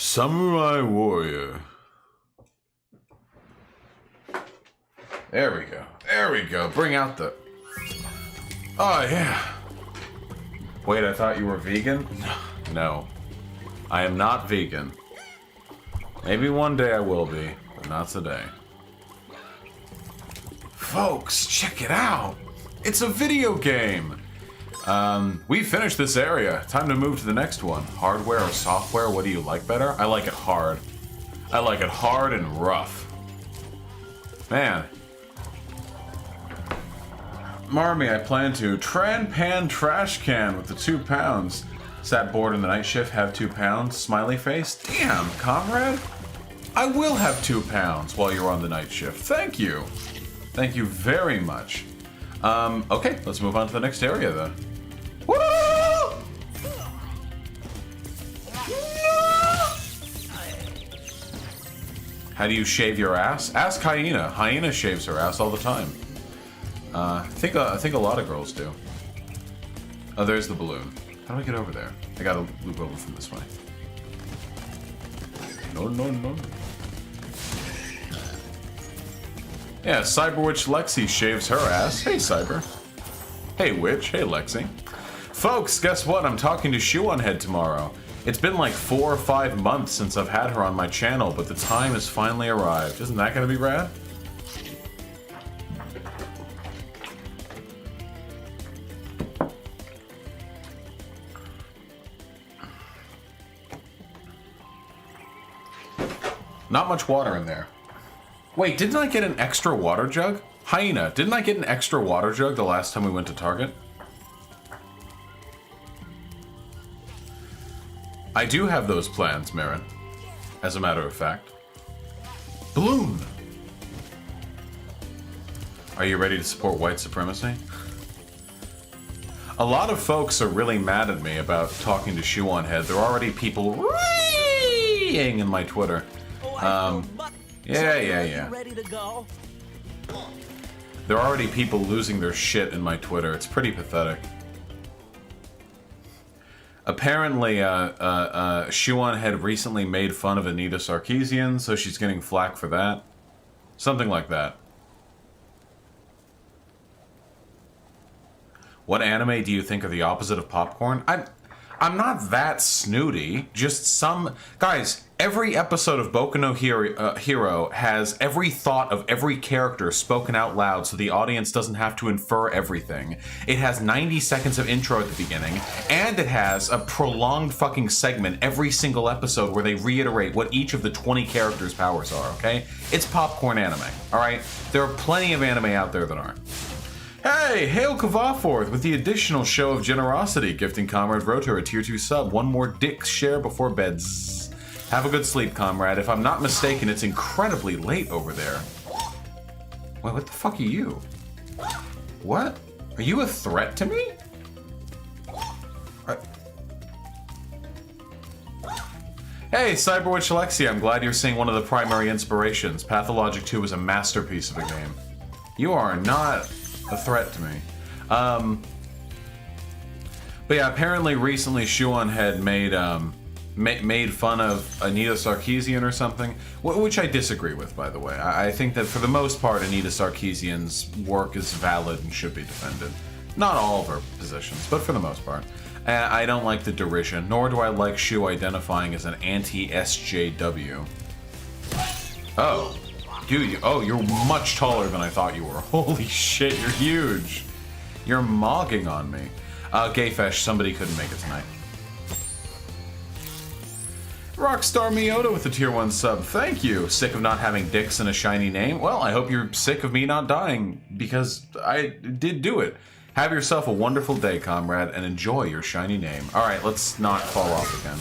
Samurai Warrior. There we go. There we go. Bring out the... Oh, yeah. Wait, I thought you were vegan? No. I am not vegan. Maybe one day I will be, but not today. Folks, check it out! It's a video game! We finished this area. Time to move to the next one. Hardware or software, what do you like better? I like it hard. I like it hard and rough. Man. Marmy, I plan to Tran Pan Trash Can with the 2 pounds. Sat bored in the night shift, have 2 pounds. Smiley face. Damn, comrade. I will have 2 pounds while you're on the night shift. Thank you. Thank you very much. Okay, let's move on to the next area then. Woo! How do you shave your ass? Ask Hyena. Hyena shaves her ass all the time. I think a lot of girls do. Oh, there's the balloon. How do I get over there? I gotta loop over from this way. No, no, no. Yeah, Cyber Witch Lexi shaves her ass. Hey, Cyber. Hey, Witch. Hey, Lexi. Folks, guess what? I'm talking to Shoe on Head tomorrow. It's been like 4 or 5 months since I've had her on my channel, but the time has finally arrived. Isn't that gonna be rad? Not much water in there. Wait, didn't I get an extra water jug? Hyena, didn't I get an extra water jug the last time we went to Target? I do have those plans, Marin. As a matter of fact. Balloon! Are you ready to support white supremacy? A lot of folks are really mad at me about talking to Shoe on Head. There are already people reeing in my Twitter. Yeah. Ready to go? There are already people losing their shit in my Twitter. It's pretty pathetic. Apparently, Shoe on Head recently made fun of Anita Sarkeesian, so she's getting flack for that. Something like that. What anime do you think are the opposite of popcorn? I'm not that snooty. Just some... Guys, every episode of Boku no Hero has every thought of every character spoken out loud so the audience doesn't have to infer everything. It has 90 seconds of intro at the beginning, and it has a prolonged fucking segment every single episode where they reiterate what each of the 20 characters' powers are, okay? It's popcorn anime, alright? There are plenty of anime out there that aren't. Hey, hail Kavaforth with the additional show of generosity, gifting Comrade Rotor a tier 2 sub. One more dick share before beds. Have a good sleep, comrade. If I'm not mistaken, it's incredibly late over there. Wait, what the fuck are you? What? Are you a threat to me? Hey, Cyberwitch Alexia, I'm glad you're seeing one of the primary inspirations. Pathologic 2 is a masterpiece of a game. You are not a threat to me. But yeah, apparently recently Shoe on Head made fun of Anita Sarkeesian or something, which I disagree with, by the way. I think that for the most part, Anita Sarkeesian's work is valid and should be defended. Not all of her positions, but for the most part. I don't like the derision, nor do I like Shoe identifying as an anti-SJW. Oh. Do you? Oh, you're much taller than I thought you were. Holy shit, you're huge. You're mogging on me. Gayfesh, somebody couldn't make it tonight. Rockstar Miota with the tier 1 sub. Thank you. Sick of not having dicks and a shiny name? Well, I hope you're sick of me not dying, because I did do it. Have yourself a wonderful day, comrade, and enjoy your shiny name. Alright, let's not fall off again.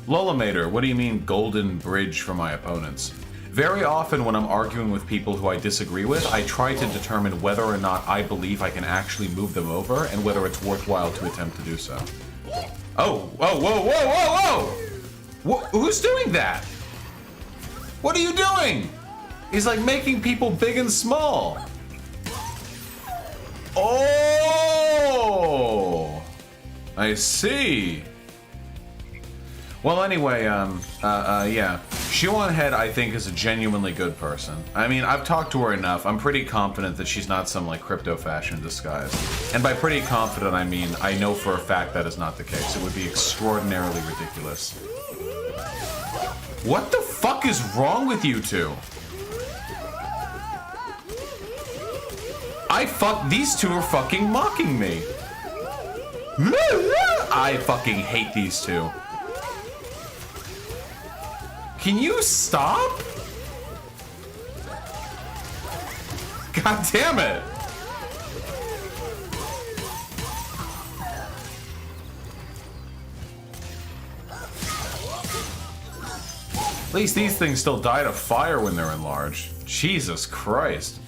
Lolamator, what do you mean golden bridge for my opponents? Very often when I'm arguing with people who I disagree with, I try to determine whether or not I believe I can actually move them over and whether it's worthwhile to attempt to do so. Oh, whoa, whoa, whoa, whoa, whoa! Who's doing that? What are you doing? He's like making people big and small. Oh, I see. Well, anyway, yeah. Shuon Head, I think, is a genuinely good person. I mean, I've talked to her enough. I'm pretty confident that she's not some, like, crypto fashion disguise. And by pretty confident, I mean, I know for a fact that is not the case. It would be extraordinarily ridiculous. What the fuck is wrong with you two? These two are fucking mocking me. I fucking hate these two. Can you stop? God damn it. At least these things still die to fire when they're enlarged. Jesus Christ.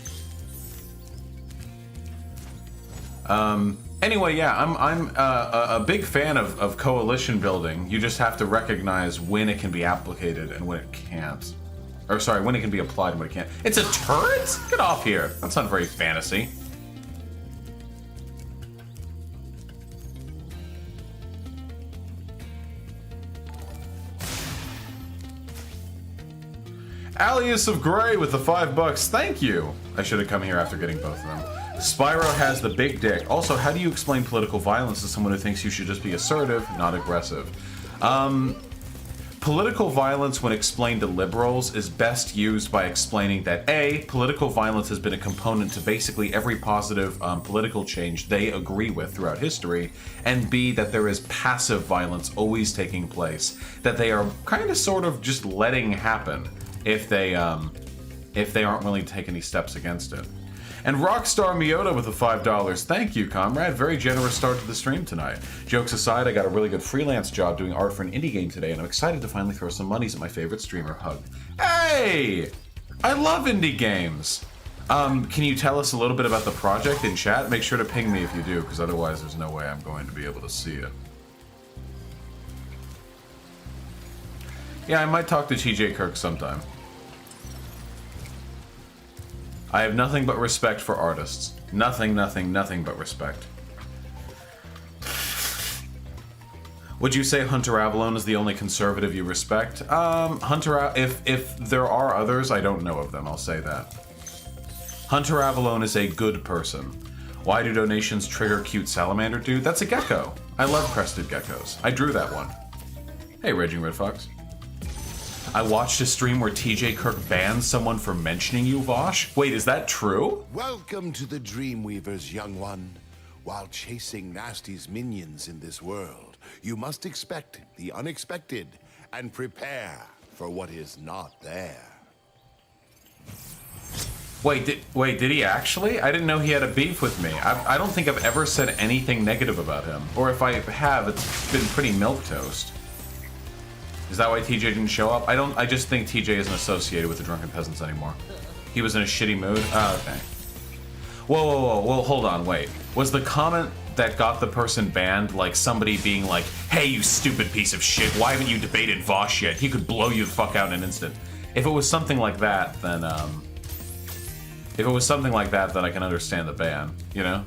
Anyway, yeah, I'm a big fan of coalition building. You just have to recognize when it can be applicated and when it can't. Or sorry, when it can be applied and when it can't. It's a turret? Get off here. That's not very fantasy. Alias of Gray with the $5. Thank you. I should have come here after getting both of them. Spyro has the big dick. Also, how do you explain political violence to someone who thinks you should just be assertive, not aggressive? Political violence, when explained to liberals, is best used by explaining that A, political violence has been a component to basically every positive political change they agree with throughout history, and B, that there is passive violence always taking place, that they are kind of sort of just letting happen if they aren't willing to take any steps against it. And Rockstar Miyota with the $5. Thank you, comrade. Very generous start to the stream tonight. Jokes aside, I got a really good freelance job doing art for an indie game today, and I'm excited to finally throw some monies at my favorite streamer. Hug. Hey! I love indie games. Can you tell us a little bit about the project in chat? Make sure to ping me if you do, because otherwise there's no way I'm going to be able to see it. Yeah, I might talk to TJ Kirk sometime. I have nothing but respect for artists. Nothing but respect. Would you say Hunter Avallone is the only conservative you respect? If there are others, I don't know of them, I'll say that. Hunter Avallone is a good person. Why do donations trigger cute salamander dude? That's a gecko. I love crested geckos. I drew that one. Hey, Raging Red Fox. I watched a stream where TJ Kirk banned someone for mentioning you, Vaush. Wait, is that true? Welcome to the Dreamweavers, young one. While chasing Nasty's minions in this world, you must expect the unexpected and prepare for what is not there. Wait, did he actually? I didn't know he had a beef with me. I don't think I've ever said anything negative about him. Or if I have, it's been pretty milquetoast. Is that why TJ didn't show up? I just think TJ isn't associated with the Drunken Peasants anymore. He was in a shitty mood? Oh, okay. Whoa, hold on, wait. Was the comment that got the person banned like somebody being like, hey, you stupid piece of shit, why haven't you debated Vaush yet? He could blow you the fuck out in an instant. If it was something like that, then, I can understand the ban, you know?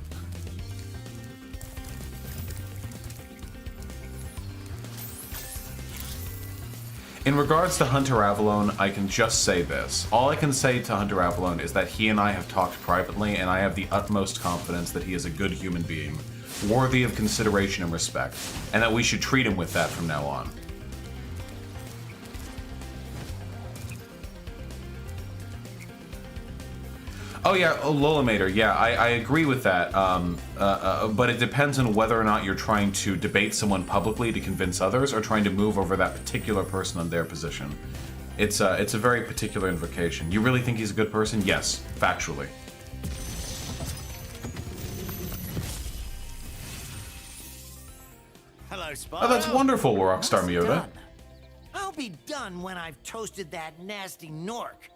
In regards to Hunter Avallone, I can just say this. All I can say to Hunter Avallone is that he and I have talked privately, and I have the utmost confidence that he is a good human being, worthy of consideration and respect, and that we should treat him with that from now on. Oh yeah, Lolamator, yeah, I agree with that, but it depends on whether or not you're trying to debate someone publicly to convince others or trying to move over that particular person on their position. It's a very particular invocation. You really think he's a good person? Yes, factually. Hello, Spyro. Oh, that's wonderful, Rockstar Miyota. I'll be done when I've toasted that nasty Nork.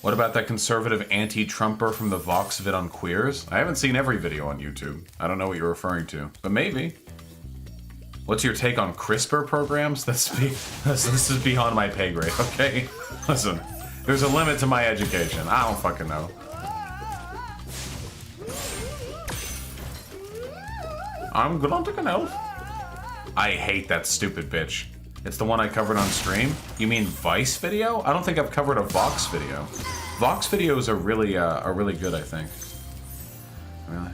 What about that conservative anti-Trumper from the Vox vid on queers? I haven't seen every video on YouTube. I don't know what you're referring to, but maybe. What's your take on CRISPR programs? This is beyond my pay grade, okay? Listen, there's a limit to my education. I don't fucking know. I'm gonna take an elf. I hate that stupid bitch. It's the one I covered on stream? You mean Vice video? I don't think I've covered a Vox video. Vox videos are really good, I think. Really?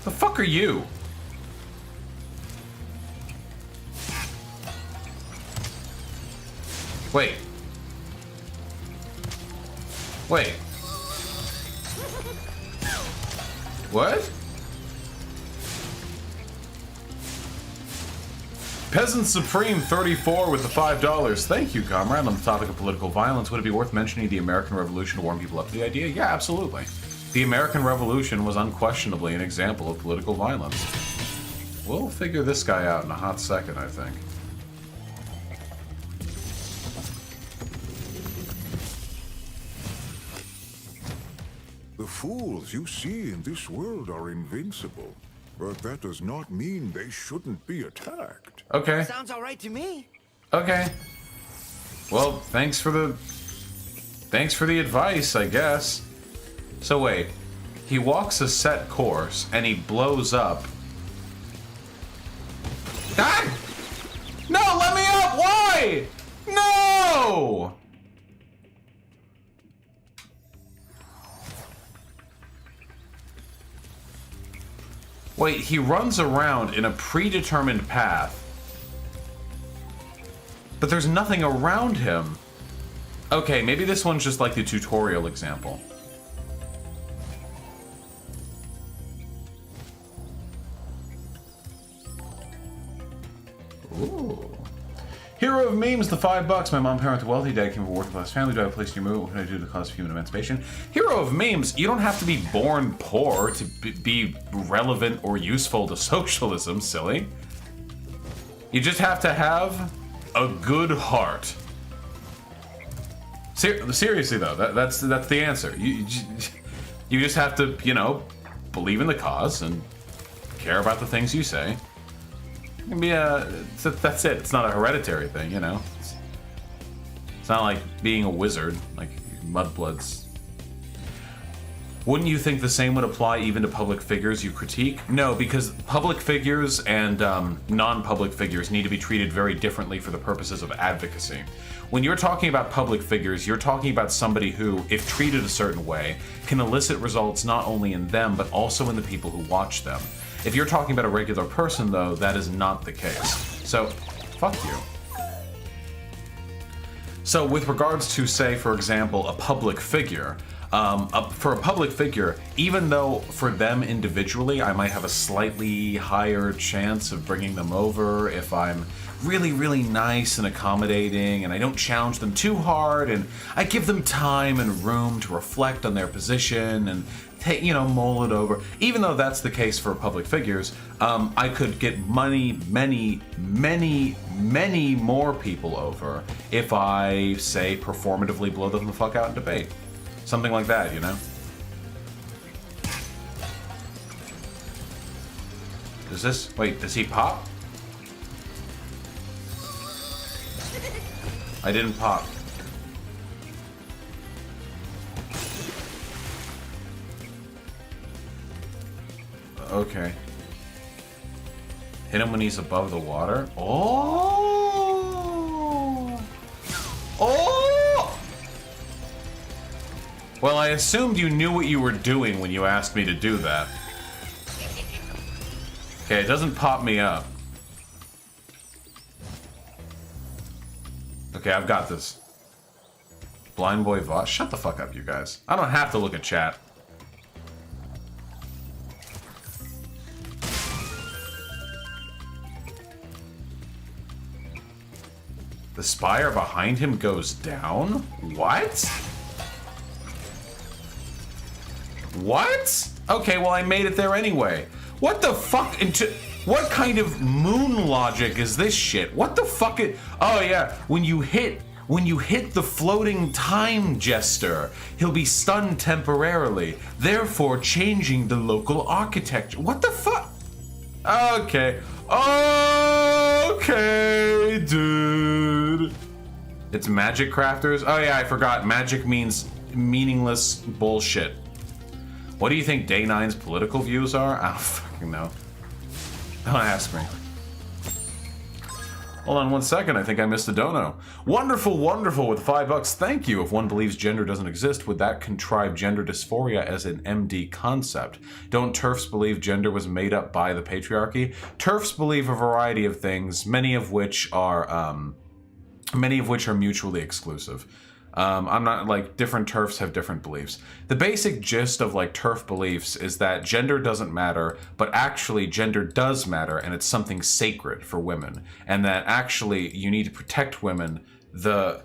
The fuck are you? Wait. Wait. What? Peasant Supreme 34 with the $5. Thank you, comrade. On the topic of political violence, would it be worth mentioning the American Revolution to warm people up to the idea? Yeah, absolutely. The American Revolution was unquestionably an example of political violence. We'll figure this guy out in a hot second, I think. The fools you see in this world are invincible, but that does not mean they shouldn't be attacked. Okay. Sounds all right to me. Okay. Well, thanks for the advice, I guess. So wait, he walks a set course and he blows up. God! No, let me up! Why? No! Wait, he runs around in a predetermined path. But there's nothing around him. Okay, maybe this one's just like the tutorial example. Ooh. Hero of memes, the $5. My mom, parent, wealthy dad came from a working class family. Do I have a place to move? What can I do to the cause of human emancipation? Hero of memes, you don't have to be born poor to be relevant or useful to socialism, silly. You just have to have a good heart. Seriously though, that's the answer. You just have to, you know, believe in the cause and care about the things you say. That's it. It's not a hereditary thing, you know. It's not like being a wizard, like Mudbloods. Wouldn't you think the same would apply even to public figures you critique? No, because public figures and non-public figures need to be treated very differently for the purposes of advocacy. When you're talking about public figures, you're talking about somebody who, if treated a certain way, can elicit results not only in them, but also in the people who watch them. If you're talking about a regular person, though, that is not the case. So, fuck you. So, with regards to, say, for example, a public figure, for a public figure, even though for them individually, I might have a slightly higher chance of bringing them over if I'm really, really nice and accommodating, and I don't challenge them too hard, and I give them time and room to reflect on their position and take, you know, mull it over. Even though that's the case for public figures, I could get many more people over if I, say, performatively blow them the fuck out in debate. Something like that, you know? Does he pop? I didn't pop. Okay. Hit him when he's above the water. Oh! Oh! Well, I assumed you knew what you were doing when you asked me to do that. Okay, it doesn't pop me up. Okay, I've got this. Blind Boy Vaush. Shut the fuck up, you guys. I don't have to look at chat. The spire behind him goes down? What? What? Okay, well I made it there anyway. What the fuck? What kind of moon logic is this shit? What the fuck? Oh yeah, when you hit When you hit the floating time jester, he'll be stunned temporarily, therefore changing the local architecture. What the fuck? Okay. Okay, dude. It's magic crafters? Oh yeah, I forgot. Magic means meaningless bullshit. What do you think Day 9's political views are? I don't fucking know. Don't ask me. Hold on one second, I think I missed a dono. Wonderful, wonderful with $5. Thank you. If one believes gender doesn't exist, would that contrive gender dysphoria as an MD concept? Don't TERFs believe gender was made up by the patriarchy? TERFs believe a variety of things, many of which are mutually exclusive. I'm not, like, different TERFs have different beliefs. The basic gist of, like, TERF beliefs is that gender doesn't matter, but actually gender does matter, and it's something sacred for women. And that actually you need to protect women, the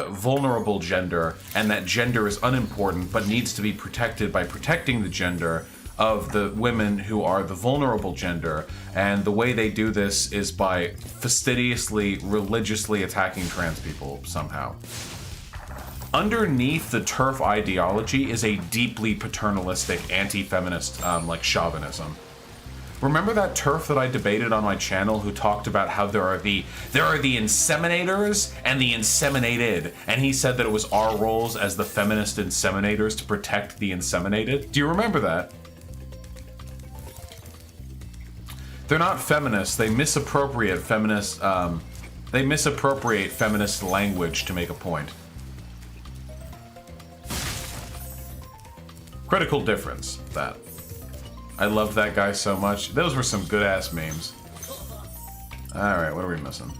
vulnerable gender, and that gender is unimportant, but needs to be protected by protecting the gender of the women who are the vulnerable gender, and the way they do this is by fastidiously, religiously attacking trans people somehow. Underneath the TERF ideology is a deeply paternalistic, anti-feminist, like chauvinism. Remember that TERF that I debated on my channel who talked about how there are the inseminators and the inseminated, and he said that it was our roles as the feminist inseminators to protect the inseminated? Do you remember that? They're not feminists. They misappropriate feminist. They misappropriate feminist language to make a point. Critical difference. That. I love that guy so much. Those were some good ass memes. All right, what are we missing?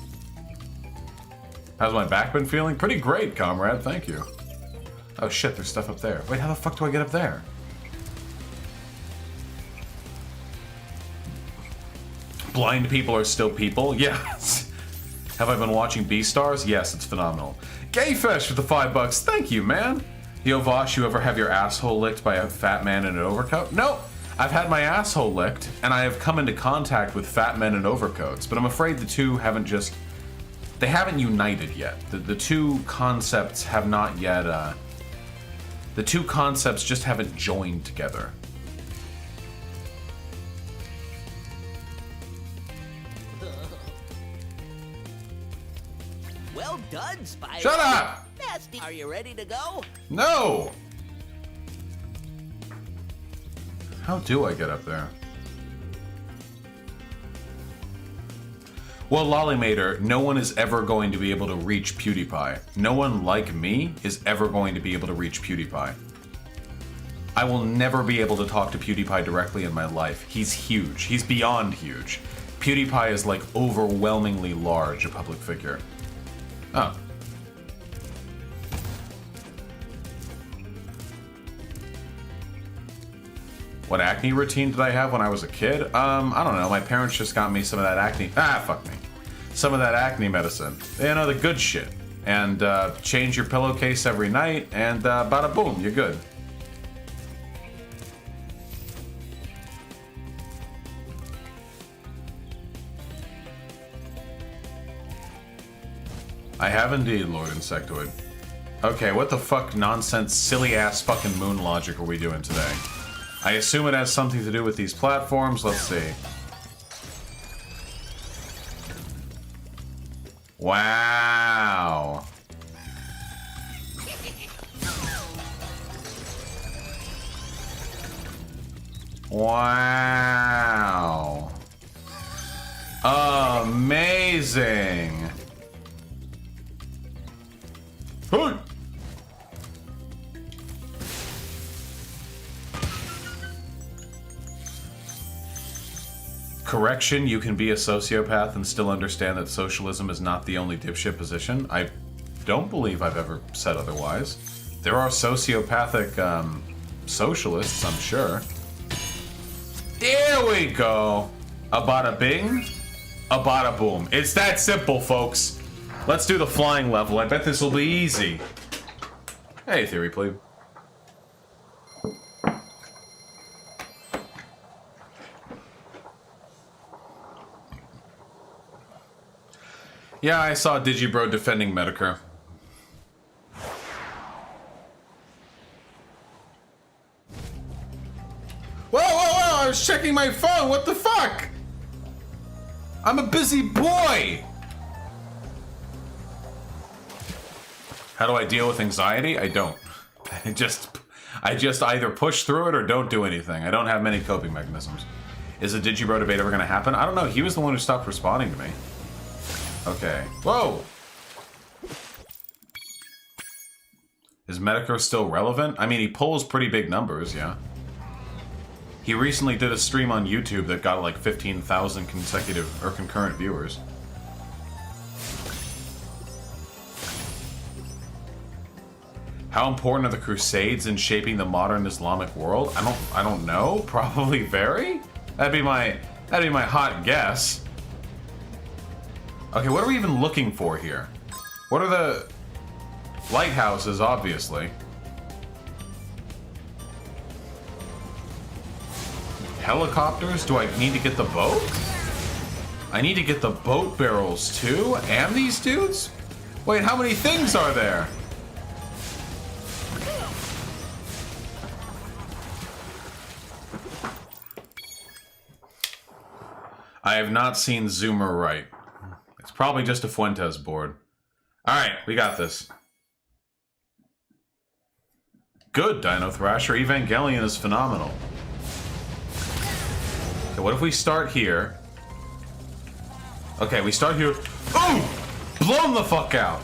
How's my back been feeling? Pretty great, comrade. Thank you. Oh shit, there's stuff up there. Wait, how the fuck do I get up there? Blind people are still people? Yes. Have I been watching Beastars? Yes, it's phenomenal. Gayfesh with the $5. Thank you, man. Yo, Vaush, you ever have your asshole licked by a fat man in an overcoat? No. I've had my asshole licked, and I have come into contact with fat men in overcoats, but I'm afraid the two haven't just... They haven't united yet. The two concepts have not yet, the two concepts just haven't joined together. Well done, Spyro. Shut up! Nasty. Are you ready to go? No! How do I get up there? Well, Lollymater, no one is ever going to be able to reach PewDiePie. No one like me is ever going to be able to reach PewDiePie. I will never be able to talk to PewDiePie directly in my life. He's huge. He's beyond huge. PewDiePie is like overwhelmingly large a public figure. Oh. What acne routine did I have when I was a kid? I don't know. My parents just got me some of that acne. Ah, fuck me. Some of that acne medicine. You know, the good shit. And change your pillowcase every night, and bada boom, you're good. I have indeed, Lord Insectoid. Okay, what the fuck nonsense, silly ass fucking moon logic are we doing today? I assume it has something to do with these platforms. Let's see. Wow. Wow. Amazing. Hey. Correction, you can be a sociopath and still understand that socialism is not the only dipshit position. I don't believe I've ever said otherwise. There are sociopathic, socialists, I'm sure. There we go. A bada bing, a bada boom. It's that simple, folks. Let's do the flying level. I bet this will be easy. Hey, Theory Plebe. Yeah, I saw Digibro defending Medicare. Whoa, whoa, whoa! I was checking my phone. What the fuck? I'm a busy boy. How do I deal with anxiety? I don't. I just either push through it or don't do anything. I don't have many coping mechanisms. Is a Digibro debate ever going to happen? I don't know. He was the one who stopped responding to me. Okay. Whoa! Is Medicare still relevant? I mean, he pulls pretty big numbers, yeah. He recently did a stream on YouTube that got like 15,000 consecutive or concurrent viewers. How important are the Crusades in shaping the modern Islamic world? I don't know. Probably very. That'd be my hot guess. Okay, what are we even looking for here? What are the lighthouses? Obviously. Helicopters? Do I need to get the boat? I need to get the boat barrels too? And these dudes? Wait, how many things are there? I have not seen Zoomer right. It's probably just a Fuentes board. Alright, we got this. Good, Dino Thrasher. Evangelion is phenomenal. Okay, what if we start here? Okay, we start here. Oh! Blown the fuck out!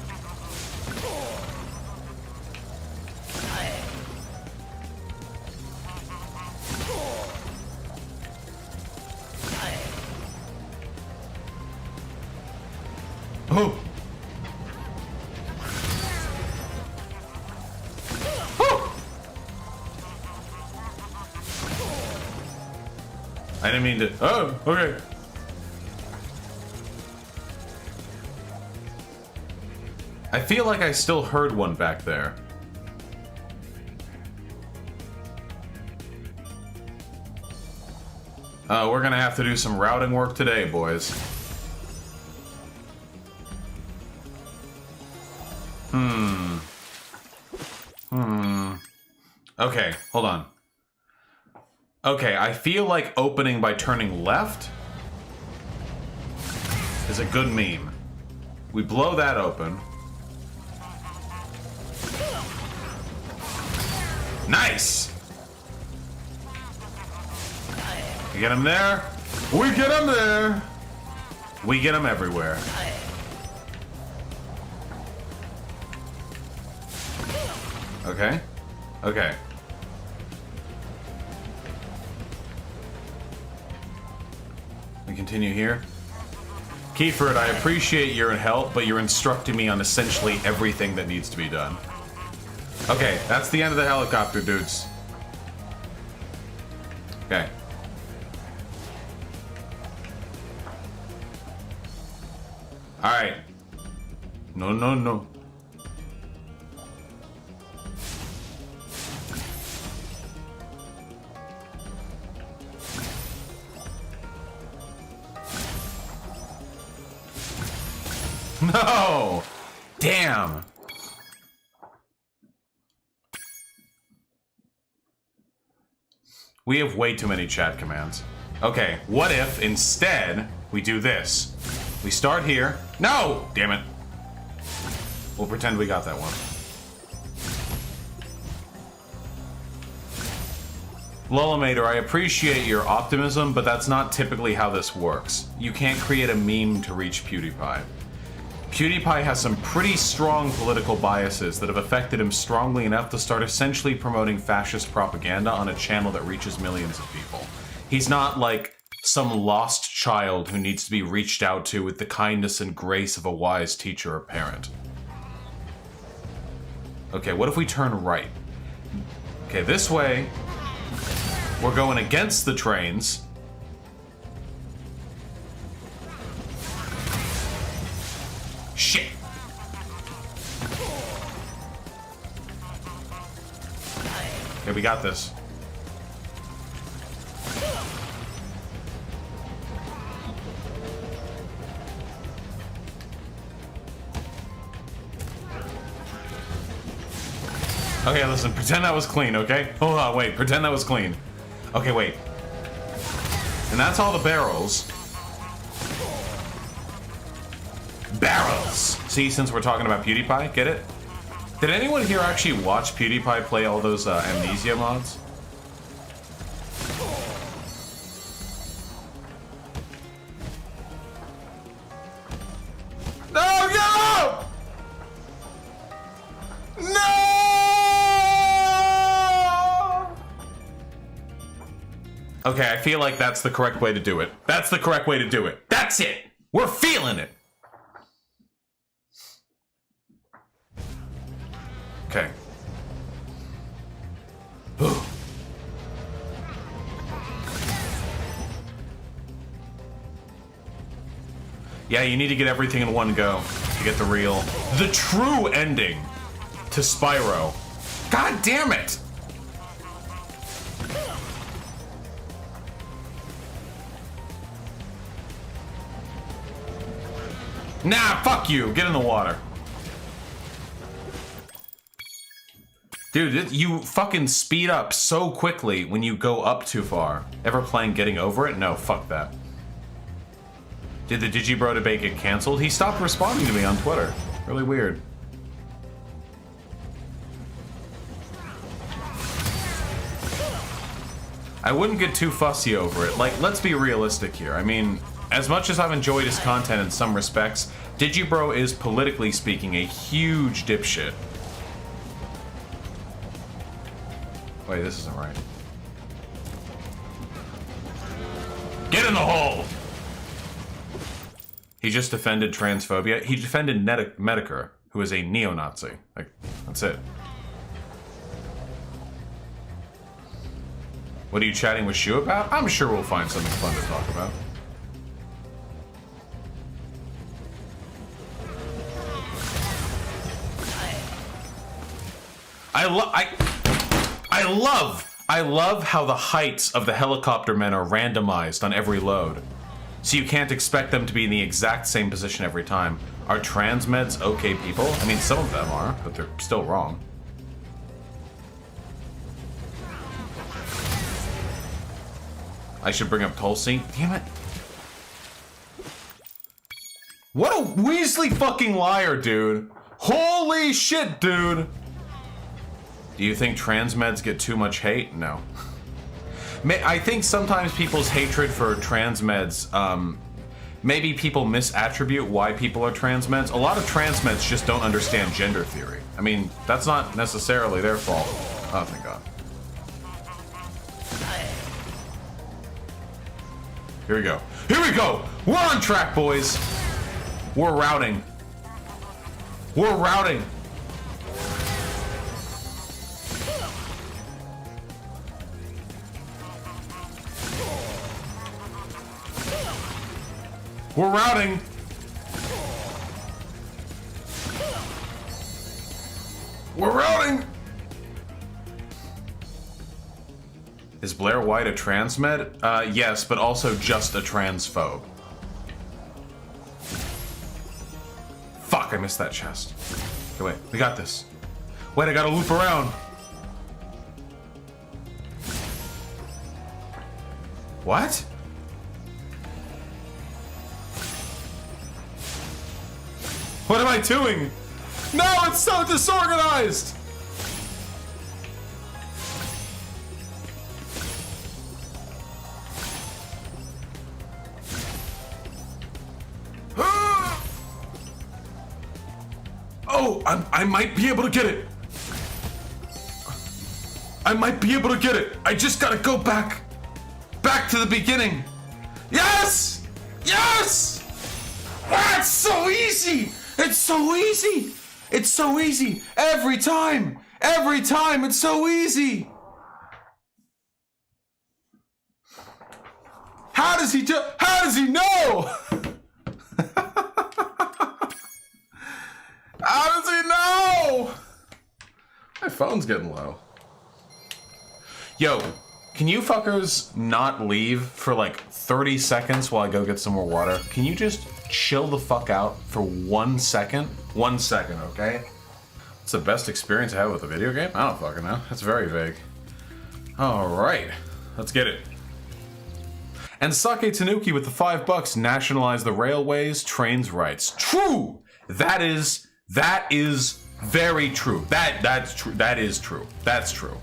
Oh! Oh! I didn't mean to. Oh, okay. I feel like I still heard one back there. We're gonna have to do some routing work today, boys. Okay, hold on. Okay, I feel like opening by turning left is a good meme. We blow that open. Nice! We get him there. We get him there. We get him everywhere. Okay. Okay. We continue here. Keyford, I appreciate your help, but you're instructing me on essentially everything that needs to be done. Okay, that's the end of the helicopter, dudes. Okay. Alright. No, no, no. No! Damn! We have way too many chat commands. Okay, what if instead we do this? We start here. No! Damn it. We'll pretend we got that one. Lullamator, I appreciate your optimism, but that's not typically how this works. You can't create a meme to reach PewDiePie. PewDiePie has some pretty strong political biases that have affected him strongly enough to start essentially promoting fascist propaganda on a channel that reaches millions of people. He's not like some lost child who needs to be reached out to with the kindness and grace of a wise teacher or parent. Okay, what if we turn right? Okay, this way, we're going against the trains. Shit! Okay, we got this. Okay, listen, pretend that was clean, okay? Hold on, wait, pretend that was clean. Okay, wait. And that's all the barrels. Barrels! See, since we're talking about PewDiePie, get it? Did anyone here actually watch PewDiePie play all those Amnesia mods? No, no! No! Okay, I feel like that's the correct way to do it. That's the correct way to do it. That's it! We're feeling it! Okay. Yeah, you need to get everything in one go to get the true ending to Spyro. God damn it! Nah, fuck you. Get in the water. Dude, you fucking speed up so quickly when you go up too far. Ever playing Getting Over It? No, fuck that. Did the Digibro debate get canceled? He stopped responding to me on Twitter. Really weird. I wouldn't get too fussy over it. Like, let's be realistic here. I mean, as much as I've enjoyed his content in some respects, Digibro is, politically speaking, a huge dipshit. Wait, this isn't right. Get in the hole! He just defended transphobia. He defended Medicare, who is a neo-Nazi. Like, that's it. What are you chatting with Shu about? I'm sure we'll find something fun to talk about. I love how the heights of the helicopter men are randomized on every load. So you can't expect them to be in the exact same position every time. Are trans meds okay people? I mean, some of them are, but they're still wrong. I should bring up Tulsi. Damn it. What a Weasley fucking liar, dude. Holy shit, dude. Do you think trans meds get too much hate? No. I think sometimes people's hatred for trans meds, maybe people misattribute why people are trans meds. A lot of trans meds just don't understand gender theory. I mean, that's not necessarily their fault. Oh, thank God. Here we go. Here we go! We're on track, boys! We're routing. We're routing. We're routing. We're routing. Is Blair White a trans med? Yes, but also just a transphobe. Fuck, I missed that chest. Okay, wait, we got this. Wait, I gotta loop around. What? What am I doing? No, it's so disorganized! Oh, I might be able to get it. I might be able to get it. I just gotta go back to the beginning. Yes! Yes! Ah, it's so easy! It's so easy! It's so easy! Every time! Every time! It's so easy! How does he do? How does he know? How does he know? My phone's getting low. Yo, can you fuckers not leave for like 30 seconds while I go get some more water? Can you just chill the fuck out for 1 second? 1 second, okay? It's the best experience I have with a video game? I don't fucking know. That's very vague. Alright. Let's get it. And Sake Tanuki with the $5 nationalize the railways, trains rights. True! That is very true. That's true. That is true. That's true.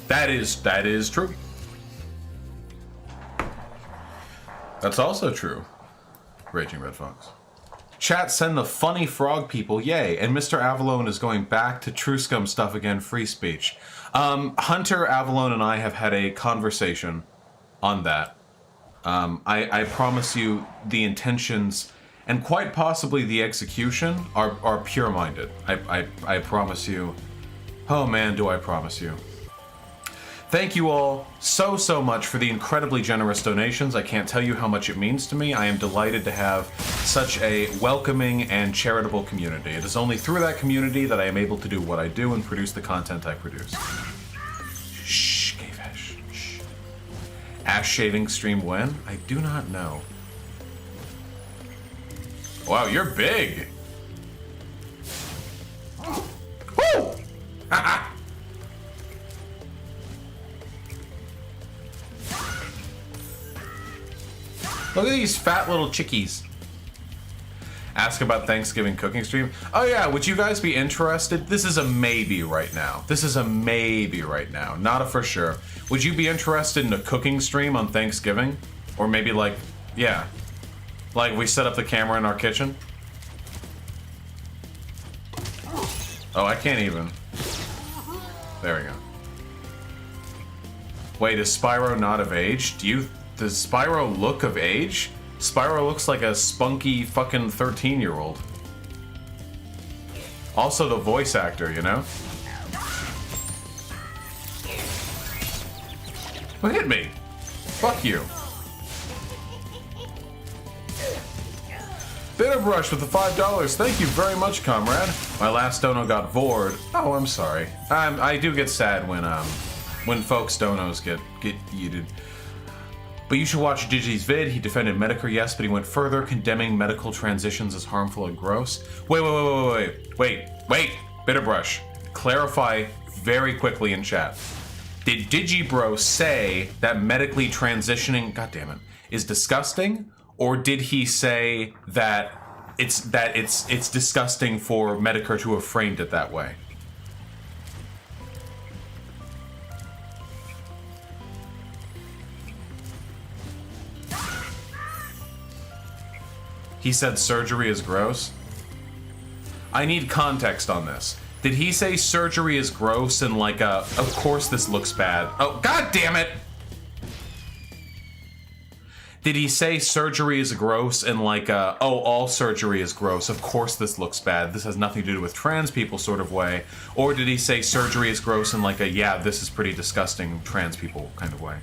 That is true. That's also true. Raging Red Fox. Chat, send the funny frog people, yay. And Mr. Avalone is going back to True Scum stuff again, free speech. Hunter, Avalone, and I have had a conversation on that. I promise you the intentions and quite possibly the execution are pure-minded. I promise you. Oh man, do I promise you. Thank you all so much for the incredibly generous donations. I can't tell you how much it means to me. I am delighted to have such a welcoming and charitable community. It is only through that community that I am able to do what I do and produce the content I produce. Shh, Cave Ash. Shh. Ash shaving stream when? I do not know. Wow, you're big. Woo! Ha-ha! Look at these fat little chickies. Ask about Thanksgiving cooking stream. Oh yeah, would you guys be interested? This is a maybe right now. This is a maybe right now, not a for sure. Would you be interested in a cooking stream on Thanksgiving? Or maybe like, yeah. Like we set up the camera in our kitchen? Oh, I can't even. There we go. Wait, is Spyro not of age? Does Spyro look of age? Spyro looks like a spunky fucking 13-year-old. Also the voice actor, you know? Well, hit me! Fuck you. Bitterbrush with the $5. Thank you very much, comrade. My last dono got vored. Oh, I'm sorry. I do get sad when folks' donos get yeeted. But you should watch Digi's vid. He defended Medicare, yes, but he went further, condemning medical transitions as harmful and gross. Wait. Bitterbrush, clarify very quickly in chat. Did Digibro say that medically transitioning, goddammit, is disgusting? Or did he say that it's disgusting for Medicare to have framed it that way? He said surgery is gross? I need context on this. Did he say surgery is gross and like of course this looks bad? Oh, god damn it! Did he say surgery is gross and like oh, all surgery is gross, of course this looks bad, this has nothing to do with trans people sort of way? Or did he say surgery is gross and like yeah, this is pretty disgusting trans people kind of way?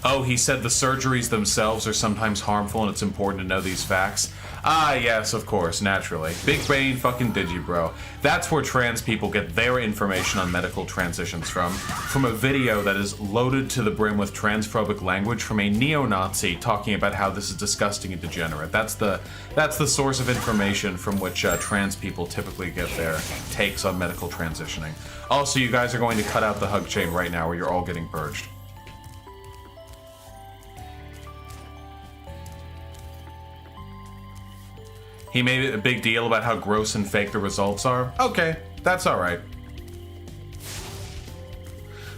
Oh, he said the surgeries themselves are sometimes harmful and it's important to know these facts. Ah, yes, of course, naturally. Big brain fucking Digibro. That's where trans people get their information on medical transitions from a video that is loaded to the brim with transphobic language from a neo-Nazi talking about how this is disgusting and degenerate. That's the source of information from which trans people typically get their takes on medical transitioning. Also, you guys are going to cut out the hug chain right now or you're all getting purged. He made a big deal about how gross and fake the results are. Okay, that's alright.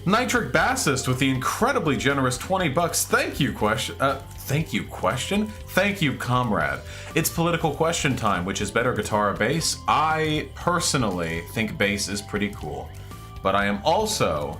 Nitric Bassist with the incredibly generous $20. Thank you, question. Thank you, question? Thank you, comrade. It's political question time, which is better guitar or bass? I personally think bass is pretty cool. But I am also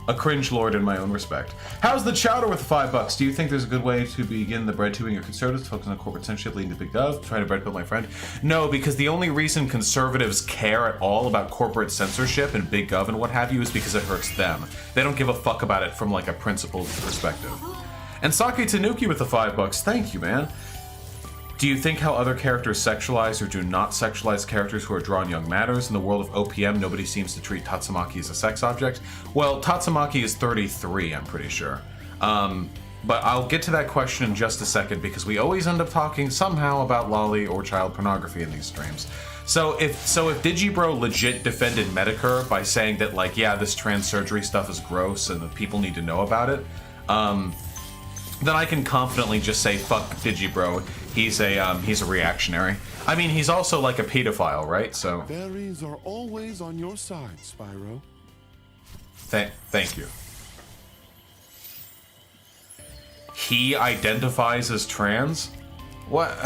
a cringe lord in my own respect. How's the chowder with the $5? Do you think there's a good way to begin the bread tubing of conservatives, focus on corporate censorship leading to big gov, trying to bread pill my friend? No, because the only reason conservatives care at all about corporate censorship and big gov and what have you is because it hurts them. They don't give a fuck about it from like a principled perspective. And Sake Tanuki with the $5. Thank you, man. Do you think how other characters sexualize or do not sexualize characters who are drawn young matters? In the world of OPM, nobody seems to treat Tatsumaki as a sex object. Well, Tatsumaki is 33, I'm pretty sure. But I'll get to that question in just a second because we always end up talking somehow about lolly or child pornography in these streams. So if Digibro legit defended Medicare by saying that, like, yeah, this trans surgery stuff is gross and that people need to know about it, then I can confidently just say fuck Digibro. He's a reactionary. I mean, he's also like a pedophile, right? So Fairies are always on your side, Spyro. thank you. He identifies as trans? What?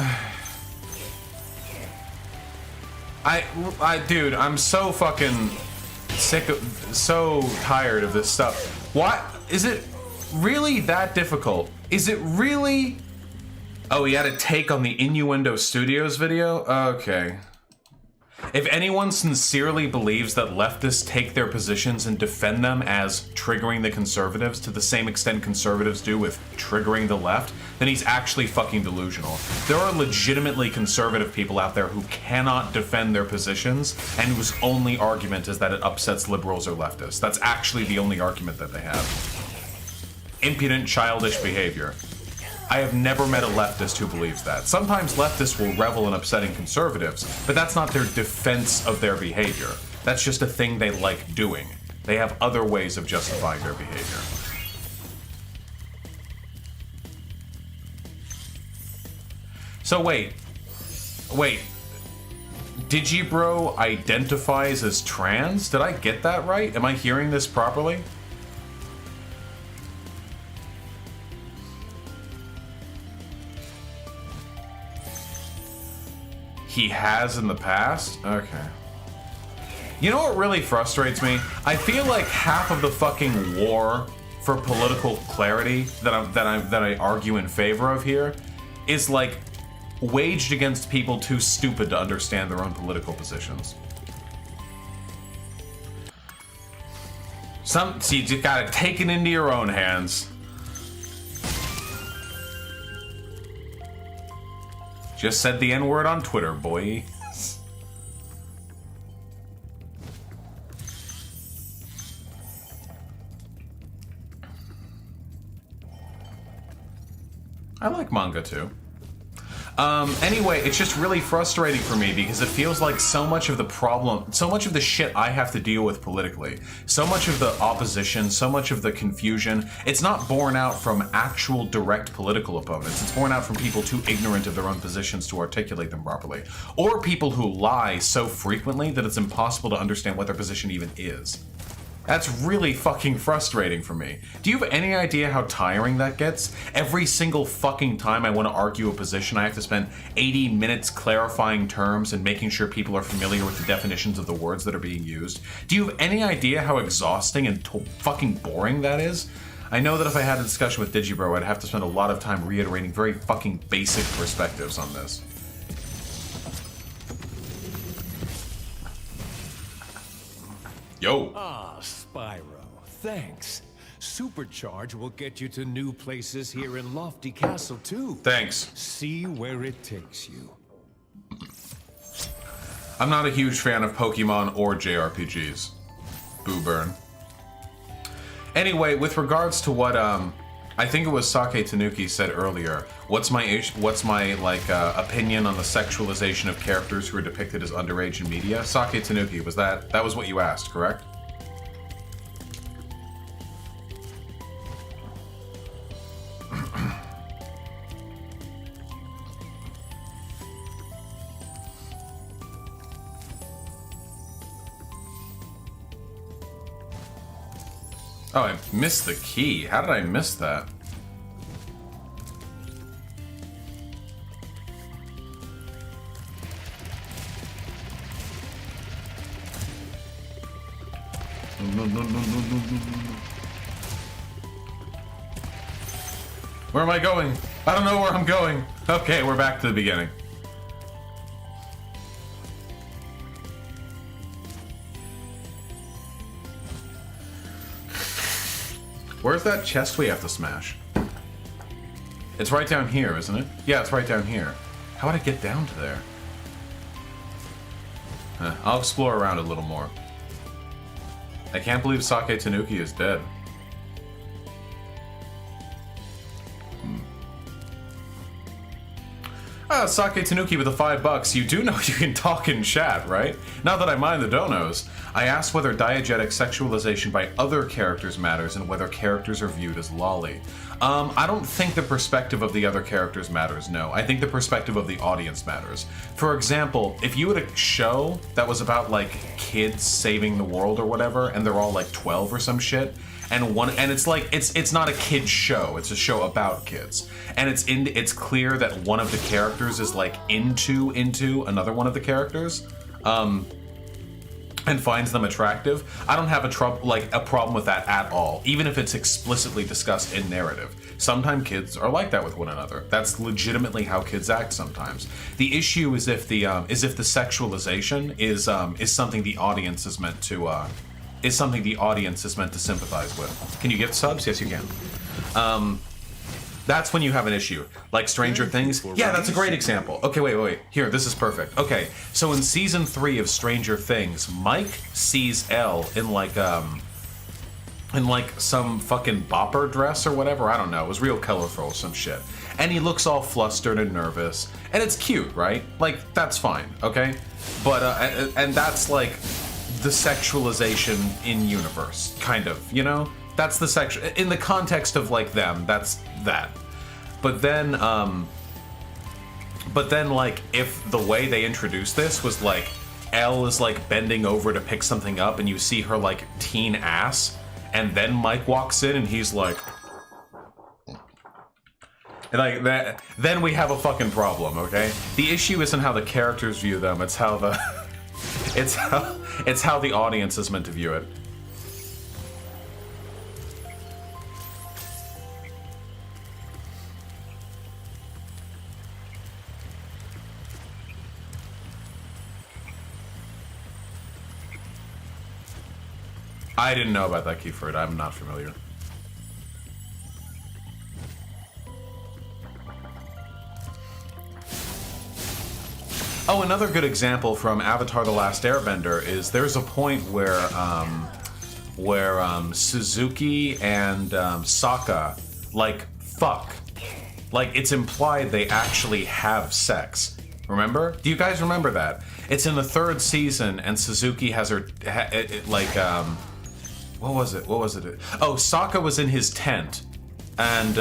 Dude, I'm so fucking so tired of this stuff. What? Is it really that difficult? Is it really? Oh, he had a take on the Innuendo Studios video? Okay. If anyone sincerely believes that leftists take their positions and defend them as triggering the conservatives to the same extent conservatives do with triggering the left, then he's actually fucking delusional. There are legitimately conservative people out there who cannot defend their positions and whose only argument is that it upsets liberals or leftists. That's actually the only argument that they have. Impudent, childish behavior. I have never met a leftist who believes that. Sometimes leftists will revel in upsetting conservatives, but that's not their defense of their behavior. That's just a thing they like doing. They have other ways of justifying their behavior. So wait. Digibro identifies as trans? Did I get that right? Am I hearing this properly? He has in the past? Okay. You know what really frustrates me? I feel like half of the fucking war for political clarity that I argue in favor of here is like waged against people too stupid to understand their own political positions. So you just gotta take it into your own hands. Just said the N-word on Twitter, boy. I like manga too. Anyway, it's just really frustrating for me because it feels like so much of the problem, so much of the shit I have to deal with politically, so much of the opposition, so much of the confusion, it's not born out from actual direct political opponents. It's born out from people too ignorant of their own positions to articulate them properly. Or people who lie so frequently that it's impossible to understand what their position even is. That's really fucking frustrating for me. Do you have any idea how tiring that gets? Every single fucking time I want to argue a position, I have to spend 80 minutes clarifying terms and making sure people are familiar with the definitions of the words that are being used. Do you have any idea how exhausting and fucking boring that is? I know that if I had a discussion with Digibro, I'd have to spend a lot of time reiterating very fucking basic perspectives on this. Yo. Ah, Spyro, thanks. Supercharge will get you to new places here in Lofty Castle, too. Thanks. See where it takes you. I'm not a huge fan of Pokemon or JRPGs. Boo burn. Anyway, with regards to what I think it was Sake Tanuki said earlier, what's my opinion on the sexualization of characters who are depicted as underage in media? Sake Tanuki, that was what you asked, correct? Oh, I missed the key. How did I miss that? No. Where am I going? I don't know where I'm going. Okay, we're back to the beginning. Where's that chest we have to smash? It's right down here, isn't it? Yeah, it's right down here. How would I get down to there? I'll explore around a little more. I can't believe Sake Tanuki is dead. Sake Tanuki with the $5. You do know you can talk in chat, right? Not that I mind the donos. I asked whether diegetic sexualization by other characters matters and whether characters are viewed as lolly. I don't think the perspective of the other characters matters, no. I think the perspective of the audience matters. For example, if you had a show that was about, like, kids saving the world or whatever, and they're all, like, 12 or some shit, and it's like it's not a kid's show, it's a show about kids, and it's clear that one of the characters is like into another one of the characters, and finds them attractive. I don't have a problem with that at all, even if it's explicitly discussed in narrative. Sometimes kids are like that with one another. That's legitimately how kids act sometimes. The issue is if the sexualization is something the audience is meant to sympathize with. Can you gift subs? Yes, you can. That's when you have an issue. Like Stranger Things. Yeah, that's a great example. Okay, wait. Here, this is perfect. Okay, so in season 3 of Stranger Things, Mike sees Elle in like some fucking bopper dress or whatever. I don't know. It was real colorful, some shit. And he looks all flustered and nervous. And it's cute, right? Like, that's fine, okay? But, and that's like the sexualization in universe, kind of, you know? That's the sexual, in the context of like them, that's that. But then like if the way they introduced this was like Elle is like bending over to pick something up and you see her like teen ass, and then Mike walks in and he's like that, then we have a fucking problem, okay? The issue isn't how the characters view them, it's how the it's how the audience is meant to view it. I didn't know about that, Keyford. I'm not familiar. Oh, another good example from Avatar: The Last Airbender is there's a point where Suzuki and Sokka like fuck. Like it's implied they actually have sex. Remember? Do you guys remember that? It's in the 3rd season, and Suzuki has her what was it? Oh, Sokka was in his tent, and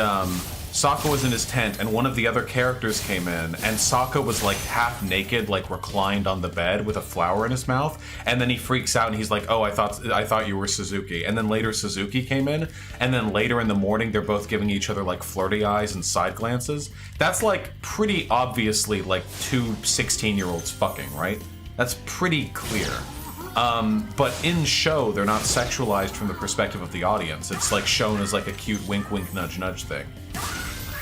one of the other characters came in, and Sokka was like half naked, like reclined on the bed with a flower in his mouth, and then he freaks out and he's like, "Oh, I thought you were Suzuki." And then later Suzuki came in, and then later in the morning they're both giving each other like flirty eyes and side glances. That's like pretty obviously like 2 16-year-olds fucking, right? That's pretty clear. But in show, they're not sexualized from the perspective of the audience. It's like shown as like a cute wink wink nudge nudge thing.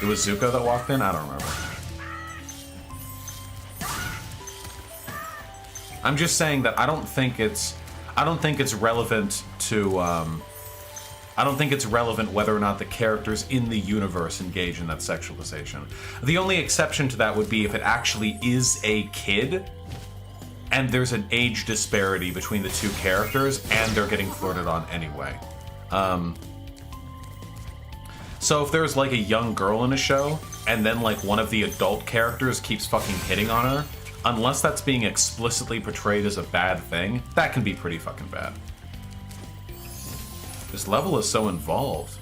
It was Zuko that walked in? I don't remember. I'm just saying that I don't think it's relevant to I don't think it's relevant whether or not the characters in the universe engage in that sexualization. The only exception to that would be if it actually is a kid and there's an age disparity between the 2 characters, and they're getting flirted on anyway. So if there's like a young girl in a show, and then like one of the adult characters keeps fucking hitting on her, unless that's being explicitly portrayed as a bad thing, that can be pretty fucking bad. This level is so involved.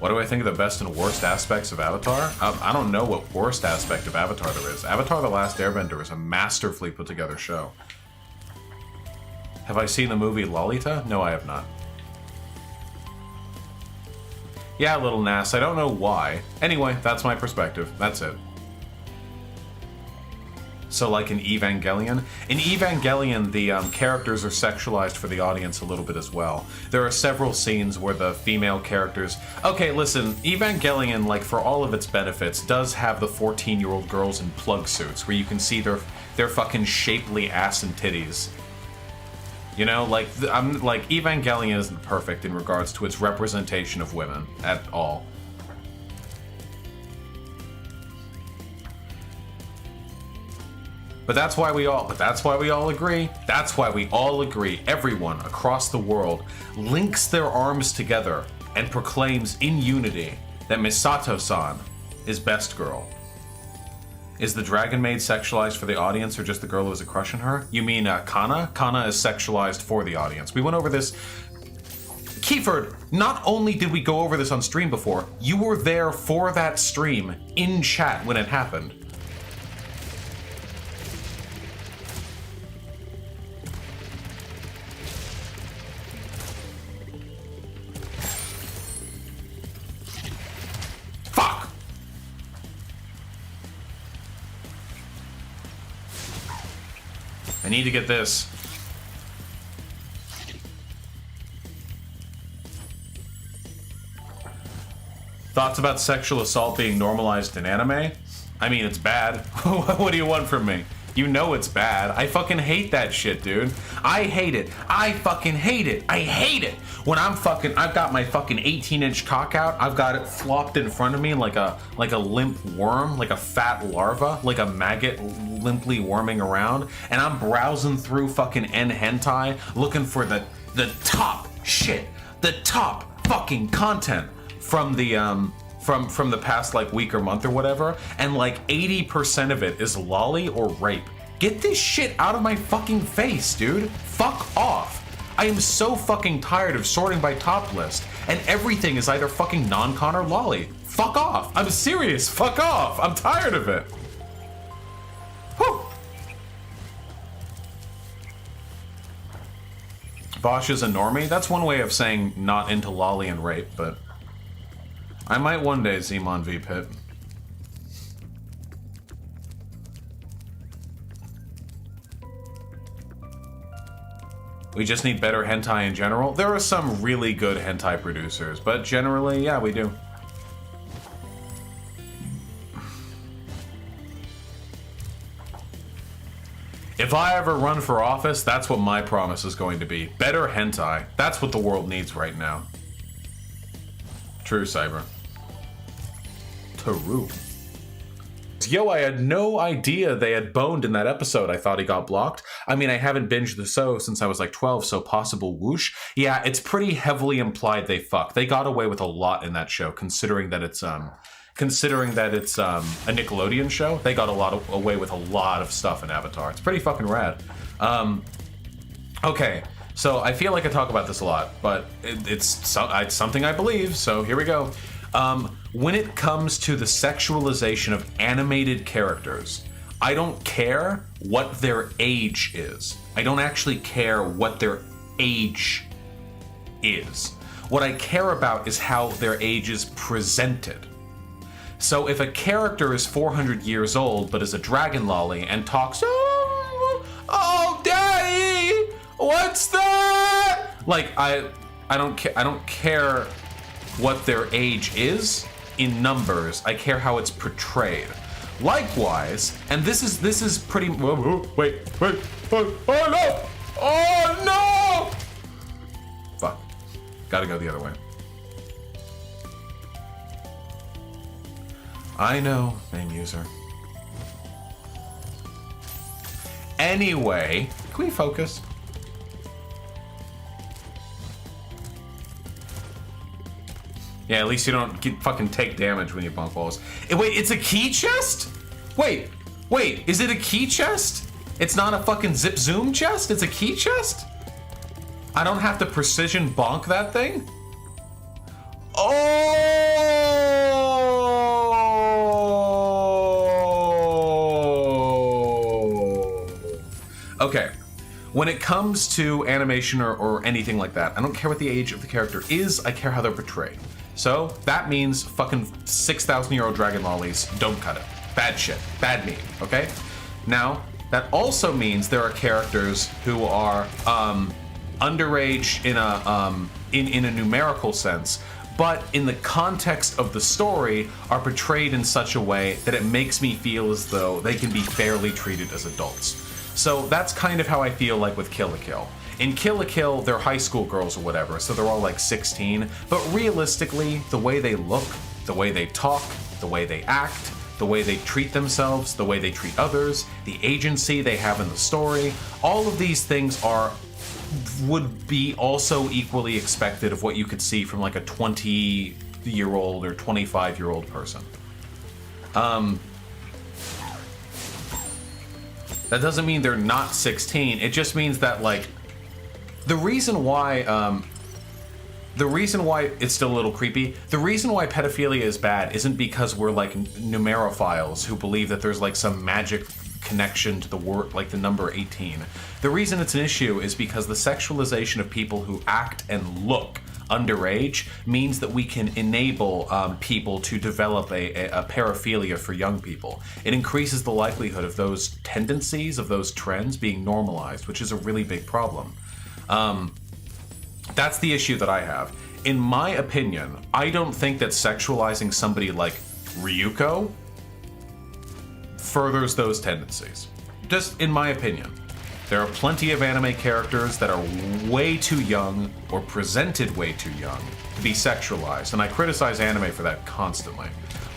What do I think of the best and worst aspects of Avatar? I don't know what worst aspect of Avatar there is. Avatar: The Last Airbender is a masterfully put together show. Have I seen the movie Lolita? No, I have not. Yeah, Little Nas, I don't know why. Anyway, that's my perspective. That's it. So like in Evangelion? In Evangelion, the characters are sexualized for the audience a little bit as well. There are several scenes where the female characters... Okay, listen, Evangelion, like for all of its benefits, does have the 14-year-old girls in plug suits where you can see their fucking shapely ass and titties. You know, like, I'm like, Evangelion isn't perfect in regards to its representation of women at all. But that's why we all agree. That's why we all agree. Everyone across the world links their arms together and proclaims in unity that Misato-san is best girl. Is the dragon maid sexualized for the audience or just the girl who has a crush on her? You mean Kana? Kana is sexualized for the audience. We went over this. Kiefer, not only did we go over this on stream before, you were there for that stream in chat when it happened. Fuck! I need to get this. Thoughts about sexual assault being normalized in anime? I mean, it's bad. What do you want from me? You know it's bad. I fucking hate that shit, dude. I hate it. I fucking hate it. I hate it. When I've got my fucking 18-inch cock out, I've got it flopped in front of me like a limp worm, like a fat larva, like a maggot limply worming around, and I'm browsing through fucking hentai looking for the top shit, the top fucking content from the from the past like week or month or whatever, and like 80% of it is lolly or rape. Get this shit out of my fucking face, dude. Fuck off. I am so fucking tired of sorting by top list, and everything is either fucking non-con or lolly. Fuck off. I'm serious. Fuck off. I'm tired of it. Whew. Vaush is a normie? That's one way of saying not into lolly and rape, but I might one day, Zemon V Pit. We just need better hentai in general. There are some really good hentai producers, but generally, yeah, we do. If I ever run for office, that's what my promise is going to be. Better hentai. That's what the world needs right now. True, Cyber. True. Yo, I had no idea they had boned in that episode. I thought he got blocked. I mean, I haven't binged the show since I was like 12, so possible whoosh. Yeah, it's pretty heavily implied they fuck. They got away with a lot in that show, considering that it's a Nickelodeon show. They got away with a lot of stuff in Avatar. It's pretty fucking rad. Okay, so I feel like I talk about this a lot, but it's something I believe, so here we go. When it comes to the sexualization of animated characters, I don't care what their age is. I don't actually care what their age is. What I care about is how their age is presented. So if a character is 400 years old but is a dragon lolly and talks, oh daddy, what's that? Like I don't care what their age is in numbers. I care how it's portrayed. Likewise, and this is pretty. Wait! Oh no! Fuck! Gotta go the other way. I know, name user. Anyway, can we focus? Yeah, at least you don't fucking take damage when you bunk walls. Wait, it's a key chest? Wait, is it a key chest? It's not a fucking zip zoom chest? It's a key chest? I don't have to precision bonk that thing? Oh! Okay. When it comes to animation or anything like that, I don't care what the age of the character is, I care how they're portrayed. So that means fucking 6,000-year-old dragon lollies, don't cut it. Bad shit. Bad meme, okay? Now, that also means there are characters who are underage in a numerical sense, but in the context of the story are portrayed in such a way that it makes me feel as though they can be fairly treated as adults. So that's kind of how I feel like with Kill la Kill. In Kill la Kill, they're high school girls or whatever, so they're all like 16, but realistically, the way they look, the way they talk, the way they act, the way they treat themselves, the way they treat others, the agency they have in the story, all of these things would be also equally expected of what you could see from like a 20-year-old or 25-year-old person. That doesn't mean they're not 16. It just means that, like, the reason why it's still a little creepy, the reason why pedophilia is bad isn't because we're like numerophiles who believe that there's like some magic connection to the word, like the number 18. The reason it's an issue is because the sexualization of people who act and look underage means that we can enable people to develop a paraphilia for young people. It increases the likelihood of those tendencies, of those trends being normalized, which is a really big problem. That's the issue that I have. In my opinion, I don't think that sexualizing somebody like Ryuko furthers those tendencies. Just in my opinion. There are plenty of anime characters that are way too young or presented way too young to be sexualized, and I criticize anime for that constantly.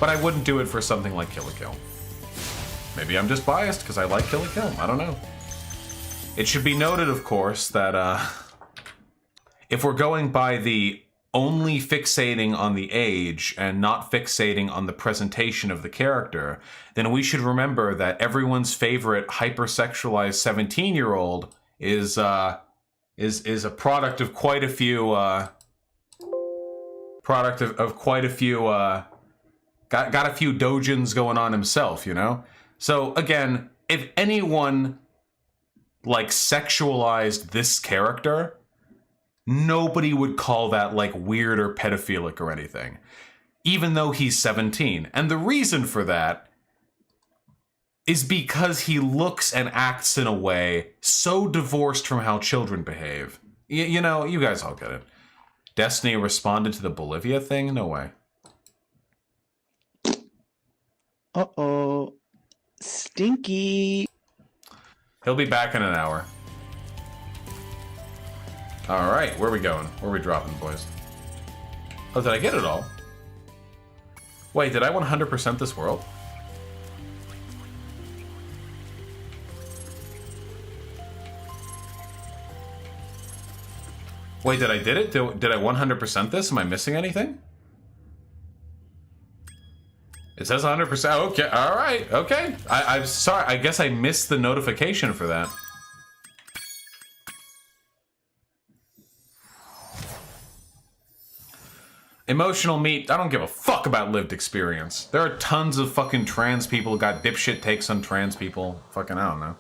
But I wouldn't do it for something like Kill la Kill. Maybe I'm just biased because I like Kill la Kill. I don't know. It should be noted, of course, that if we're going by the only fixating on the age and not fixating on the presentation of the character, then we should remember that everyone's favorite hypersexualized 17-year-old is a product of quite a few got a few dojins going on himself, you know? So again, if anyone like sexualized this character, nobody would call that like weird or pedophilic or anything, even though he's 17. And the reason for that is because he looks and acts in a way so divorced from how children behave. You know, you guys all get it. Destiny responded to the Bolivia thing? No way. Uh-oh. Stinky. He'll be back in an hour. All right, where are we going? Where are we dropping, boys? Oh, did I get it all? Wait, did I 100% this world? Wait, did I did it? Did I 100% this? Am I missing anything? It says 100%. Okay, all right, okay. I'm sorry. I guess I missed the notification for that. Emotional meat. I don't give a fuck about lived experience. There are tons of fucking trans people who got dipshit takes on trans people. Fucking, I don't know.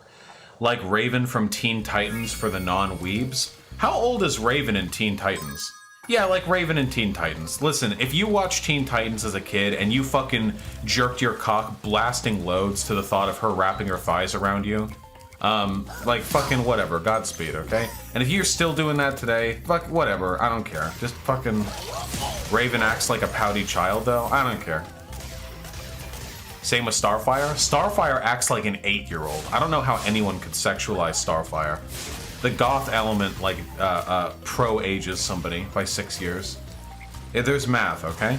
Like Raven from Teen Titans for the non-weebs. How old is Raven in Teen Titans? Yeah, like Raven in Teen Titans. Listen, if you watched Teen Titans as a kid and you fucking jerked your cock blasting loads to the thought of her wrapping her thighs around you, like fucking whatever, Godspeed, okay? And if you're still doing that today, fuck whatever, I don't care. Just fucking Raven acts like a pouty child though, I don't care. Same with Starfire. Starfire acts like an 8-year-old. I don't know how anyone could sexualize Starfire. The goth element like pro-ages somebody by 6 years. Yeah, there's math, okay?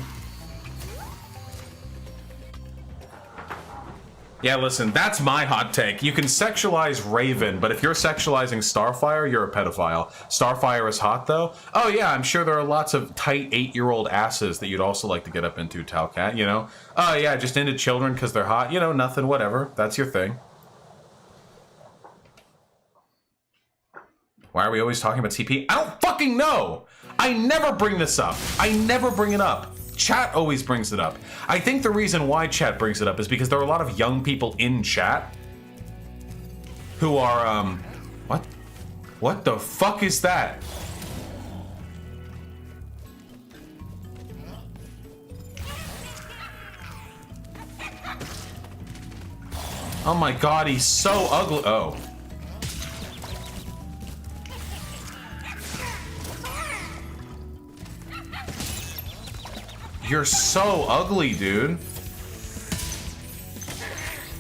Yeah, listen, that's my hot take. You can sexualize Raven, but if you're sexualizing Starfire, you're a pedophile. Starfire is hot, though? Oh, yeah, I'm sure there are lots of tight 8-year-old asses that you'd also like to get up into, Talcat, you know? Oh, yeah, just into children because they're hot. You know, nothing, whatever. That's your thing. Why are we always talking about CP? I don't fucking know! I never bring this up. I never bring it up. Chat always brings it up. I think the reason why chat brings it up is because there are a lot of young people in chat who are, what? What the fuck is that? Oh my god, he's so ugly. Oh. You're so ugly, dude.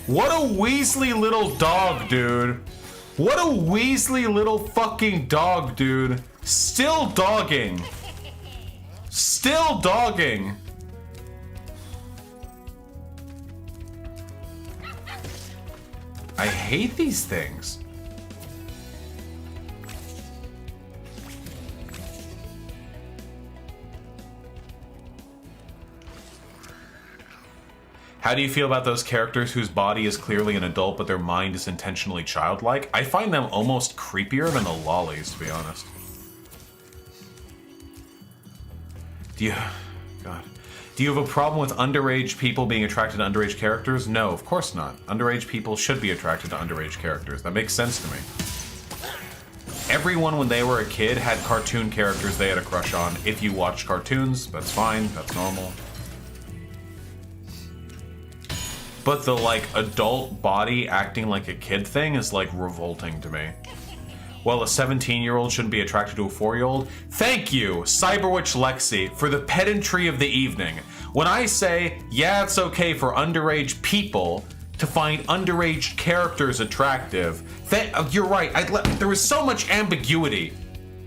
What a Weasley little dog, dude. What a Weasley little fucking dog, dude. Still dogging. Still dogging. I hate these things. How do you feel about those characters whose body is clearly an adult but their mind is intentionally childlike? I find them almost creepier than the lollies, to be honest. Do you... God. Do you have a problem with underage people being attracted to underage characters? No, of course not. Underage people should be attracted to underage characters. That makes sense to me. Everyone, when they were a kid, had cartoon characters they had a crush on. If you watched cartoons, that's fine. That's normal. But the, like, adult body acting like a kid thing is, like, revolting to me. Well, a 17-year-old shouldn't be attracted to a 4-year-old. Thank you, Cyberwitch Lexi, for the pedantry of the evening. When I say, yeah, it's okay for underage people to find underage characters attractive, you're right. There was so much ambiguity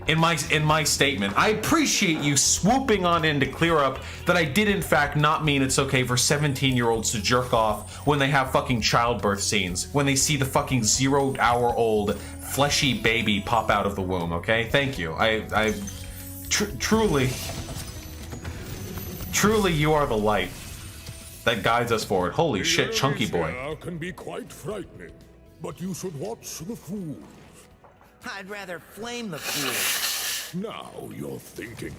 in my statement. I appreciate you swooping on in to clear up that I did in fact not mean it's okay for 17-year-olds to jerk off when they have fucking childbirth scenes, when they see the fucking 0-hour-old fleshy baby pop out of the womb, okay? Thank you. Truly, you are the light that guides us forward. Holy shit, chunky boy. Can be quite frightening, but you should watch the fools. I'd rather flame the fool. Now you're thinking.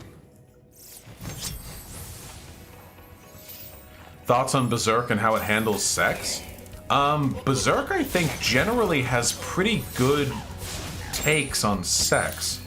Thoughts on Berserk and how it handles sex? Berserk, I think, generally has pretty good takes on sex.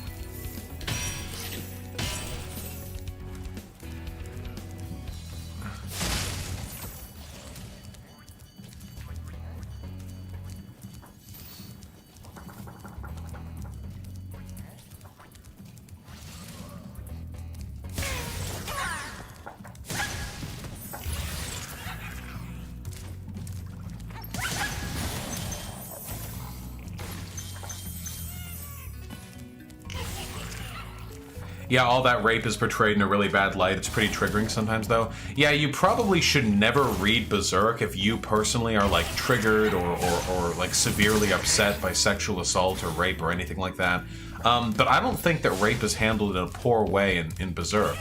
Yeah, all that rape is portrayed in a really bad light. It's pretty triggering sometimes, though. Yeah, you probably should never read Berserk if you personally are, like, triggered or like, severely upset by sexual assault or rape or anything like that. But I don't think that rape is handled in a poor way in Berserk.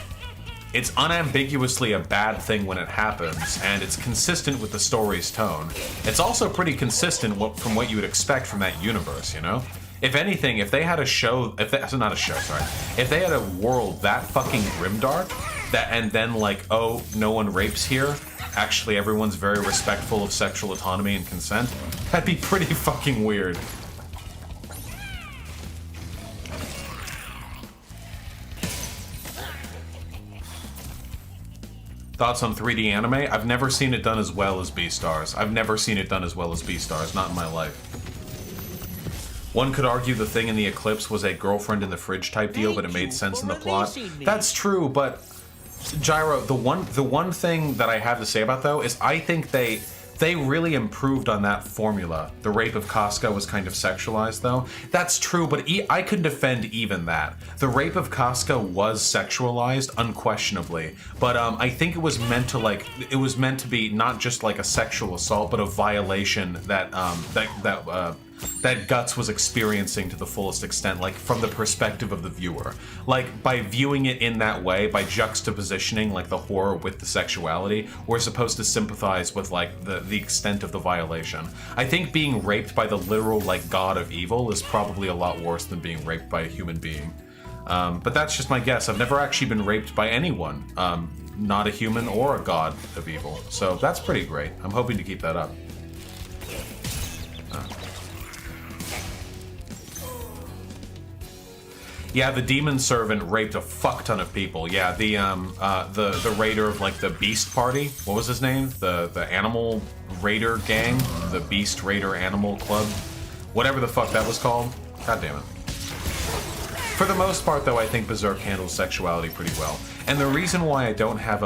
It's unambiguously a bad thing when it happens, and it's consistent with the story's tone. It's also pretty consistent from what you would expect from that universe, you know? If anything, if they had a show, if they had a world that fucking grimdark, and then like, oh, no one rapes here, actually everyone's very respectful of sexual autonomy and consent, that'd be pretty fucking weird. Thoughts on 3D anime? I've never seen it done as well as Beastars. I've never seen it done as well as Beastars, not in my life. One could argue the thing in the Eclipse was a girlfriend in the fridge type deal, but it made sense in the plot. That's true, but Gyro, the one thing that I have to say about though is I think they really improved on that formula. The rape of Casca was kind of sexualized though. That's true, but I could defend even that. The rape of Casca was sexualized, unquestionably, but I think it was meant to be not just like a sexual assault, but a violation that that Guts was experiencing to the fullest extent, like from the perspective of the viewer. Like by viewing it in that way, by juxtapositioning like the horror with the sexuality, we're supposed to sympathize with like the extent of the violation. I think being raped by the literal like god of evil is probably a lot worse than being raped by a human being. But that's just my guess. I've never actually been raped by anyone, not a human or a god of evil. So that's pretty great. I'm hoping to keep that up. Yeah, the demon servant raped a fuck ton of people. Yeah, the raider of like the Beast Party. What was his name? The Animal Raider Gang, the Beast Raider Animal Club, whatever the fuck that was called. God damn it. For the most part, though, I think Berserk handles sexuality pretty well. And the reason why I don't have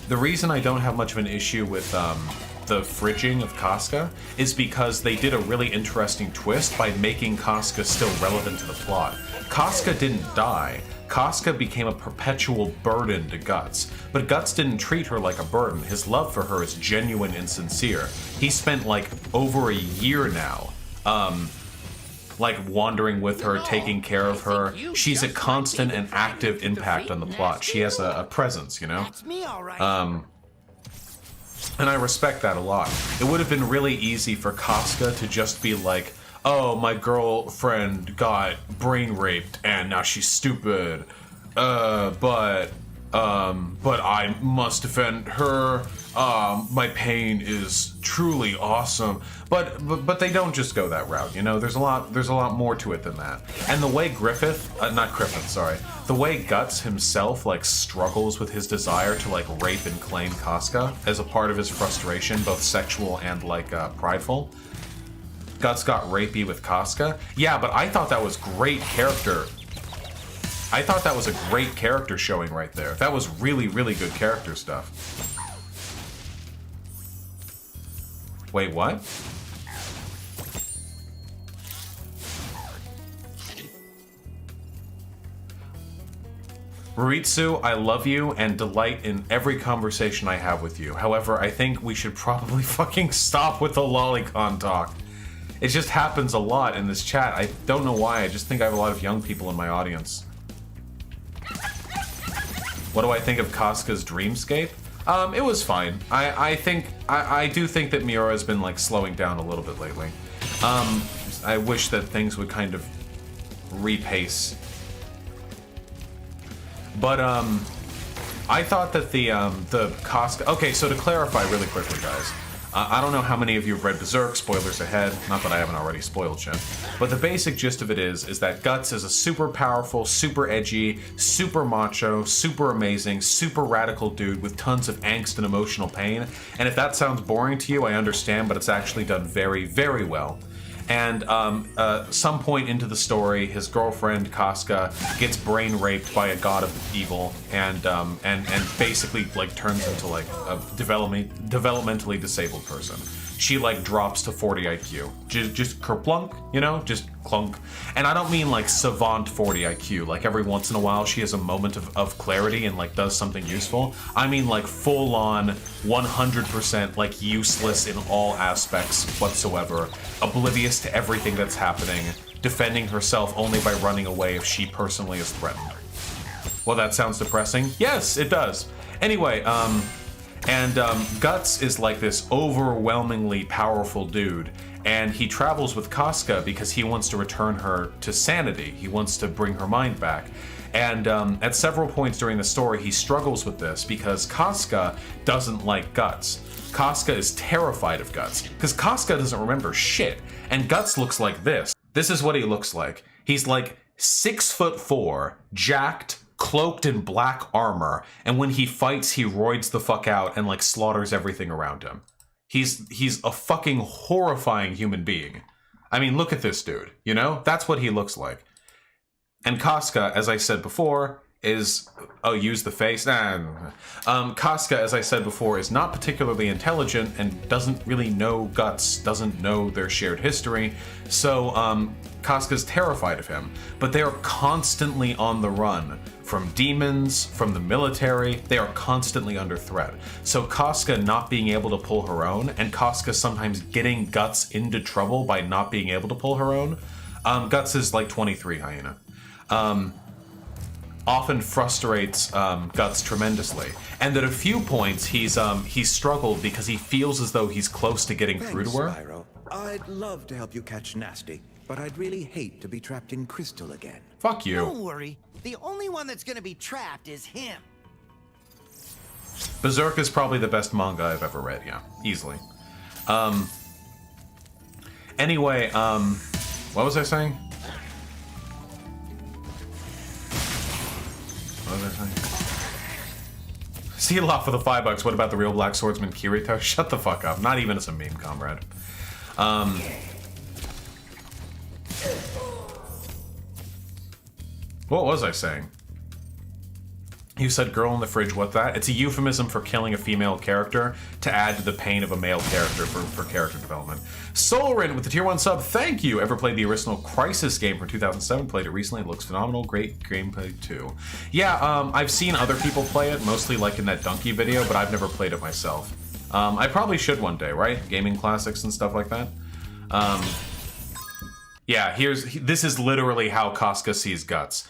the reason I don't have much of an issue with the fridging of Casca is because they did a really interesting twist by making Casca still relevant to the plot. Casca didn't die. Casca became a perpetual burden to Guts, but Guts didn't treat her like a burden. His love for her is genuine and sincere. He spent like over a year now, like wandering with her, taking care of her. She's a constant and active impact on the plot. She has a presence, you know? That's me, all right. And I respect that a lot. It would have been really easy for Casca to just be like, oh, my girlfriend got brain raped and now she's stupid. But I must defend her. My pain is truly awesome. But they don't just go that route, you know? There's a lot more to it than that. And the way the way Guts himself like struggles with his desire to like rape and claim Casca as a part of his frustration, both sexual and like prideful. Guts got rapey with Casca. Yeah, but I thought that was great character. I thought that was a great character showing right there. That was really, really good character stuff. Wait, what? Maritsu, I love you and delight in every conversation I have with you. However, I think we should probably fucking stop with the lolicon talk. It just happens a lot in this chat. I don't know why. I just think I have a lot of young people in my audience. What do I think of Casca's dreamscape? It was fine. I do think that Miura has been like slowing down a little bit lately. I wish that things would kind of repace. But I thought that the Casca. Okay, so to clarify really quickly, guys. I don't know how many of you have read Berserk, spoilers ahead, not that I haven't already spoiled shit. But the basic gist of it is that Guts is a super powerful, super edgy, super macho, super amazing, super radical dude with tons of angst and emotional pain. And if that sounds boring to you, I understand, but it's actually done very, very well. And some point into the story, his girlfriend Casca gets brain raped by a god of evil, and basically like turns into like a developmentally disabled person. She like drops to 40 IQ, just kerplunk, you know, just clunk. And I don't mean like savant 40 IQ, like every once in a while she has a moment of clarity and like does something useful. I mean like full on 100% like useless in all aspects whatsoever, oblivious to everything that's happening, defending herself only by running away if she personally is threatened. Well, that sounds depressing. Yes, it does. Anyway, Guts is like this overwhelmingly powerful dude, and he travels with Casca because he wants to return her to sanity. He wants to bring her mind back. And at several points during the story, he struggles with this because Casca doesn't like Guts. Casca is terrified of Guts because Casca doesn't remember shit, and Guts looks like this. This is what he looks like. He's like 6'4", jacked, cloaked in black armor, and when he fights, he roids the fuck out and like slaughters everything around him. He's a fucking horrifying human being. I mean, look at this dude, you know? That's what he looks like. And Casca, as I said before, is... Oh, use the face? Casca, as I said before, is not particularly intelligent and doesn't really know Guts, doesn't know their shared history, so Casca's terrified of him. But they are constantly on the run. From demons, from the military, they are constantly under threat. So Casca not being able to pull her own, and Casca sometimes getting Guts into trouble by not being able to pull her own. Guts is like 23, Hyena. Often frustrates Guts tremendously. And at a few points, he's struggled because he feels as though he's close to getting through to her. Spyro. I'd love to help you catch Nasty, but I'd really hate to be trapped in Crystal again. Fuck you. Don't worry. The only one that's gonna be trapped is him. Berserk is probably the best manga I've ever read, yeah. Easily. Anyway, what was I saying? What was I saying? See you a lot for the $5. What about the real black swordsman Kirito? Shut the fuck up. Not even as a meme, comrade. What was I saying? You said girl in the fridge, what that? It's a euphemism for killing a female character to add to the pain of a male character for character development. Solorin with the tier 1 sub, thank you! Ever played the original Crisis game from 2007? Played it recently, it looks phenomenal, great gameplay too. Yeah, I've seen other people play it, mostly like in that Donkey video, but I've never played it myself. I probably should one day, right? Gaming classics and stuff like that. Yeah, this is literally how Casca sees Guts.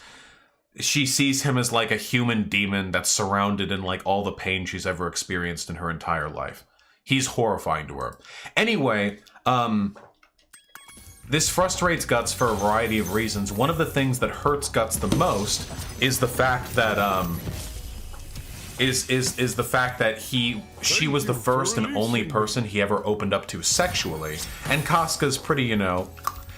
She sees him as like a human demon that's surrounded in like all the pain she's ever experienced in her entire life. He's horrifying to her. Anyway, this frustrates Guts for a variety of reasons. One of the things that hurts Guts the most is the fact that is the fact that she was the first and only person he ever opened up to sexually, and Casca's pretty, you know,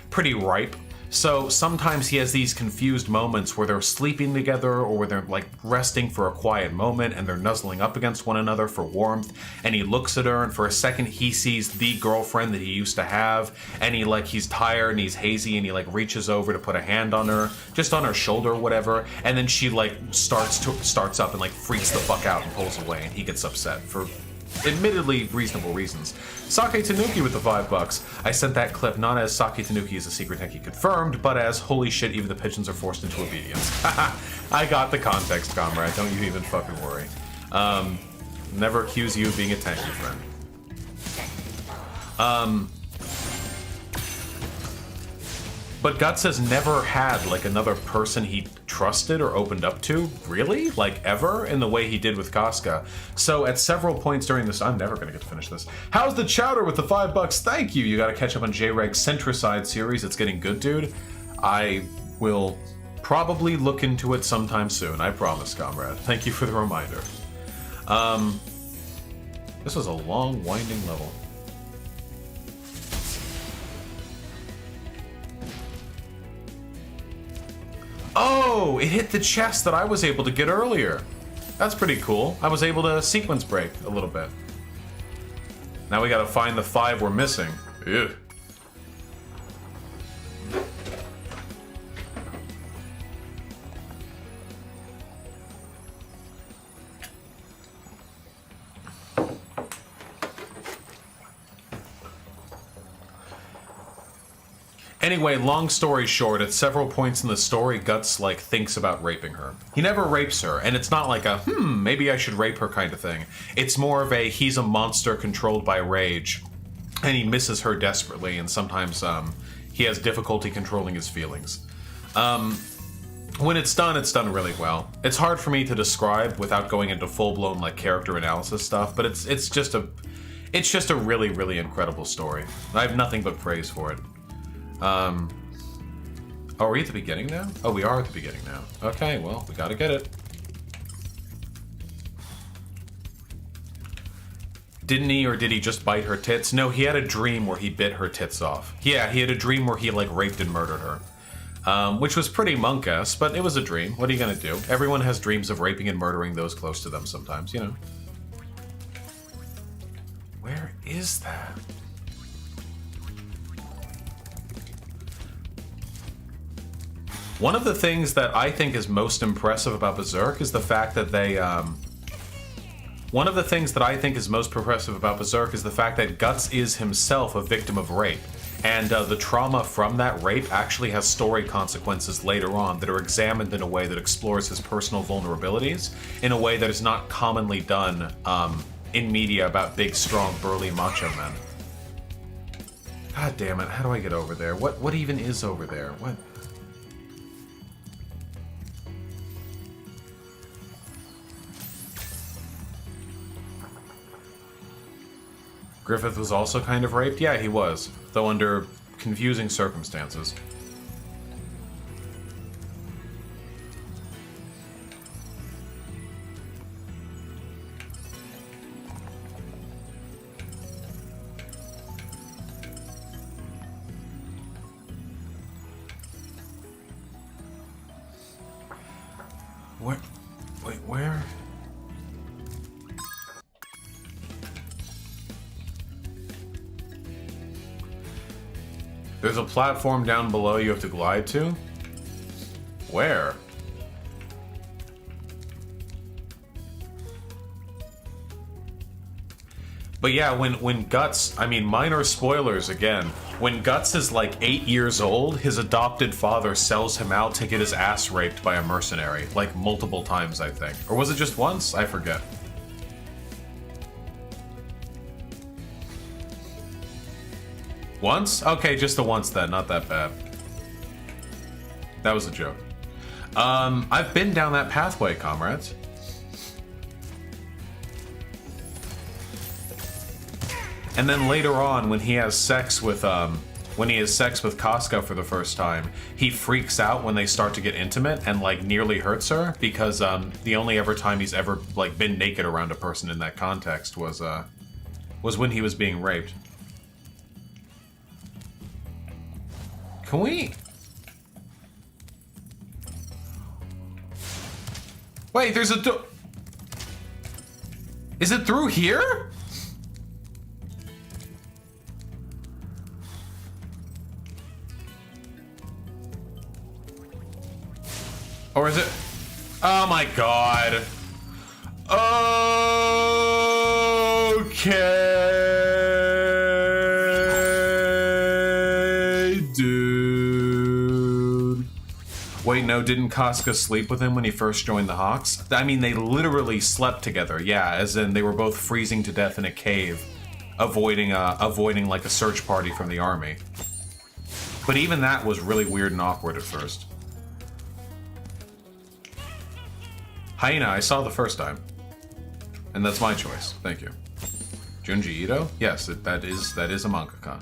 pretty ripe. So sometimes he has these confused moments where they're sleeping together or where they're like resting for a quiet moment and they're nuzzling up against one another for warmth, and he looks at her and for a second he sees the girlfriend that he used to have, and he's tired and he's hazy and he like reaches over to put a hand on her, just on her shoulder or whatever, and then she like starts up and like freaks the fuck out and pulls away, and he gets upset for admittedly reasonable reasons. Sake Tanuki with the $5. I sent that clip not as Sake Tanuki is a secret techie confirmed, but as holy shit, even the pigeons are forced into obedience. I got the context, comrade. Don't you even fucking worry. Never accuse you of being a techie friend. But Guts has never had, like, another person he trusted or opened up to, really? Like, ever? In the way he did with Casca. So, at several points during this... I'm never gonna get to finish this. How's the chowder with the $5? Thank you! You gotta catch up on J-Reg's Centricide series. It's getting good, dude. I will probably look into it sometime soon. I promise, comrade. Thank you for the reminder. This was a long, winding level. Oh, it hit the chest that I was able to get earlier. That's pretty cool. I was able to sequence break a little bit. Now we gotta find the 5 we're missing. Ew. Anyway, long story short, at several points in the story, Guts, like, thinks about raping her. He never rapes her, and it's not like a, maybe I should rape her kind of thing. It's more of a, he's a monster controlled by rage, and he misses her desperately, and sometimes, he has difficulty controlling his feelings. When it's done really well. It's hard for me to describe without going into full-blown, like, character analysis stuff, but it's just a really, really incredible story. I have nothing but praise for it. Oh, are we at the beginning now? Oh, we are at the beginning now. Okay, well, we gotta get it. Didn't he, or did he just bite her tits? No, he had a dream where he bit her tits off. Yeah, he had a dream where he, like, raped and murdered her. Which was pretty monk-esque, but it was a dream. What are you gonna do? Everyone has dreams of raping and murdering those close to them sometimes, you know. Where is that? One of the things that I think is most impressive about Berserk is the fact that they, One of the things that I think is most impressive about Berserk is the fact that Guts is himself a victim of rape. And the trauma from that rape actually has story consequences later on that are examined in a way that explores his personal vulnerabilities in a way that is not commonly done in media about big, strong, burly macho men. God damn it, how do I get over there? What even is over there? What? Griffith was also kind of raped? Yeah, he was, though under confusing circumstances. Where? Wait, where? There's a platform down below you have to glide to? Where? But yeah, when Guts, I mean, minor spoilers again, when Guts is like 8 years old, his adopted father sells him out to get his ass raped by a mercenary, like multiple times, I think. Or was it just once? I forget. Once? Okay, just the once then, not that bad. That was a joke. I've been down that pathway, comrades. And then later on, when he has sex with Casca for the first time, he freaks out when they start to get intimate and like nearly hurts her because the only ever time he's ever like been naked around a person in that context was when he was being raped. Can we? Wait, there's a door. Is it through here? Or is it? Oh my god. Okay, dude. Wait, no, didn't Casca sleep with him when he first joined the Hawks? I mean, they literally slept together, yeah, as in they were both freezing to death in a cave, avoiding like a search party from the army. But even that was really weird and awkward at first. Hyena, I saw the first time. And that's my choice. Thank you. Junji Ito? Yes, that is a mangaka.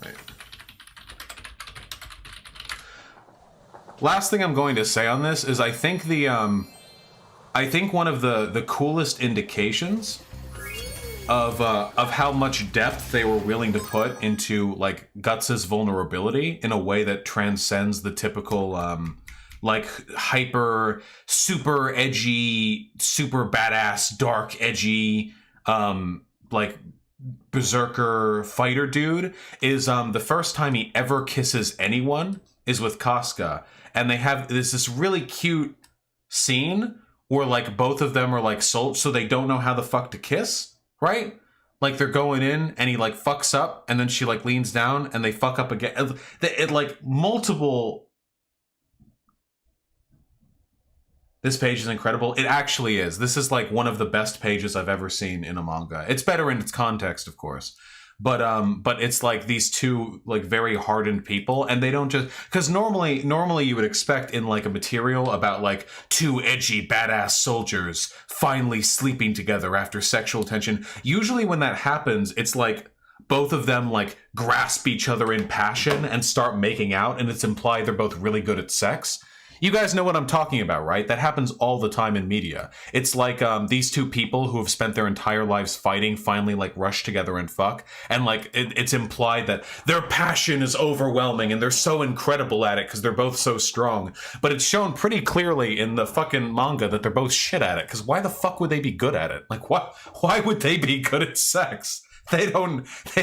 Right. Last thing I'm going to say on this is I think one of the coolest indications of how much depth they were willing to put into like Guts' vulnerability in a way that transcends the typical like hyper super edgy, super badass, dark edgy like berserker fighter dude is the first time he ever kisses anyone is with Casca, and there's this really cute scene where like both of them are like sold so they don't know how the fuck to kiss. Right? Like they're going in and he like fucks up and then she like leans down and they fuck up again. It like multiple... This page is incredible. It actually is. This is like one of the best pages I've ever seen in a manga. It's better in its context, of course. But it's like these two like very hardened people, and they don't just because normally you would expect in like a material about like two edgy badass soldiers finally sleeping together after sexual tension. Usually when that happens, it's like both of them like grasp each other in passion and start making out, and it's implied they're both really good at sex. You guys know what I'm talking about, right? That happens all the time in media. It's like these two people who have spent their entire lives fighting finally like rush together and fuck. And like it's implied that their passion is overwhelming and they're so incredible at it because they're both so strong. But it's shown pretty clearly in the fucking manga that they're both shit at it. Because why the fuck would they be good at it? Like why would they be good at sex? They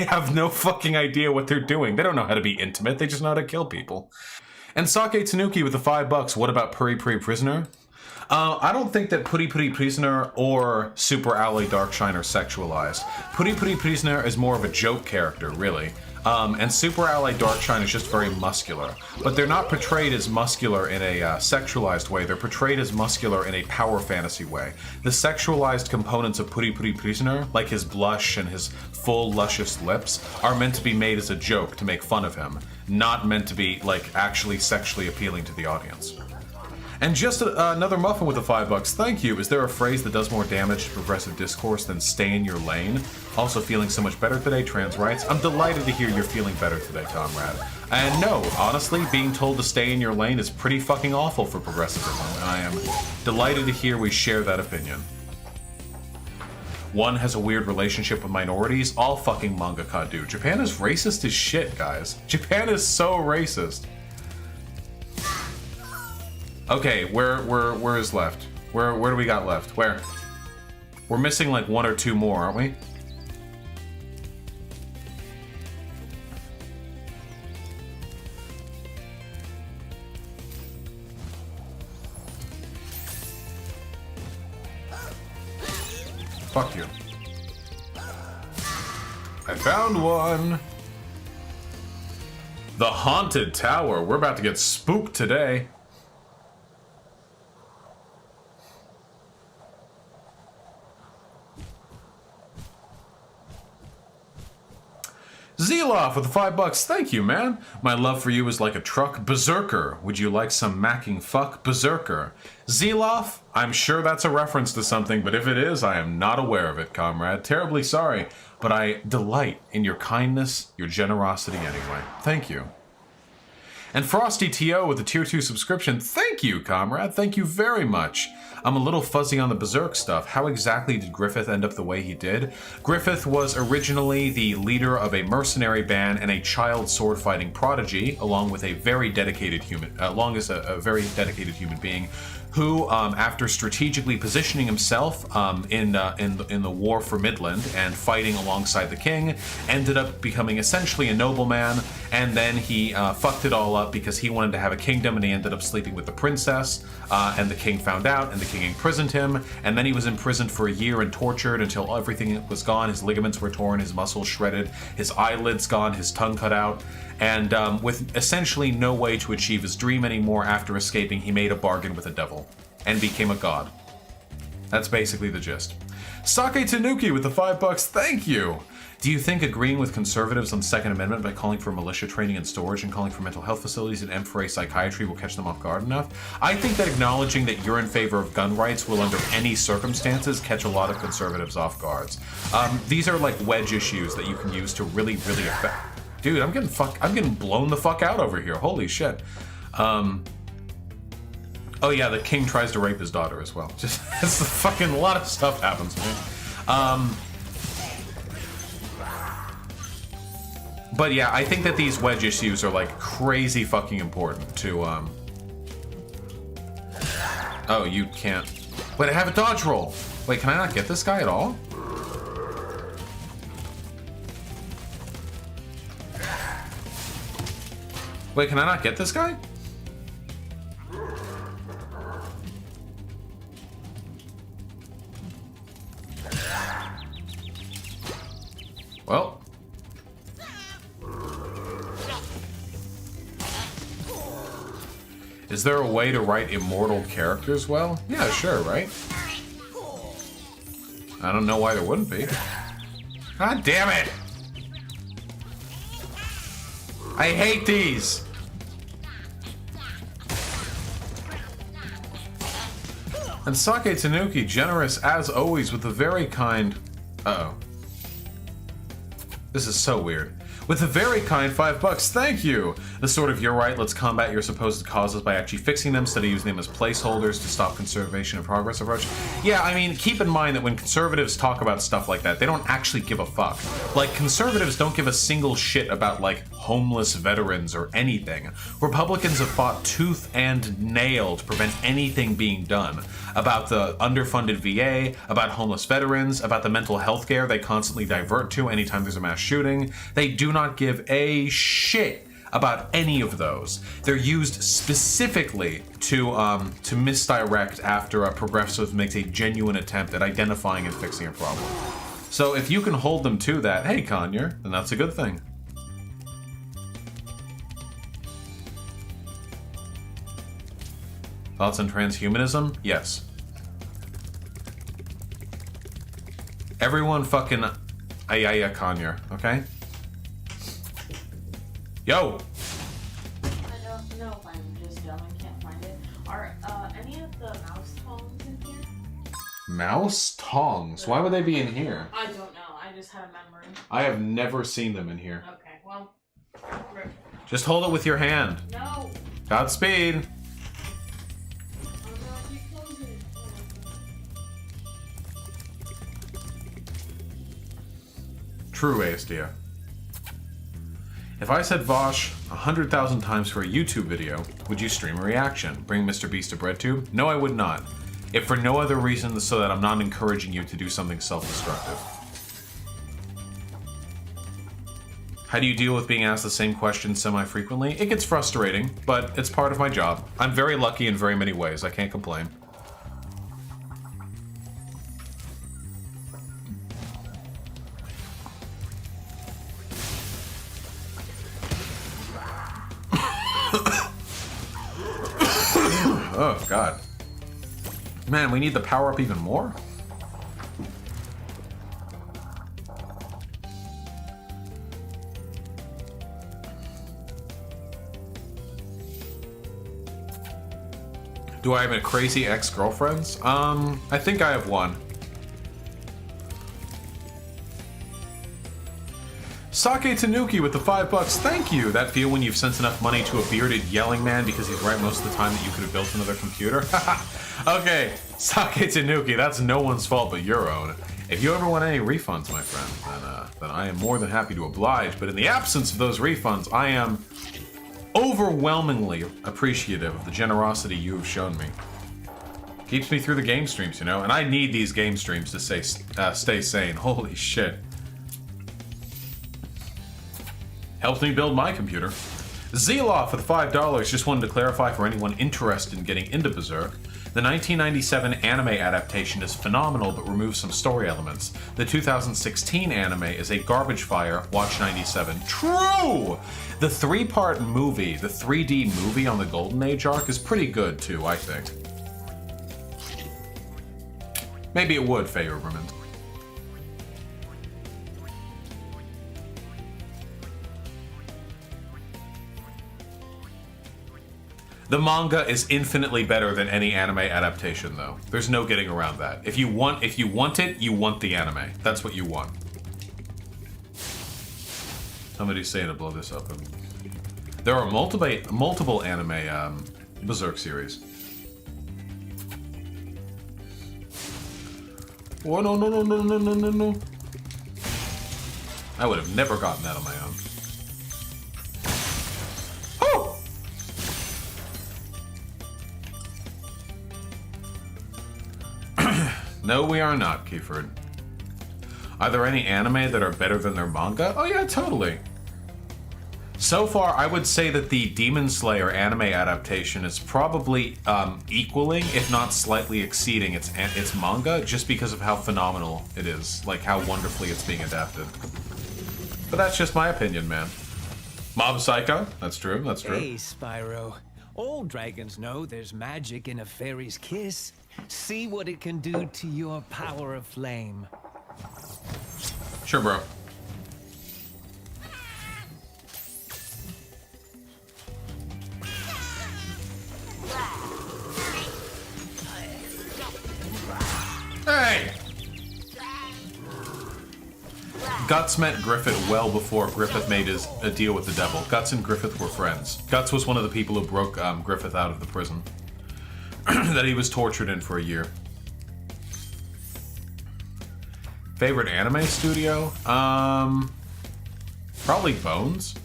have no fucking idea what they're doing. They don't know how to be intimate. They just know how to kill people. And Sake Tanuki with the $5. What about Puri Puri Prisoner? I don't think that Puri Puri Prisoner or Super Ally Darkshine are sexualized. Puri Puri Prisoner is more of a joke character, really. And Super Ally Darkshine is just very muscular. But they're not portrayed as muscular in a sexualized way. They're portrayed as muscular in a power fantasy way. The sexualized components of Puri Puri Prisoner, like his blush and his full luscious lips, are meant to be made as a joke to make fun of him, not meant to be like actually sexually appealing to the audience. And just another muffin with the $5. Thank you. Is there a phrase that does more damage to progressive discourse than stay in your lane? Also feeling so much better today, trans rights. I'm delighted to hear you're feeling better today, comrade. And no, honestly, being told to stay in your lane is pretty fucking awful for progressivism, and I am delighted to hear we share that opinion. One has a weird relationship with minorities. All fucking mangaka do. Japan is racist as shit, guys. Japan is so racist. Okay, where is left? Where do we got left? Where? We're missing like one or two more, aren't we? Fuck you. I found one. The Haunted Tower. We're about to get spooked today. Zeloff with the $5. Thank you, man. My love for you is like a truck berserker. Would you like some macking fuck berserker? Zeloff, I'm sure that's a reference to something, but if it is, I am not aware of it, comrade. Terribly sorry, but I delight in your kindness, your generosity anyway. Thank you. And Frosty T.O. with the Tier 2 subscription. Thank you, comrade. Thank you very much. I'm a little fuzzy on the Berserk stuff. How exactly did Griffith end up the way he did? Griffith was originally the leader of a mercenary band and a child sword fighting prodigy, along with a very dedicated human, a very dedicated human being, who, after strategically positioning himself in the war for Midland and fighting alongside the king, ended up becoming essentially a nobleman, and then he fucked it all up because he wanted to have a kingdom, and he ended up sleeping with the princess, and the king found out, and the king imprisoned him, and then he was imprisoned for a year and tortured until everything was gone. His ligaments were torn, his muscles shredded, his eyelids gone, his tongue cut out. And with essentially no way to achieve his dream anymore after escaping, he made a bargain with the devil and became a god. That's basically the gist. Sake Tanuki with the $5. Thank you! Do you think agreeing with conservatives on the Second Amendment by calling for militia training and storage and calling for mental health facilities and M4A psychiatry will catch them off guard enough? I think that acknowledging that you're in favor of gun rights will under any circumstances catch a lot of conservatives off guards. These are like wedge issues that you can use to really, really affect... Dude, I'm getting blown the fuck out over here. Holy shit. Oh yeah, the king tries to rape his daughter as well. Just it's the fucking a lot of stuff happens, man. But yeah, I think that these wedge issues are like crazy fucking important to Oh, you can't. Wait, I have a dodge roll. Wait, can I not get this guy at all? Wait, can I not get this guy? Well. Is there a way to write immortal characters well? Yeah, sure, right? I don't know why there wouldn't be. God damn it! I hate these! And Sake Tanuki, generous as always with a very kind... Uh-oh. This is so weird. With a very kind $5. Thank you! The sort of you're right, let's combat your supposed causes by actually fixing them instead of using them as placeholders to stop conservation and progress approach. Yeah, I mean, keep in mind that when conservatives talk about stuff like that, they don't actually give a fuck. Like, conservatives don't give a single shit about, like, homeless veterans or anything. Republicans have fought tooth and nail to prevent anything being done. About the underfunded VA, about homeless veterans, about the mental health care they constantly divert to anytime there's a mass shooting. They do not give a shit about any of those. They're used specifically to misdirect after a progressive makes a genuine attempt at identifying and fixing a problem. So if you can hold them to that, hey Conyer, then that's a good thing. Thoughts on transhumanism? Yes. Everyone fucking ayaya Conyer, okay? Yo! I don't know if I'm just dumb, I can't find it. Are any of the mouse tongs in here? Mouse tongs? Why would they be in here? I don't know, I just had a memory. I have never seen them in here. Okay, well... Just hold it with your hand. No! Godspeed! Oh no, I keep closing. True ASDF. If I said Vaush 100,000 times for a YouTube video, would you stream a reaction? Bring Mr. Beast to BreadTube? No, I would not. If for no other reason than so that I'm not encouraging you to do something self-destructive. How do you deal with being asked the same question semi-frequently? It gets frustrating, but it's part of my job. I'm very lucky in very many ways. I can't complain. Oh, God. Man, we need the power up even more? Do I have any crazy ex-girlfriends? I think I have one. Sake Tanuki with the $5. Thank you. That feel when you've sent enough money to a bearded yelling man because he's right most of the time that you could have built another computer? Okay, Sake Tanuki, that's no one's fault but your own. If you ever want any refunds, my friend, then I am more than happy to oblige. But in the absence of those refunds, I am overwhelmingly appreciative of the generosity you have shown me. Keeps me through the game streams, you know, and I need these game streams to stay sane. Holy shit. Helps me build my computer. Zeloff with $5 just wanted to clarify for anyone interested in getting into Berserk. The 1997 anime adaptation is phenomenal but removes some story elements. The 2016 anime is a garbage fire. Watch 97. True! The 3-part movie, the 3D movie on the Golden Age arc is pretty good too, I think. Maybe it would, Faye Uberman. The manga is infinitely better than any anime adaptation, though. There's no getting around that. If you want it, you want the anime. That's what you want. Somebody's saying to blow this up. There are multiple anime Berserk series. Oh no. I would have never gotten that on my own. No, we are not, Keyford. Are there any anime that are better than their manga? Oh yeah, totally. So far, I would say that the Demon Slayer anime adaptation is probably equaling, if not slightly exceeding, its manga, just because of how phenomenal it is, like how wonderfully it's being adapted. But that's just my opinion, man. Mob Psycho, that's true, that's true. Hey, Spyro. All dragons know there's magic in a fairy's kiss. See what it can do to your power of flame. Sure, bro. Hey! Guts met Griffith well before Griffith made a deal with the devil. Guts and Griffith were friends. Guts was one of the people who broke Griffith out of the prison that he was tortured in for a year. Favorite anime studio? Probably Bones.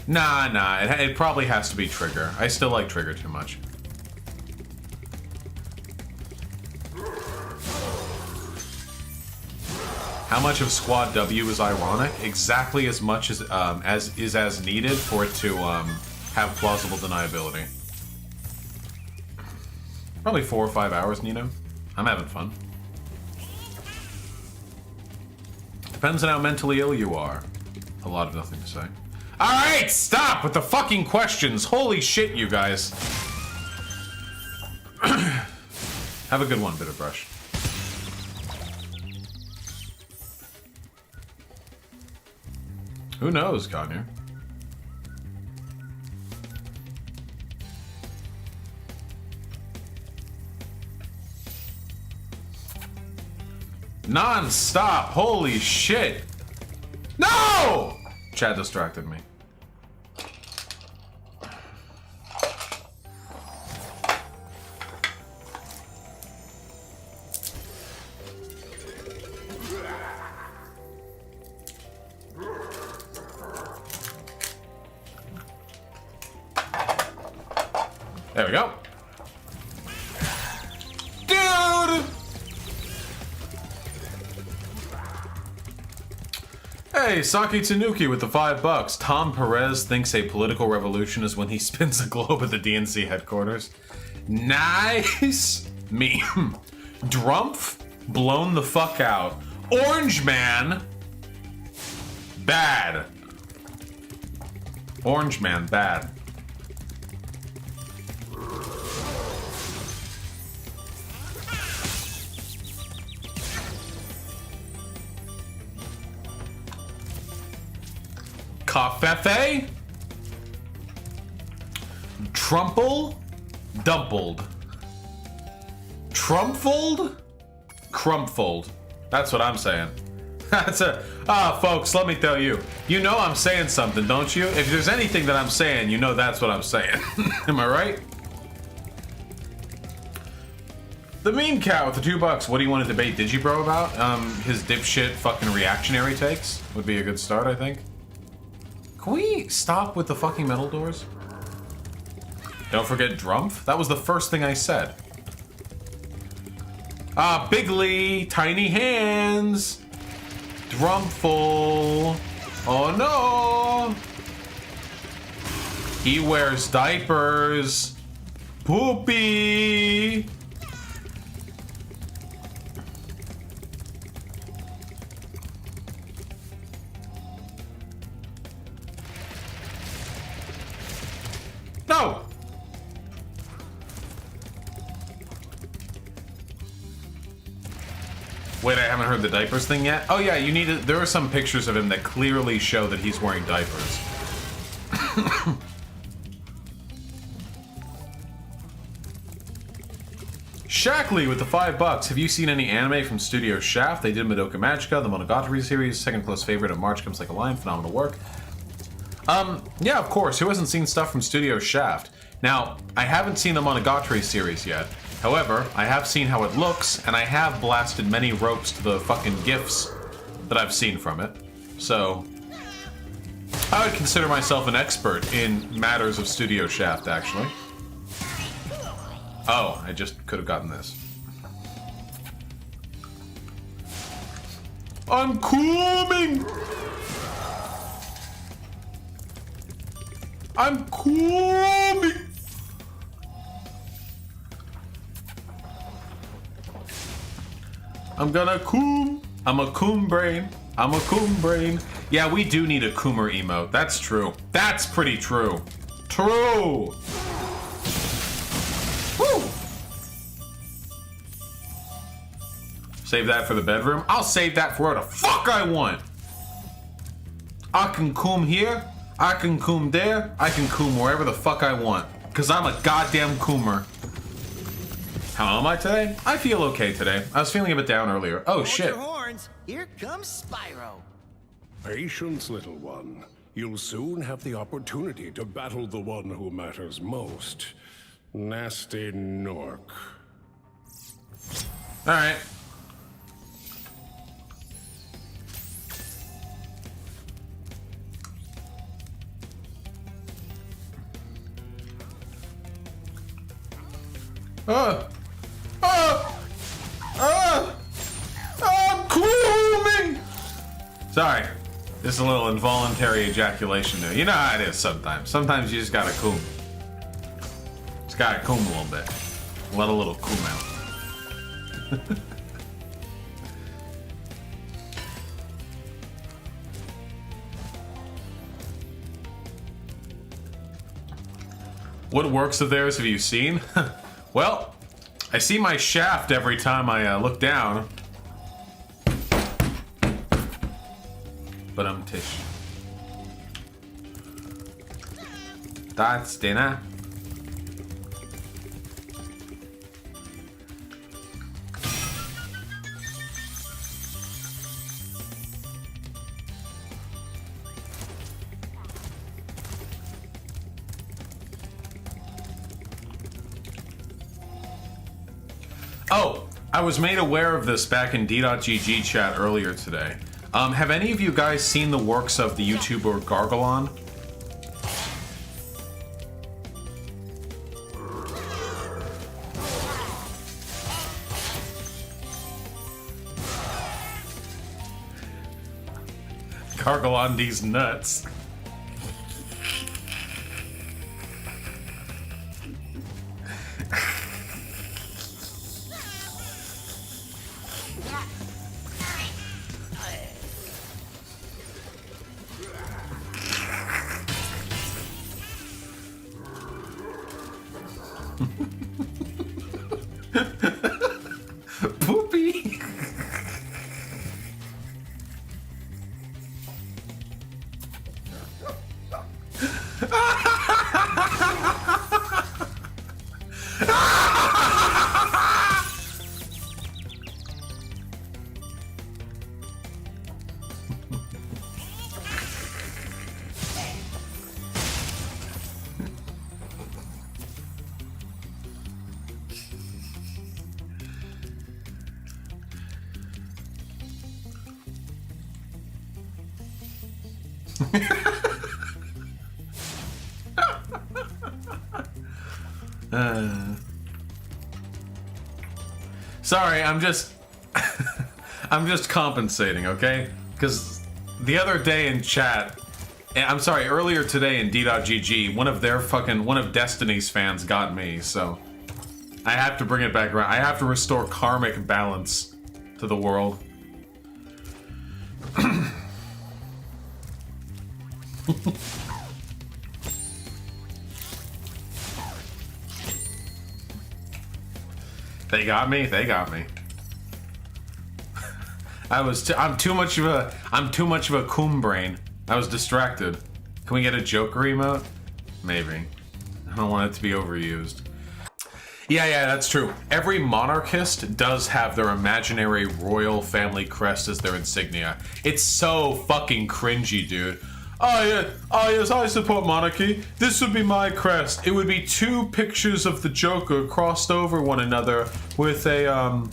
Nah. It probably has to be Trigger. I still like Trigger too much. How much of Squad W is ironic? Exactly as much as as needed for it to have plausible deniability. Probably 4 or 5 hours, Nino. I'm having fun. Depends on how mentally ill you are. A lot of nothing to say. Alright, stop with the fucking questions. Holy shit, you guys. Have a good one, Bitterbrush. Who knows, Kanye? Non-stop! Holy shit! No! Chad distracted me. There we go. Dude! Hey, Saki Tanuki with the $5. Tom Perez thinks a political revolution is when he spins a globe at the DNC headquarters. Nice! Meme. Drumpf, blown the fuck out. Orange Man, bad. Orange Man, bad. Coffefe, Trumple, Dumpled. Trumpfold? Crumpfold. That's what I'm saying. That's a... folks, let me tell you. You know I'm saying something, don't you? If there's anything that I'm saying, you know that's what I'm saying. Am I right? The Mean Cat with the $2. What do you want to debate Digibro about? His dipshit fucking reactionary takes would be a good start, I think. Can we stop with the fucking metal doors? Don't forget Drumpf. That was the first thing I said. Bigly, tiny hands. Drumpful. Oh no. He wears diapers. Poopy. No! Wait, I haven't heard the diapers thing yet? Oh yeah, you need to, there are some pictures of him that clearly show that he's wearing diapers. Shackley with the $5. Have you seen any anime from Studio Shaft? They did Madoka Magica, the Monogatari series, second close favorite of March Comes Like a Lion, phenomenal work. Yeah, of course. Who hasn't seen stuff from Studio Shaft? Now, I haven't seen the Monogatari series yet. However, I have seen how it looks, and I have blasted many ropes to the fucking GIFs that I've seen from it. So, I would consider myself an expert in matters of Studio Shaft, actually. Oh, I just could have gotten this. I'm coming! I'm coming! I'm gonna coom. I'm a coom brain. I'm a coom brain. Yeah, we do need a coomer emote. That's true. That's pretty true. True! Woo! Save that for the bedroom. I'll save that for whatever the fuck I want. I can coom here. I can coom there. I can coom wherever the fuck I want. Because I'm a goddamn coomer. How am I today? I feel okay today. I was feeling a bit down earlier. Oh, shit. Hold your horns. Here comes Spyro. Patience, little one. You'll soon have the opportunity to battle the one who matters most. Nasty Nork. Alright. I'm cooming! Sorry. This is a little involuntary ejaculation there. You know how it is sometimes. Sometimes you just gotta coom. Just gotta coom a little bit. Let a little coom out. What works of theirs have you seen? Well, I see my shaft every time I look down. But I'm Tish. That's dinner. Oh, I was made aware of this back in D.GG chat earlier today. Have any of you guys seen the works of the YouTuber Gargalon? Gargalon these nuts. Poopy. Sorry, I'm just I'm just compensating, okay? Because the other day in chat, I'm sorry, earlier today in D.GG, one of Destiny's fans got me, so I have to bring it back around. I have to restore karmic balance to the world. They got me. They got me. I'm too much of a coom brain. I was distracted. Can we get a Joker emote? Maybe. I don't want it to be overused. Yeah, that's true. Every monarchist does have their imaginary royal family crest as their insignia. It's so fucking cringy, dude. Oh yes, I support monarchy. This would be my crest. It would be two pictures of the Joker crossed over one another with an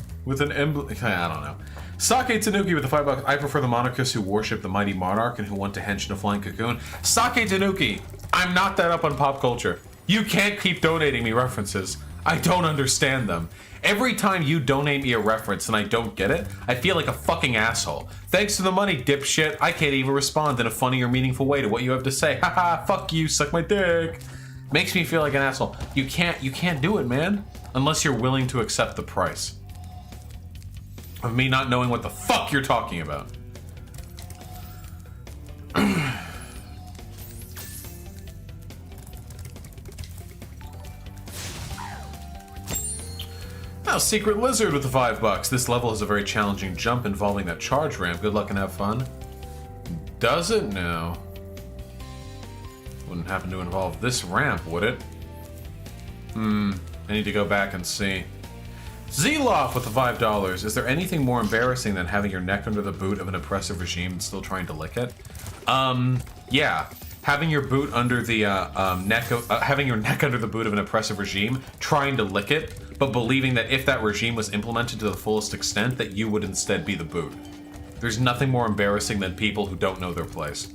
emblem. I don't know. Sake Tanuki with the $5. I prefer the monarchists who worship the mighty monarch and who want to hench in a flying cocoon. Sake Tanuki, I'm not that up on pop culture. You can't keep donating me references. I don't understand them. Every time you donate me a reference and I don't get it, I feel like a fucking asshole. Thanks to the money, dipshit. I can't even respond in a funny or meaningful way to what you have to say. Haha, fuck you, suck my dick. Makes me feel like an asshole. You can't do it, man. Unless you're willing to accept the price of me not knowing what the fuck you're talking about. Now, Secret Lizard with the $5. This level has a very challenging jump involving that charge ramp. Good luck and have fun. Does it now? Wouldn't happen to involve this ramp, would it? I need to go back and see. Zeloff with the $5. Is there anything more embarrassing than having your neck under the boot of an oppressive regime and still trying to lick it? Yeah. Having your boot under the having your neck under the boot of an oppressive regime, trying to lick it, but believing that if that regime was implemented to the fullest extent, that you would instead be the boot. There's nothing more embarrassing than people who don't know their place.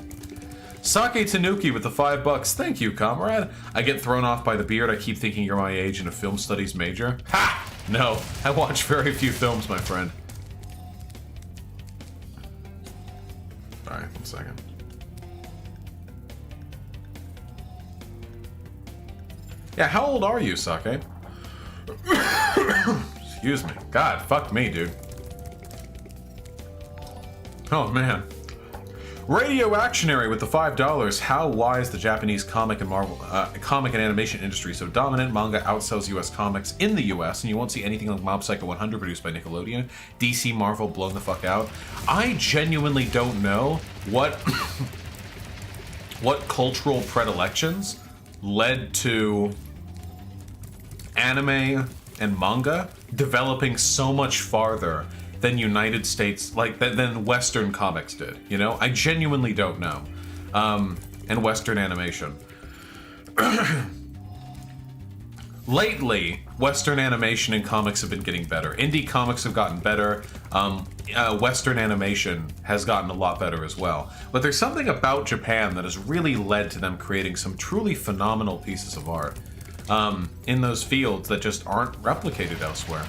Sake Tanuki with the $5. Thank you, comrade. I get thrown off by the beard. I keep thinking you're my age and a film studies major. Ha! No, I watch very few films, my friend. Sorry, 1 second. Yeah, how old are you, Sake? Excuse me. God, fuck me, dude. Oh, man. Radio Actionary with the $5. How wise the Japanese comic and animation industry so dominant. Manga outsells US comics in the US, and you won't see anything like Mob Psycho 100 produced by Nickelodeon. DC Marvel blown the fuck out. I genuinely don't know what what cultural predilections led to anime and manga developing so much farther than United States, than Western comics did, you know? I genuinely don't know. And Western animation. Lately, Western animation and comics have been getting better. Indie comics have gotten better. Western animation has gotten a lot better as well. But there's something about Japan that has really led to them creating some truly phenomenal pieces of art in those fields that just aren't replicated elsewhere.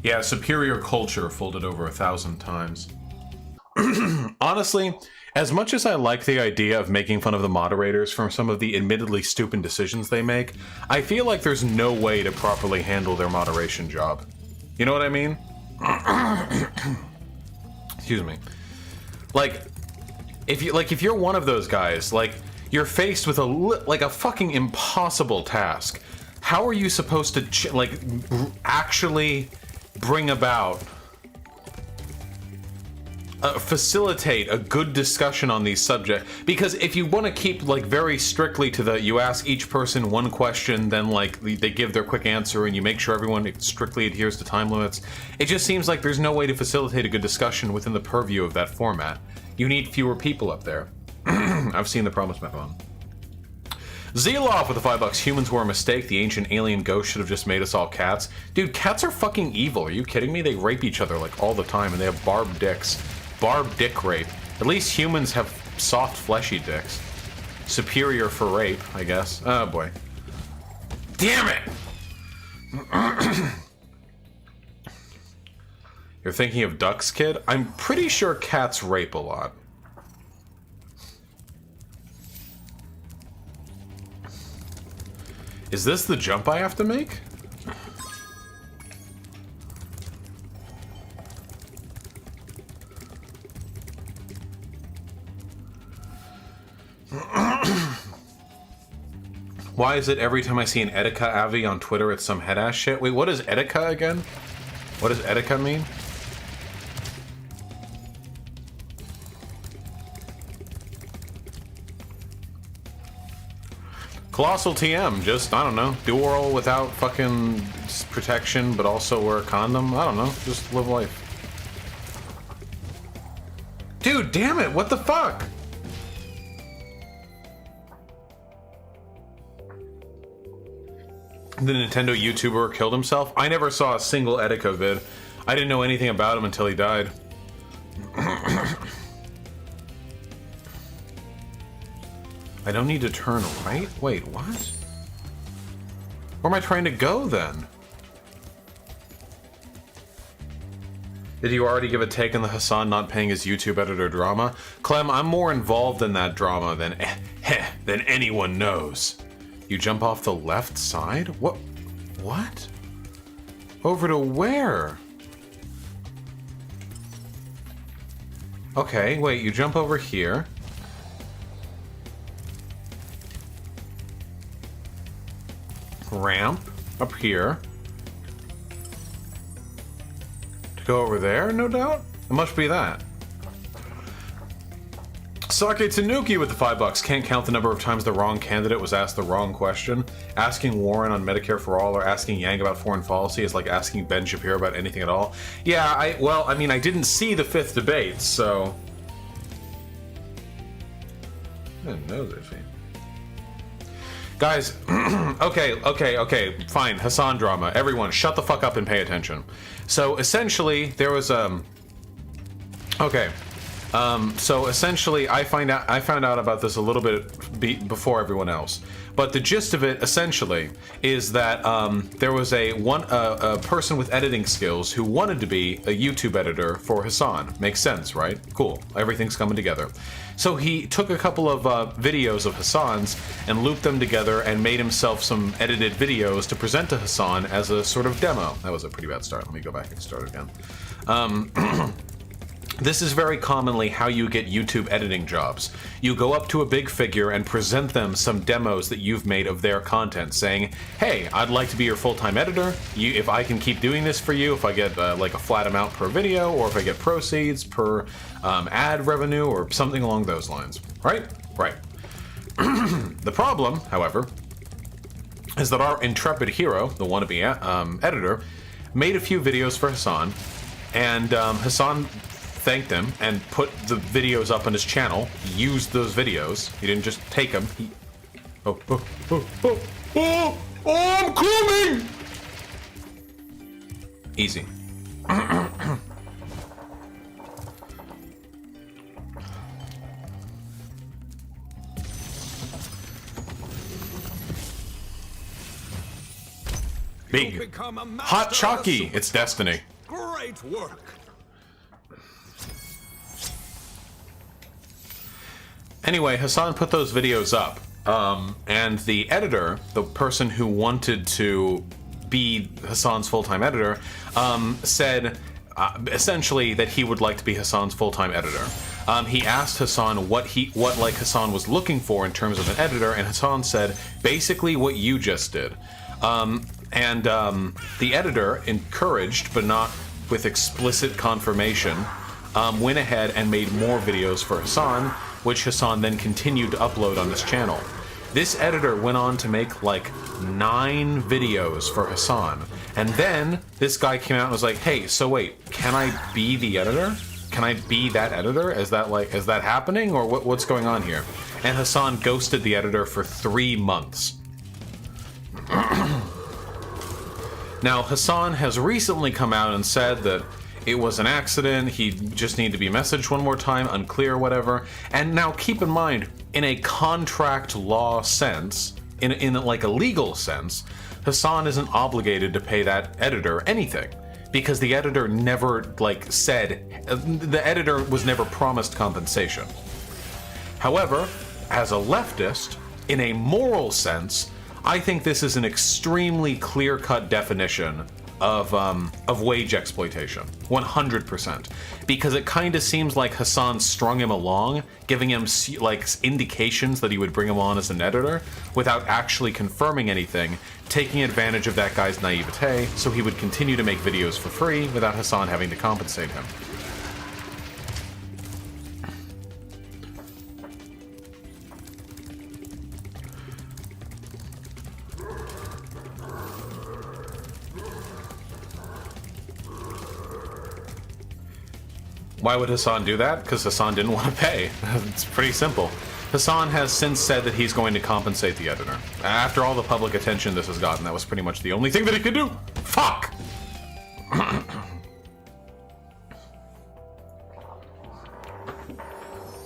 Yeah, superior culture folded over 1,000 times. Honestly, as much as I like the idea of making fun of the moderators for some of the admittedly stupid decisions they make, I feel like there's no way to properly handle their moderation job. You know what I mean? Excuse me. If you're one of those guys, you're faced with a fucking impossible task. How are you supposed to actually bring about, facilitate a good discussion on these subjects? Because if you want to keep very strictly to you ask each person one question, then they give their quick answer and you make sure everyone strictly adheres to time limits, it just seems like there's no way to facilitate a good discussion within the purview of that format. You need fewer people up there. I've seen the problem with my phone. Zeloff with the $5. Humans were a mistake. The ancient alien ghost should have just made us all cats. Dude, cats are fucking evil. Are you kidding me? They rape each other like all the time, and they have barbed dicks. Barbed dick rape. At least humans have soft, fleshy dicks. Superior for rape, I guess. Oh boy. Damn it! You're thinking of ducks, kid? I'm pretty sure cats rape a lot. Is this the jump I have to make? Why is it every time I see an Etika Avi on Twitter, it's some head-ass shit? Wait, what is Etika again? What does Etika mean? Colossal TM, just, I don't know, do oral without fucking protection, but also wear a condom? I don't know, just live life. Dude, damn it, what the fuck? The Nintendo YouTuber killed himself? I never saw a single Etika vid. I didn't know anything about him until he died. I don't need to turn right? Wait, what? Where am I trying to go, then? Did you already give a take on the Hassan not paying his YouTube editor drama? Clem, I'm more involved in that drama than anyone knows. You jump off the left side? What? What? Over to where? Okay, wait, you jump over here. Ramp up here. To go over there, no doubt? It must be that. Sake Tanuki with the $5. Can't count the number of times the wrong candidate was asked the wrong question. Asking Warren on Medicare for All or asking Yang about foreign policy is like asking Ben Shapiro about anything at all. Yeah, I mean, I didn't see the 5th debate, so... I didn't know this. Guys, okay, fine, Hassan drama. Everyone, shut the fuck up and pay attention. So, essentially, there was, so essentially, I found out about this a little bit before everyone else. But the gist of it, essentially, is that there was a person with editing skills who wanted to be a YouTube editor for Hassan. Makes sense, right? Cool. Everything's coming together. So he took a couple of videos of Hassan's and looped them together and made himself some edited videos to present to Hassan as a sort of demo. That was a pretty bad start. Let me go back and start again. This is very commonly how you get YouTube editing jobs. You go up to a big figure and present them some demos that you've made of their content, saying, hey, I'd like to be your full-time editor. If I can keep doing this for you, if I get like a flat amount per video, or if I get proceeds per ad revenue, or something along those lines. Right? Right. The problem, however, is that our intrepid hero, the wannabe editor, made a few videos for Hassan, and Hassan thanked him and put the videos up on his channel. He used those videos. He didn't just take them. He... Oh, I'm coming! Easy. Big. Hot Chalky. It's destiny. Great work. Anyway, Hassan put those videos up, and the editor, the person who wanted to be Hassan's full-time editor, said essentially that he would like to be Hassan's full-time editor. He asked Hassan what Hassan was looking for in terms of an editor, and Hassan said basically what you just did. The editor, encouraged but not with explicit confirmation, went ahead and made more videos for Hassan, which Hassan then continued to upload on his channel. This editor went on to make like 9 videos for Hassan. And then this guy came out and was like, hey, so wait, can I be the editor? can I be that editor? Is that happening, or what's going on here? And Hassan ghosted the editor for 3 months. Now, Hassan has recently come out and said that it was an accident, he just needed to be messaged one more time, unclear, whatever. And now keep in mind, in a contract law sense, in like a legal sense, Hassan isn't obligated to pay that editor anything. Because the editor never, like, said, the editor was never promised compensation. However, as a leftist, in a moral sense, I think this is an extremely clear-cut definition of wage exploitation, 100%, because it kind of seems like Hassan strung him along, giving him like indications that he would bring him on as an editor without actually confirming anything, taking advantage of that guy's naivete so he would continue to make videos for free without Hassan having to compensate him. Why would Hassan do that? Because Hassan didn't want to pay. It's pretty simple. Hassan has since said that he's going to compensate the editor. After all the public attention this has gotten, that was pretty much the only thing that he could do. Fuck!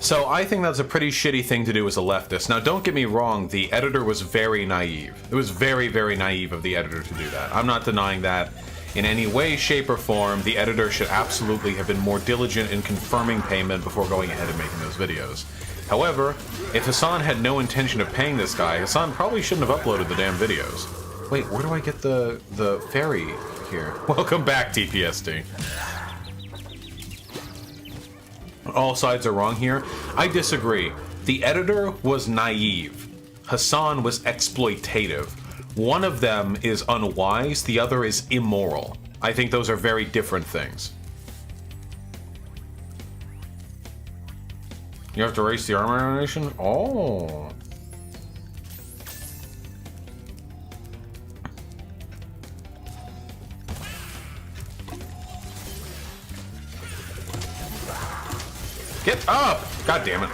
So I think that's a pretty shitty thing to do as a leftist. Now, don't get me wrong, the editor was very naive. It was very, very naive of the editor to do that. I'm not denying that. In any way, shape, or form, the editor should absolutely have been more diligent in confirming payment before going ahead and making those videos. However, if Hassan had no intention of paying this guy, Hassan probably shouldn't have uploaded the damn videos. Wait, where do I get the fairy here? Welcome back, TPSD. All sides are wrong here. I disagree. The editor was naive. Hassan was exploitative. One of them is unwise, the other is immoral. I think those are very different things. You have to race the armor animation? Oh. Get up! God damn it.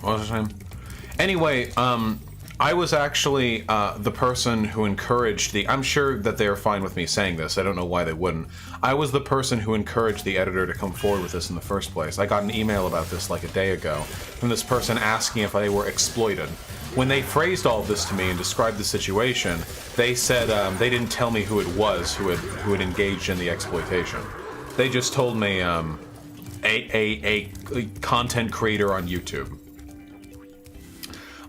What was his name? Anyway, I was actually the person who encouraged the... I'm sure that they're fine with me saying this. I don't know why they wouldn't. I was the person who encouraged the editor to come forward with this in the first place. I got an email about this like a day ago from this person asking if they were exploited. When they phrased all of this to me and described the situation, they said they didn't tell me who it was who had engaged in the exploitation. They just told me a content creator on YouTube.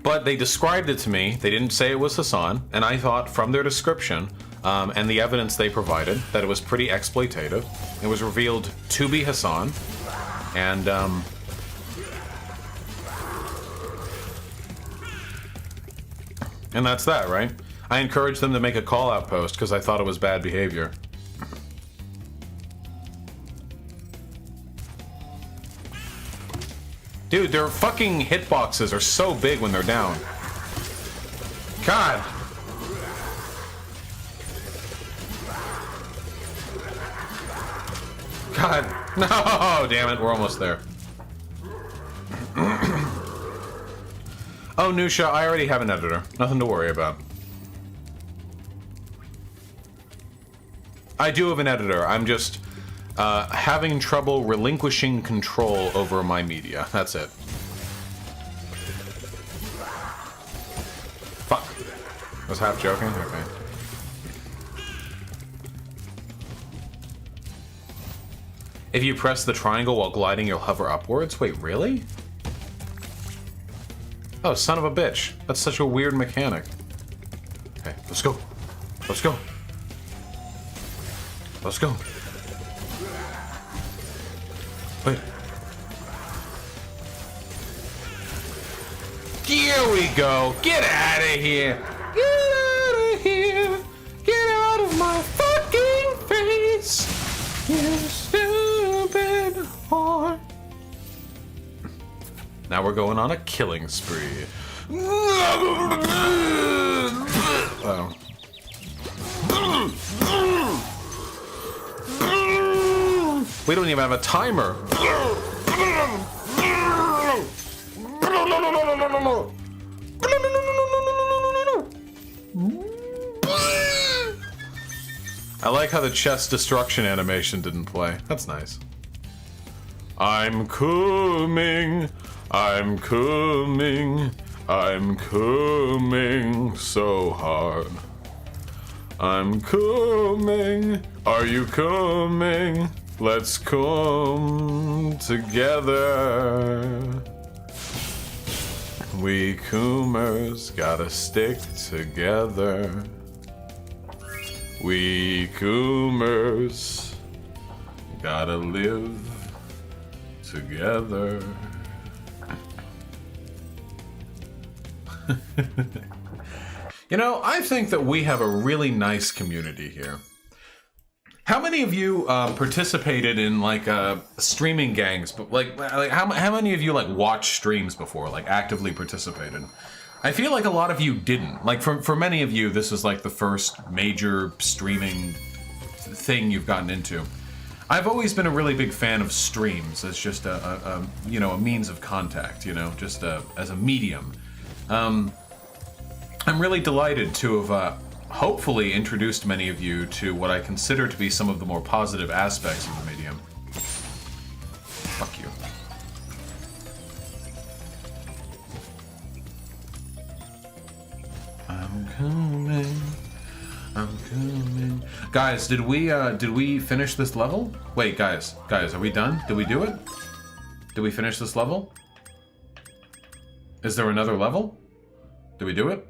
But they described it to me, they didn't say it was Hassan, and I thought from their description and the evidence they provided that it was pretty exploitative. It was revealed to be Hassan, and that's that, right? I encouraged them to make a call-out post because I thought it was bad behavior. Dude, their fucking hitboxes are so big when they're down. God. God. No, damn it, we're almost there. Oh, Nusha, I already have an editor. Nothing to worry about. I do have an editor. I'm just... having trouble relinquishing control over my media. That's it. Fuck. I was half joking? Okay. If you press the triangle while gliding, you'll hover upwards? Wait, really? Oh, son of a bitch. That's such a weird mechanic. Okay, let's go. Let's go. Let's go. Wait. Here we go. Get out of here. Get out of here. Get out of my fucking face. You stupid whore. Now we're going on a killing spree. Oh. We don't even have a timer. I like how the chest destruction animation didn't play. That's nice. I'm coming, I'm coming, I'm coming so hard. I'm coming, are you coming? Let's come together. We Coomers gotta stick together. We Coomers gotta live together. You know, I think that we have a really nice community here. How many of you participated in like streaming gangs? But like how many of you like watched streams before, like actively participated? I feel like a lot of you didn't. Like for many of you, this is like the first major streaming thing you've gotten into. I've always been a really big fan of streams as just a you know, a means of contact, you know, just as a medium. I'm really delighted to have hopefully introduced many of you to what I consider to be some of the more positive aspects of the medium. Fuck you. I'm coming. I'm coming. Guys, did we finish this level? Wait, guys, are we done? Did we do it? Did we finish this level? Is there another level? Did we do it?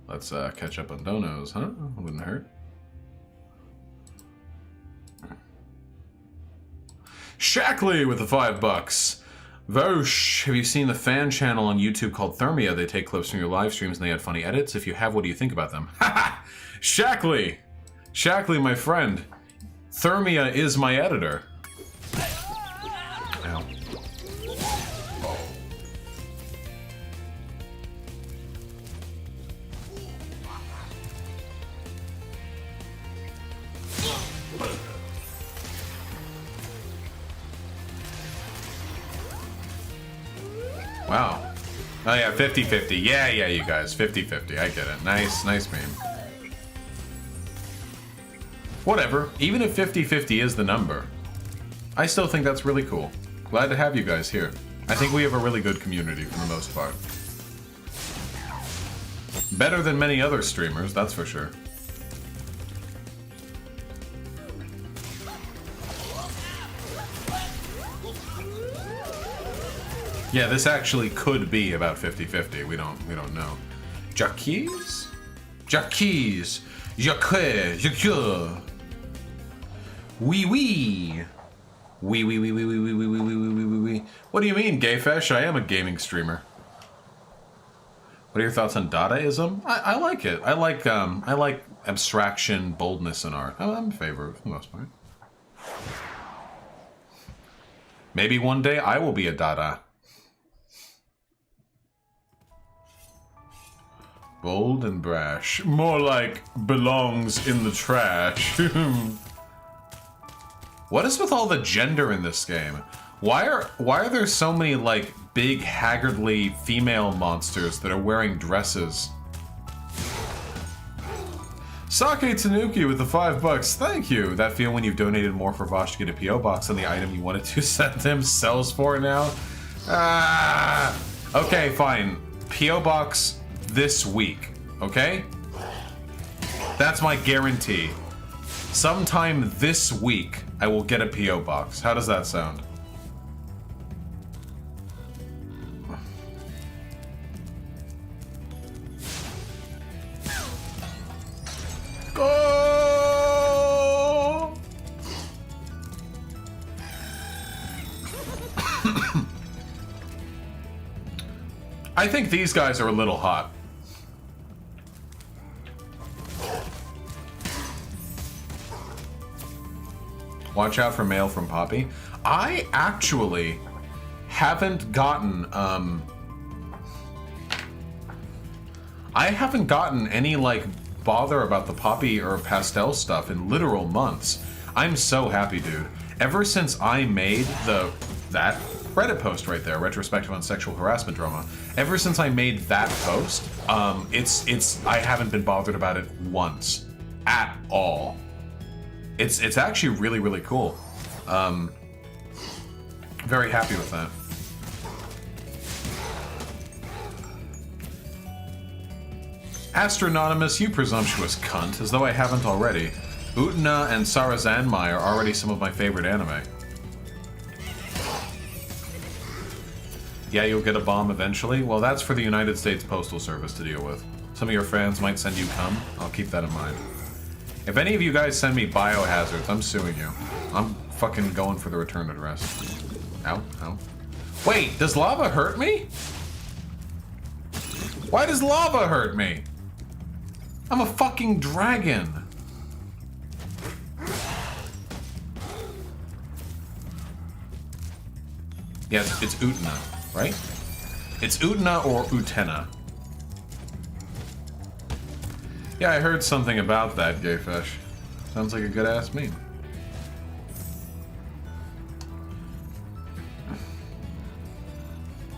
Let's catch up on donos, huh? Wouldn't hurt. Shackley with the $5. Vaush, have you seen the fan channel on YouTube called Thermia? They take clips from your live streams and they add funny edits. If you have, what do you think about them? Haha! Shackley! Shackley, my friend. Thermia is my editor. Ow. Wow. Oh yeah, 50-50. Yeah, you guys. 50-50. I get it. Nice meme. Whatever. Even if 50-50 is the number, I still think that's really cool. Glad to have you guys here. I think we have a really good community for the most part. Better than many other streamers, that's for sure. Yeah, this actually could be about 50-50. We don't know. Jacques? Oui. What do you mean, Gayfesh? I am a gaming streamer. What are your thoughts on Dadaism? I like it. I like abstraction, boldness in art. I'm in favor of it for the most part. Maybe one day I will be a Dada. Bold and brash. More like belongs in the trash. What is with all the gender in this game? Why are there so many like big haggardly female monsters that are wearing dresses? Sake Tanuki with the $5. Thank you. That feel when you've donated more for Vaush to get a PO box than the item you wanted to send them sells for now? Okay, fine. PO box this week, okay? That's my guarantee. Sometime this week, I will get a PO box. How does that sound? Oh! I think these guys are a little hot. Watch out for mail from Poppy. I actually haven't gotten any like bother about the poppy or pastel stuff in literal months. I'm so happy, dude. Ever since I made that Reddit post right there, retrospective on sexual harassment drama. Ever since I made that post, I haven't been bothered about it once, at all. It's actually really, really cool. Very happy with that. Astrononymous, you presumptuous cunt, as though I haven't already. Utena and Sarazanmai are already some of my favorite anime. Yeah, you'll get a bomb eventually? Well, that's for the United States Postal Service to deal with. Some of your fans might send you cum. I'll keep that in mind. If any of you guys send me biohazards, I'm suing you. I'm fucking going for the return address. Ow, ow. Wait, does lava hurt me? Why does lava hurt me? I'm a fucking dragon. Yes, it's Utena, right? It's Utena or Utena. Yeah, I heard something about that, Gayfish. Sounds like a good-ass meme.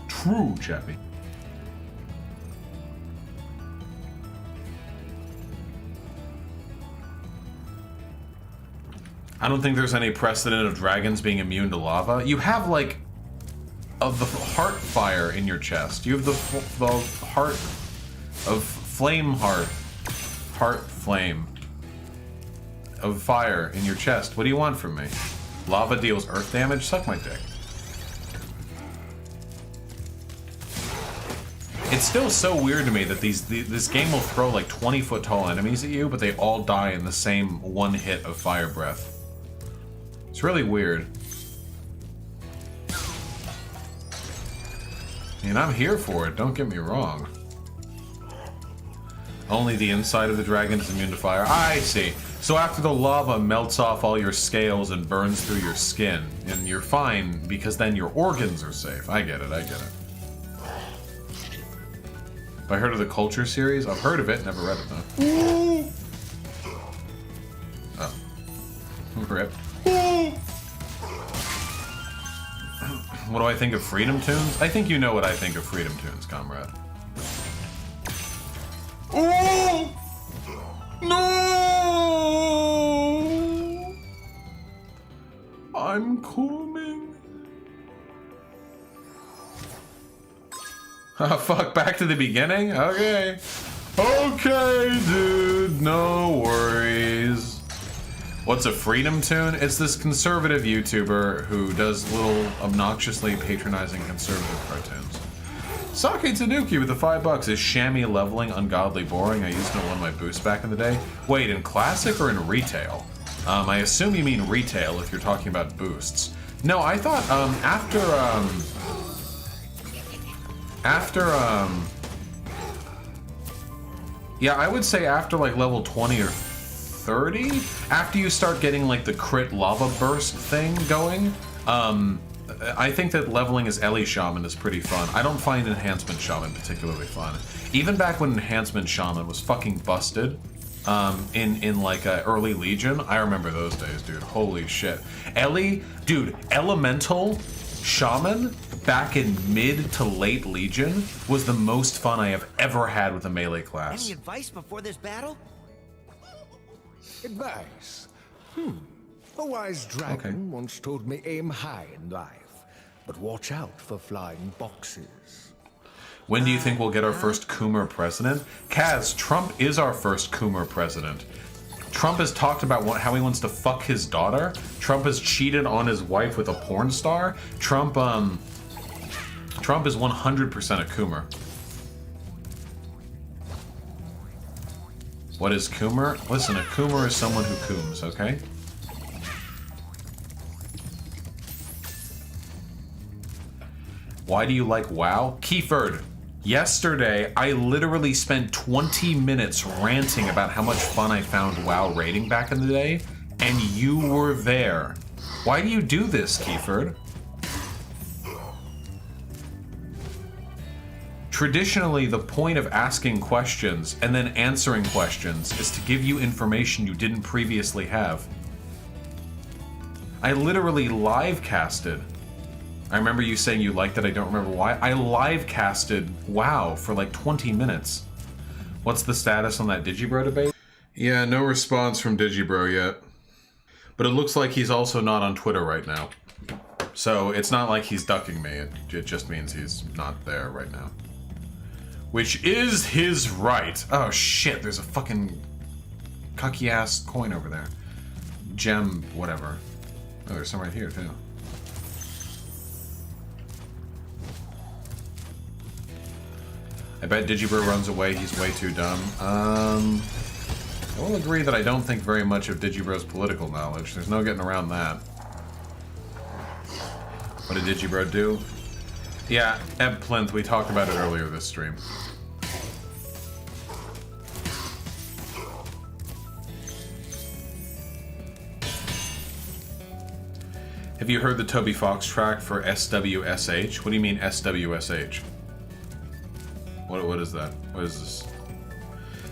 True, Chappie. I don't think there's any precedent of dragons being immune to lava. You have, like, of the heart fire in your chest. You have the heart of flame heart flame of fire in your chest. What do you want from me? Lava deals earth damage? Suck my dick. It's still so weird to me that this game will throw like 20-foot tall enemies at you, but they all die in the same one hit of fire breath. It's really weird. I mean, I'm here for it, don't get me wrong. Only the inside of the dragon is immune to fire. I see. So after the lava melts off all your scales and burns through your skin, and you're fine because then your organs are safe. I get it, I get it. Have I heard of the Culture series? I've heard of it, never read it though. Oh. Rip. What do I think of Freedom Tunes? I think you know what I think of Freedom Tunes, comrade. Oh! No! I'm coming. Oh, fuck, back to the beginning? Okay. Okay, dude, no worries. What's a Freedom Tune? It's this conservative YouTuber who does little obnoxiously patronizing conservative cartoons. Sake Tanuki with the $5. Is chamois leveling ungodly boring? I used it on one of my boosts back in the day. Wait, in classic or in retail? I assume you mean retail if you're talking about boosts. No, I thought yeah, I would say after like level 20 or 30, after you start getting like the crit lava burst thing going, I think that leveling as Ellie Shaman is pretty fun. I don't find Enhancement Shaman particularly fun. Even back when Enhancement Shaman was fucking busted, in like early Legion, I remember those days, dude. Holy shit. Ellie, dude, Elemental Shaman back in mid to late Legion was the most fun I have ever had with a melee class. Any advice before this battle? Advice? A wise dragon once told me aim high in life, but watch out for flying boxes. When do you think we'll get our first Coomer president? Kaz, Trump is our first Coomer president. Trump has talked about how he wants to fuck his daughter. Trump has cheated on his wife with a porn star. Trump is 100% a Coomer. What is Coomer? Listen, a Coomer is someone who cooms, okay? Why do you like WoW? Keyford, yesterday I literally spent 20 minutes ranting about how much fun I found WoW raiding back in the day, and you were there. Why do you do this, Keyford? Traditionally, the point of asking questions and then answering questions is to give you information you didn't previously have. I literally live casted. I remember you saying you liked it, I don't remember why. I live casted WoW for like 20 minutes. What's the status on that Digibro debate? Yeah, no response from Digibro yet. But it looks like he's also not on Twitter right now. So it's not like he's ducking me, it just means he's not there right now. Which is his right. Oh shit, there's a fucking cucky ass coin over there. Gem, whatever. Oh, there's some right here too. I bet Digibro runs away, he's way too dumb. I will agree that I don't think very much of Digibro's political knowledge. There's no getting around that. What did Digibro do? Yeah, Ebb Plinth, we talked about it earlier this stream. Have you heard the Toby Fox track for SWSH? What do you mean SWSH? What is that? What is this?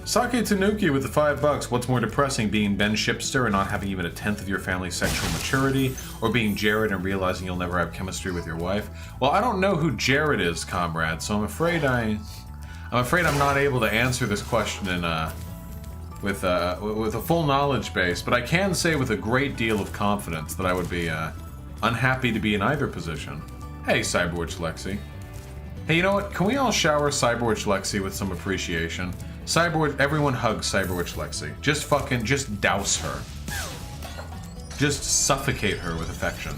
Sake Tanuki with the $5. What's more depressing, being Ben Shipster and not having even a tenth of your family's sexual maturity, or being Jared and realizing you'll never have chemistry with your wife? Well, I don't know who Jared is, comrade, so I'm afraid I'm not able to answer this question in with a full knowledge base. But I can say with a great deal of confidence that I would be unhappy to be in either position. Hey, Cyberwitch Lexi. Hey, you know what? Can we all shower Cyberwitch Lexi with some appreciation? Cyberwitch, everyone hug Cyberwitch Lexi. Just douse her. Just suffocate her with affection.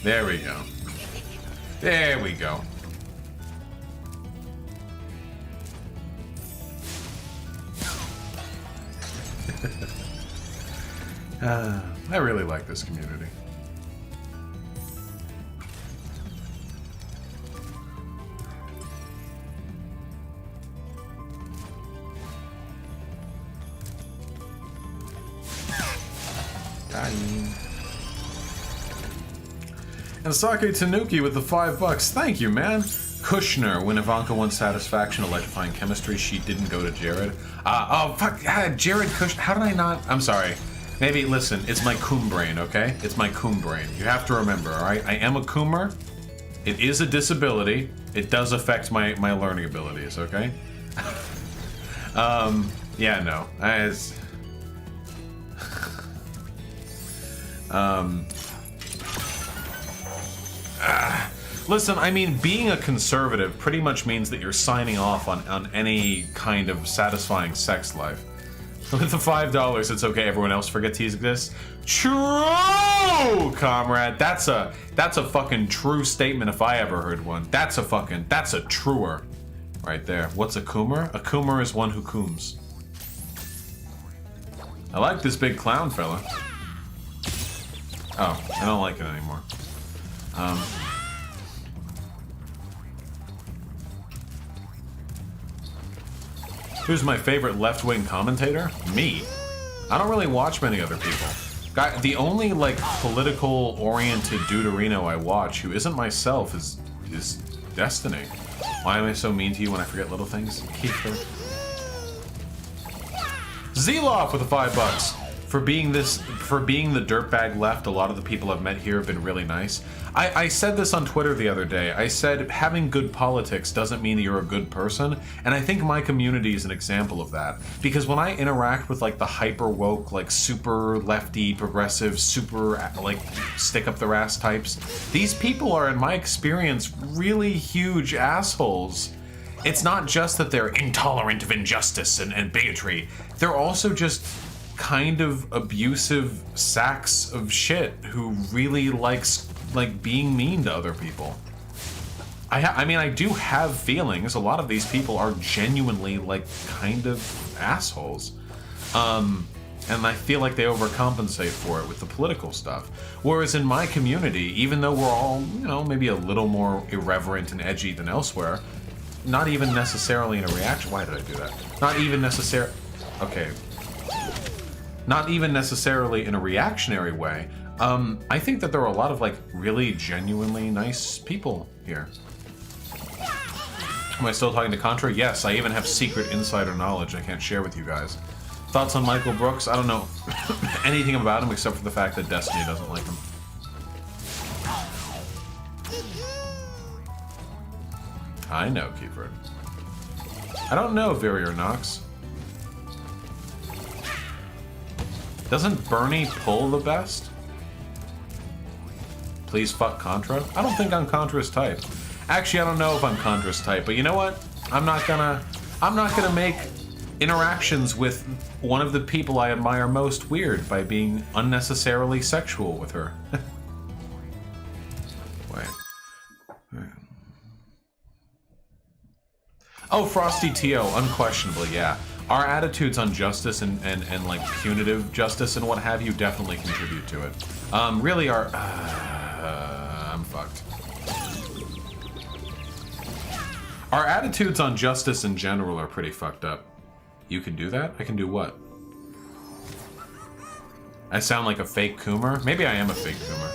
There we go. There we go. I really like this community. And Sake Tanuki with the $5. Thank you, man. Kushner, when Ivanka wants satisfaction, electrifying chemistry, she didn't go to Jared. Oh, fuck. Jared Kushner. How did I not? I'm sorry. Maybe, listen, it's my coom brain, okay? It's my coom brain. You have to remember, alright? I am a coomer. It is a disability. It does affect my learning abilities, okay? Yeah, no. Listen, I mean, being a conservative pretty much means that you're signing off on any kind of satisfying sex life. With the $5, it's okay, everyone else forgets he exists. True, comrade. That's a fucking true statement if I ever heard one. That's a truer. Right there. What's a coomer? A coomer is one who cooms. I like this big clown fella. Oh, I don't like it anymore. Who's my favorite left-wing commentator? Me. I don't really watch many other people. The only, like, political-oriented duderino I watch who isn't myself is Destiny. Why am I so mean to you when I forget little things? Kiefer. Zeloff with the $5. For being the dirtbag left, a lot of the people I've met here have been really nice. I said this on Twitter the other day. I said having good politics doesn't mean that you're a good person, and I think my community is an example of that. Because when I interact with like the hyper woke, like super lefty, progressive, super like stick up their ass types, these people are, in my experience, really huge assholes. It's not just that they're intolerant of injustice and bigotry. They're also just kind of abusive sacks of shit who really likes being mean to other people. I mean, I do have feelings. A lot of these people are genuinely like kind of assholes. And I feel like they overcompensate for it with the political stuff. Whereas in my community, even though we're all, you know, maybe a little more irreverent and edgy than elsewhere, not even necessarily in a reaction. Why did I do that? Not even necessarily. Okay. Not even necessarily in a reactionary way. I think that there are a lot of, like, really genuinely nice people here. Am I still talking to Contra? Yes, I even have secret insider knowledge I can't share with you guys. Thoughts on Michael Brooks? I don't know anything about him except for the fact that Destiny doesn't like him. I know, Keyford. I don't know, Virier Nox. Doesn't Bernie pull the best? Please fuck Contra? I don't think I'm Contra's type. Actually, I don't know if I'm Contra's type, but you know what? I'm not gonna make interactions with one of the people I admire most weird by being unnecessarily sexual with her. Wait. Oh, Frosty T.O., unquestionably, yeah. Our attitudes on justice and like punitive justice and what have you definitely contribute to it. Really are... I'm fucked. Our attitudes on justice in general are pretty fucked up. You can do that? I can do what? I sound like a fake Coomer? Maybe I am a fake Coomer.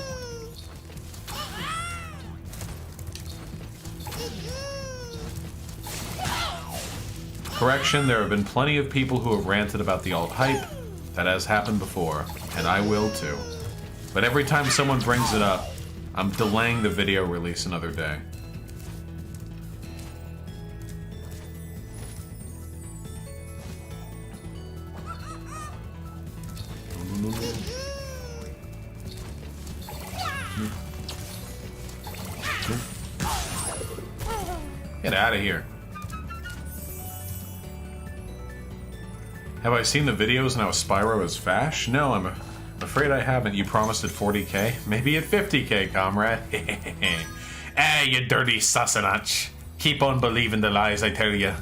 Correction, there have been plenty of people who have ranted about the alt hype. That has happened before, and I will too. But every time someone brings it up, I'm delaying the video release another day. Get out of here. Have I seen the videos and how Spyro is Vaush? No, I'm afraid I haven't. You promised at 40k? Maybe at 50k, comrade. Ah, you dirty Sassanach. Keep on believing the lies I tell you.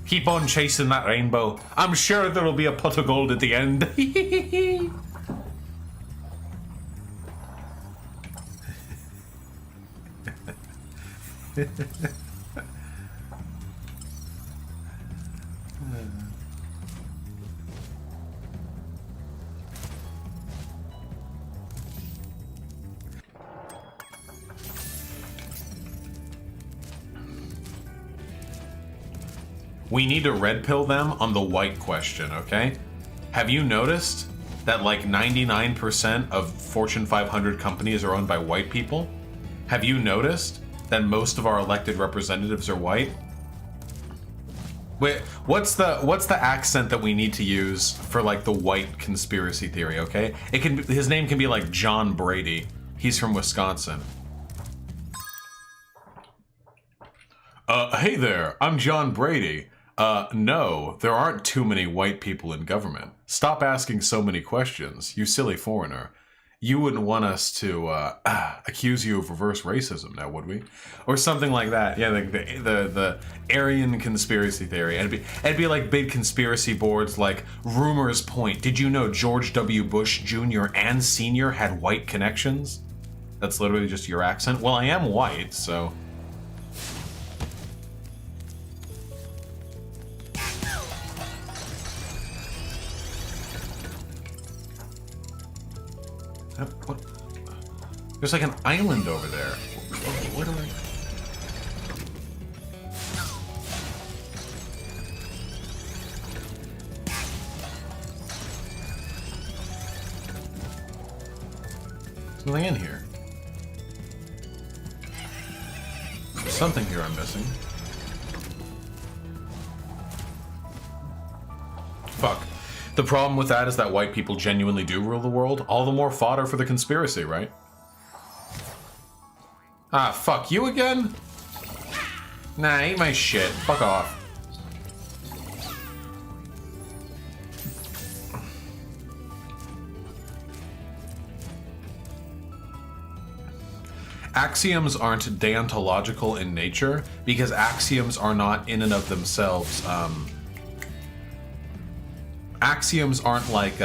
Keep on chasing that rainbow. I'm sure there'll be a pot of gold at the end. We need to red pill them on the white question, okay? Have you noticed that like 99% of Fortune 500 companies are owned by white people? Have you noticed that most of our elected representatives are white? Wait, what's the accent that we need to use for like the white conspiracy theory, okay? His name can be like John Brady. He's from Wisconsin. Hey there, I'm John Brady. No, there aren't too many white people in government. Stop asking so many questions, you silly foreigner. You wouldn't want us to, accuse you of reverse racism now, would we? Or something like that. Yeah, the Aryan conspiracy theory. And it'd be like big conspiracy boards like Rumors Point. Did you know George W. Bush Jr. and Sr. had white connections? That's literally just your accent. Well, I am white, so... What? There's like an island over there. What do I... There's nothing in here. There's something here I'm missing. Fuck. The problem with that is that white people genuinely do rule the world. All the more fodder for the conspiracy, right? Ah, fuck you again? Nah, eat my shit. Fuck off. Axioms aren't deontological in nature because axioms are not in and of themselves, axioms aren't like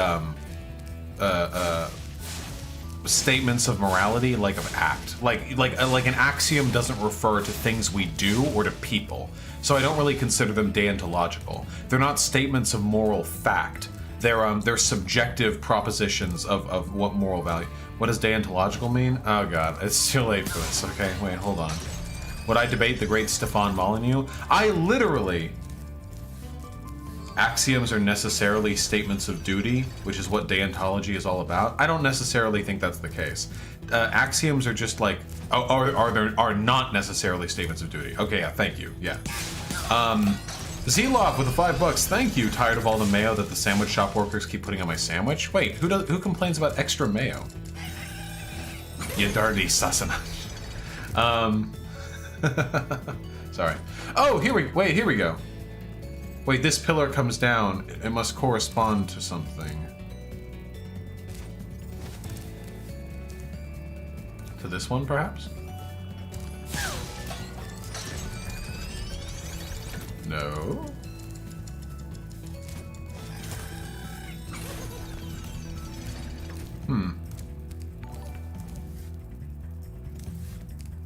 statements of morality, like of act. Like an axiom doesn't refer to things we do or to people. So I don't really consider them deontological. They're not statements of moral fact. they're subjective propositions of what moral value. What does deontological mean? Oh god, it's too late for this. Okay, wait, hold on. Would I debate the great Stefan Molyneux? I literally... Axioms are necessarily statements of duty, which is what deontology is all about. I don't necessarily think that's the case. Axioms are just like... are not necessarily statements of duty. Okay, yeah, thank you, yeah. Z-Lock with the $5. Thank you. Tired of all the mayo that the sandwich shop workers keep putting on my sandwich? Wait, who complains about extra mayo? You dirty Sasana. Sorry. Oh, here we go. Wait, this pillar comes down. It must correspond to something. To this one, perhaps? No.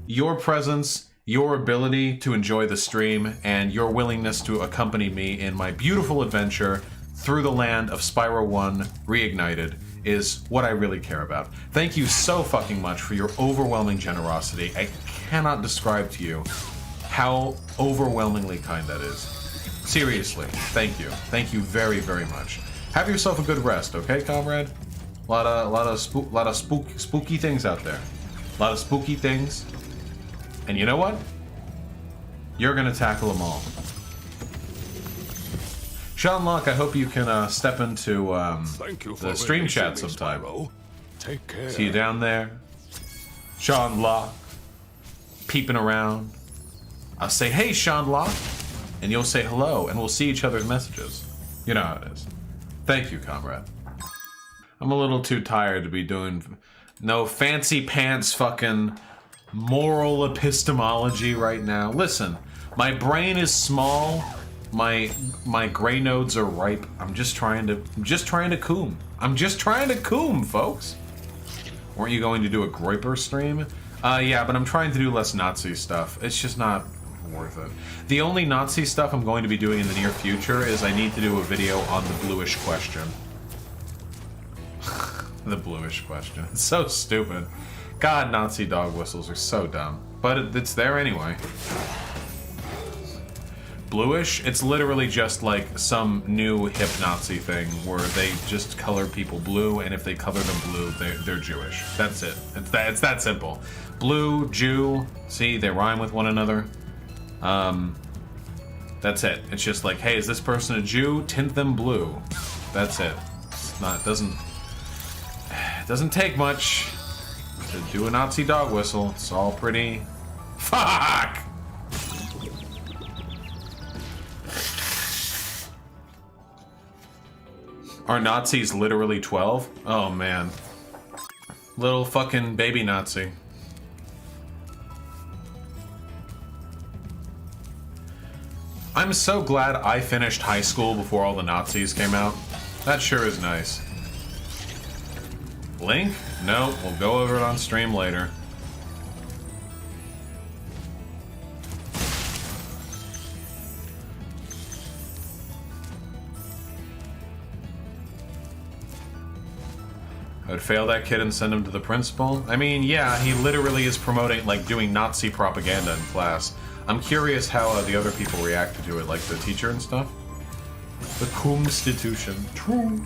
Your presence, your ability to enjoy the stream, and your willingness to accompany me in my beautiful adventure through the land of Spyro 1 Reignited is what I really care about. Thank you so fucking much for your overwhelming generosity. I cannot describe to you how overwhelmingly kind that is. Seriously, thank you. Thank you very, very much. Have yourself a good rest, okay, comrade? A lot of spooky things out there. A lot of spooky things. And you know what? You're gonna tackle them all. Sean Locke, I hope you can step into the stream chat sometime. Take care. See you down there. Sean Locke, peeping around. I'll say, hey, Sean Locke, and you'll say hello, and we'll see each other's messages. You know how it is. Thank you, comrade. I'm a little too tired to be doing no fancy pants fucking moral epistemology right now. Listen, my brain is small, my gray nodes are ripe. I'm just trying to coom. I'm just trying to coom, folks. Weren't you going to do a Groiper stream? Yeah, but I'm trying to do less Nazi stuff. It's just not worth it. The only Nazi stuff I'm going to be doing in the near future is I need to do a video on the bluish question. The bluish question. It's so stupid. God, Nazi dog whistles are so dumb. But it's there anyway. Bluish? It's literally just like some new hip Nazi thing where they just color people blue, and if they color them blue, they're Jewish. That's it. It's that simple. Blue, Jew, see, they rhyme with one another. That's it. It's just like, hey, is this person a Jew? Tint them blue. That's it. It's not, doesn't take much to do a Nazi dog whistle. It's all pretty... Fuck! Are Nazis literally 12? Oh, man. Little fucking baby Nazi. I'm so glad I finished high school before all the Nazis came out. That sure is nice. Link? No, we'll go over it on stream later. I would fail that kid and send him to the principal? I mean, yeah, he literally is promoting, like, doing Nazi propaganda in class. I'm curious how the other people reacted to it, like the teacher and stuff. The Constitution. True.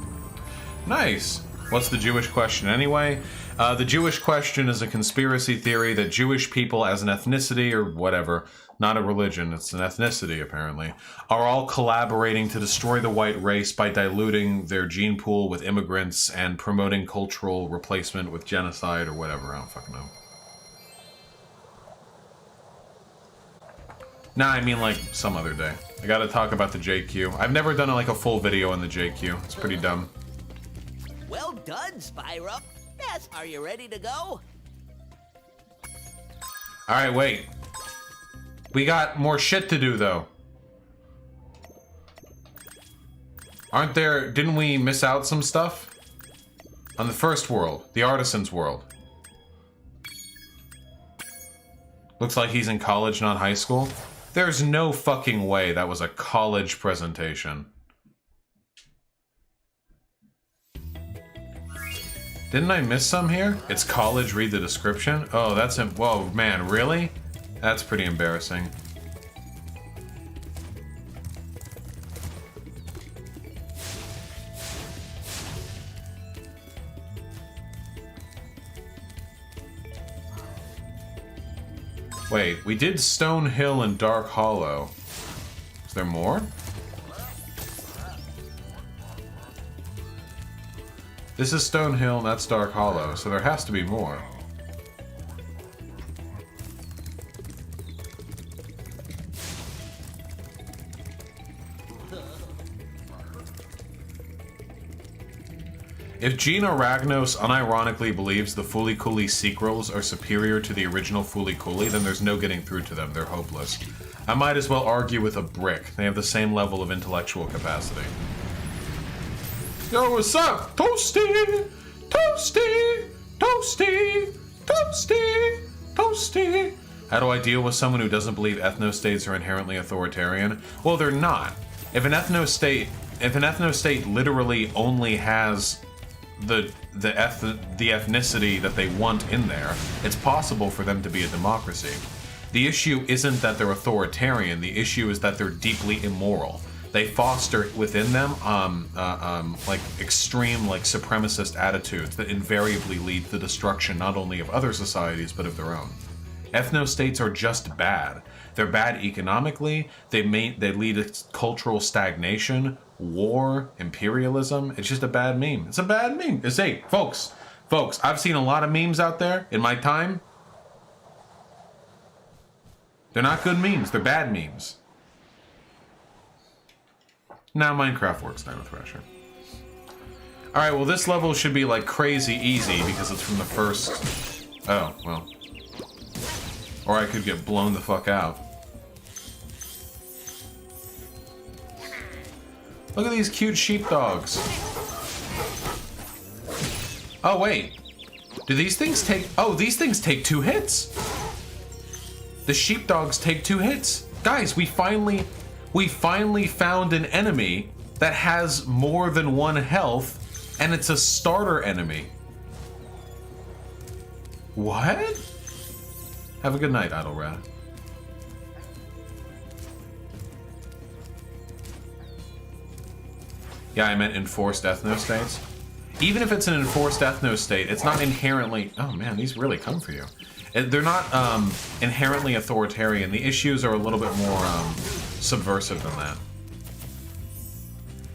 Nice. What's the Jewish question anyway? The Jewish question is a conspiracy theory that Jewish people as an ethnicity or whatever, not a religion, it's an ethnicity apparently, are all collaborating to destroy the white race by diluting their gene pool with immigrants and promoting cultural replacement with genocide or whatever, I don't fucking know. Nah, I mean like some other day. I gotta talk about the JQ. I've never done like a full video on the JQ. It's pretty dumb. Well done, Spyro. Yes, are you ready to go? Alright, wait. We got more shit to do though. Didn't we miss out some stuff? On the first world, the Artisan's world. Looks like he's in college, not high school. There's no fucking way that was a college presentation. Didn't I miss some here? It's college, read the description. Oh, that's whoa, man, really? That's pretty embarrassing. Wait, we did Stone Hill and Dark Hollow. Is there more? This is Stone Hill and that's Dark Hollow, so there has to be more. If Gina Ragnos unironically believes the Fooly Cooly sequels are superior to the original Fooly Cooly, then there's no getting through to them. They're hopeless. I might as well argue with a brick. They have the same level of intellectual capacity. Yo, what's up? Toasty! Toasty! Toasty! Toasty! Toasty! How do I deal with someone who doesn't believe ethno-states are inherently authoritarian? Well, they're not. If an ethno-state literally only has the ethnicity that they want in there, it's possible for them to be a democracy. The issue isn't that they're authoritarian, the issue is that they're deeply immoral. They foster within them like extreme like supremacist attitudes that invariably lead to the destruction not only of other societies but of their own. Ethno-states are just bad. They're bad economically, they lead to cultural stagnation, war, imperialism. It's just a bad meme. It's a bad meme. It's, hey, folks, I've seen a lot of memes out there in my time. They're not good memes, they're bad memes. Now Minecraft works Dino Thrasher. Alright, well this level should be like crazy easy because it's from the first... Oh, well. Or I could get blown the fuck out. Look at these cute sheepdogs. Oh, wait. Do these things take... Oh, these things take 2 hits. The sheepdogs take 2 hits. Guys, we finally found an enemy that has more than 1 health, and it's a starter enemy. What? Have a good night, Idlerat. Yeah, I meant enforced ethno-states. Even if it's an enforced ethno-state, it's not inherently... Oh man, these really come for you. They're not inherently authoritarian. The issues are a little bit more subversive than that.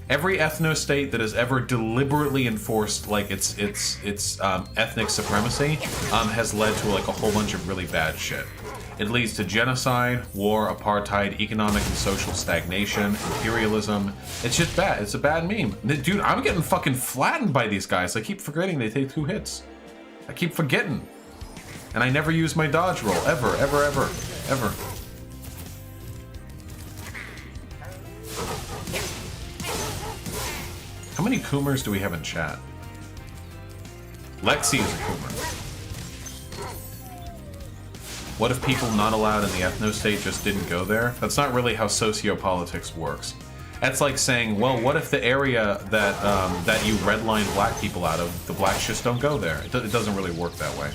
Every ethno-state that has ever deliberately enforced like its ethnic supremacy has led to like a whole bunch of really bad shit. It leads to genocide, war, apartheid, economic and social stagnation, imperialism. It's just bad. It's a bad meme. Dude, I'm getting fucking flattened by these guys. I keep forgetting they take 2 hits. I keep forgetting. And I never use my dodge roll. Ever, ever, ever, ever. How many Coomers do we have in chat? Lexi is a Coomer. What if people not allowed in the ethno-state just didn't go there? That's not really how sociopolitics works. That's like saying, well, what if the area that you redline black people out of, the blacks just don't go there? It doesn't really work that way.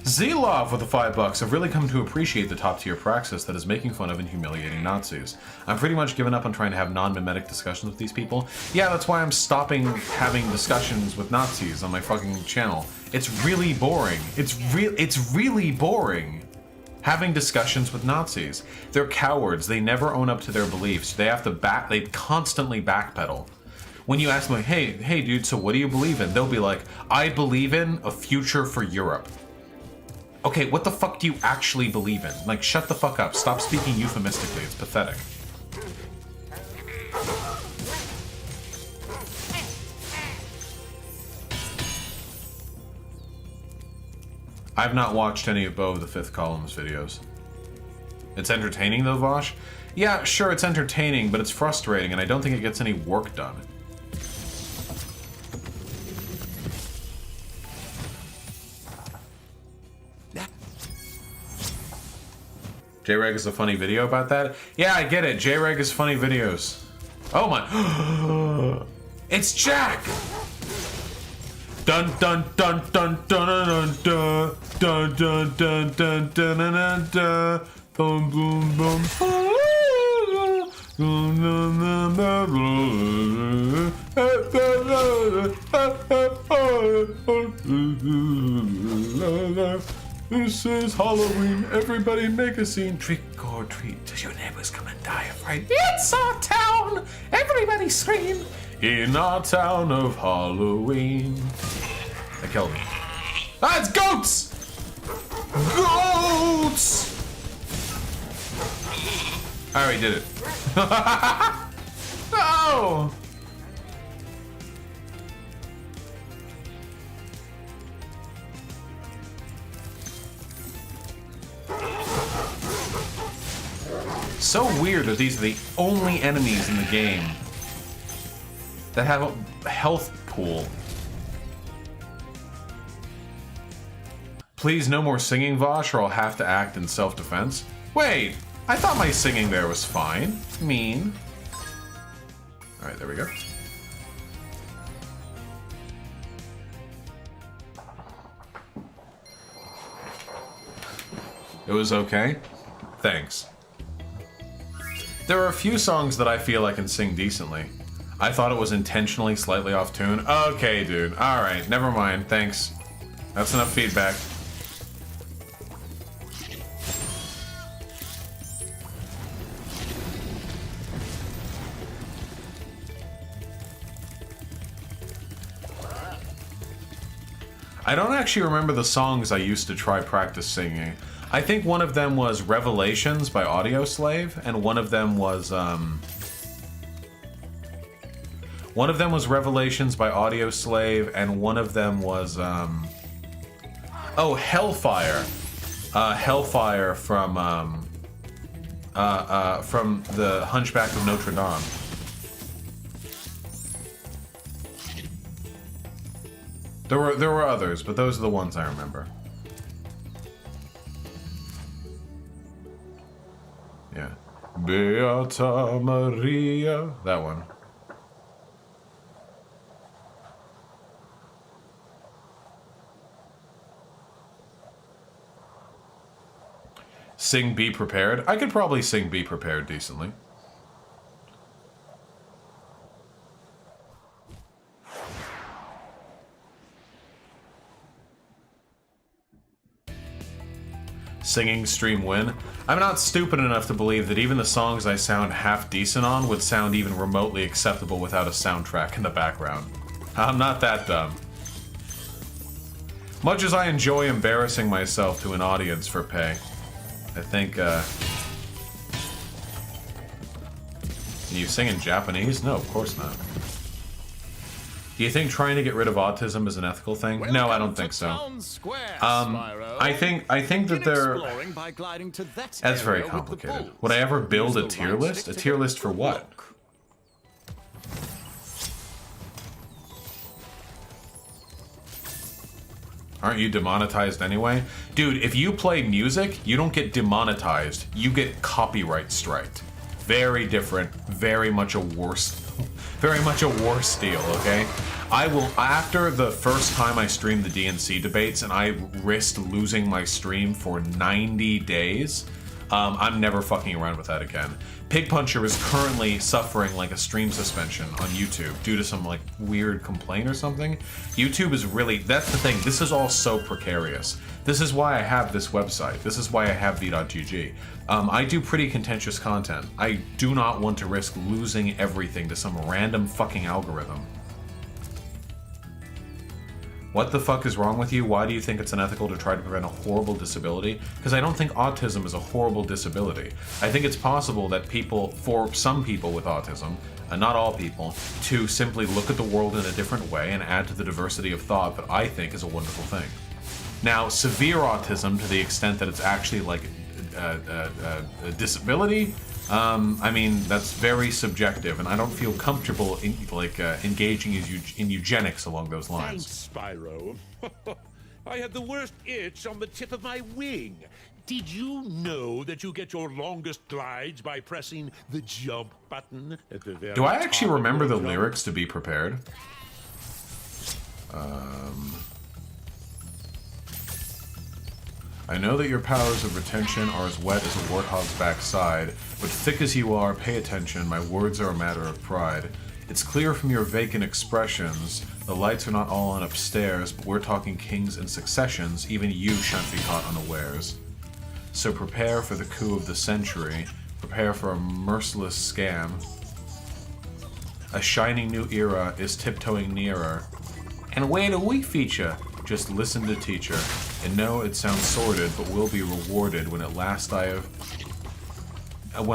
Zelov with the $5. I've really come to appreciate the top-tier praxis that is making fun of and humiliating Nazis. I'm pretty much given up on trying to have non-mimetic discussions with these people. Yeah, that's why I'm stopping having discussions with Nazis on my fucking channel. It's really boring. It's really boring having discussions with Nazis. They're cowards. They never own up to their beliefs. They constantly backpedal. When you ask them, like, hey dude, so what do you believe in? They'll be like, I believe in a future for Europe. Okay, what the fuck do you actually believe in? Like, shut the fuck up. Stop speaking euphemistically. It's pathetic. I've not watched any of Bo of the Fifth Column's videos. It's entertaining though, Vaush? Yeah, sure, it's entertaining, but it's frustrating, and I don't think it gets any work done. J-Reg is a funny video about that? Yeah, I get it. J-Reg is funny videos. Oh my. It's Jack! Dun dun dun dun dun dun dun dun dun dun dun dun dun boom boom boom. This is Halloween. Everybody make a scene. Trick or treat. Does your neighbors come and die of fright? It's our town. Everybody scream. In our town of Halloween. I killed him. Ah, it's goats! Goats! I already did it. No! So weird that these are the only enemies in the game that have a health pool. Please, no more singing, Vaush, or I'll have to act in self-defense. Wait, I thought my singing there was fine. Mean. Alright, there we go. It was okay? Thanks. There are a few songs that I feel I can sing decently. I thought it was intentionally slightly off tune. Okay, dude. Alright, never mind. Thanks. That's enough feedback. I don't actually remember the songs I used to try practice singing. I think one of them was Revelations by Audioslave, and one of them was Revelations by Audioslave, and one of them was oh, Hellfire. Hellfire from the Hunchback of Notre Dame. There were others, but those are the ones I remember. Yeah. Beata Maria. That one. Sing Be Prepared. I could probably sing Be Prepared decently. Singing stream win. I'm not stupid enough to believe that even the songs I sound half decent on would sound even remotely acceptable without a soundtrack in the background. I'm not that dumb. Much as I enjoy embarrassing myself to an audience for pay, I think, you sing in Japanese? No, of course not. Do you think trying to get rid of autism is an ethical thing? No, I don't think so. I think that they're... That's very complicated. Would I ever build a tier list? A tier list for what? Aren't you demonetized anyway? Dude, if you play music, you don't get demonetized. You get copyright striked. Very different. Very much a worse deal, okay? I will, after the first time I streamed the DNC debates and I risked losing my stream for 90 days, I'm never fucking around with that again. Pig Puncher is currently suffering like a stream suspension on YouTube due to some like weird complaint or something. YouTube is really, that's the thing, this is all so precarious. This is why I have this website. This is why I have V.GG. I do pretty contentious content. I do not want to risk losing everything to some random fucking algorithm. What the fuck is wrong with you? Why do you think it's unethical to try to prevent a horrible disability? Because I don't think autism is a horrible disability. I think it's possible that people, for some people with autism, and not all people, to simply look at the world in a different way and add to the diversity of thought that I think is a wonderful thing. Now, severe autism, to the extent that it's actually like a disability, I mean, that's very subjective, and I don't feel comfortable in, engaging in eugenics along those lines. Thanks, Spyro. I had the worst itch on the tip of my wing. Did you know that you get your longest glides by pressing the jump button at the very Do I actually top of remember the your jump? lyrics to Be Prepared? I know that your powers of retention are as wet as a warthog's backside, but thick as you are, pay attention, my words are a matter of pride. It's clear from your vacant expressions, the lights are not all on upstairs, but we're talking kings and successions, even you shan't be caught unawares. So prepare for the coup of the century, prepare for a merciless scam. A shining new era is tiptoeing nearer. And wait a wee feature, just listen to teacher. And know it sounds sordid, but will be rewarded when at last when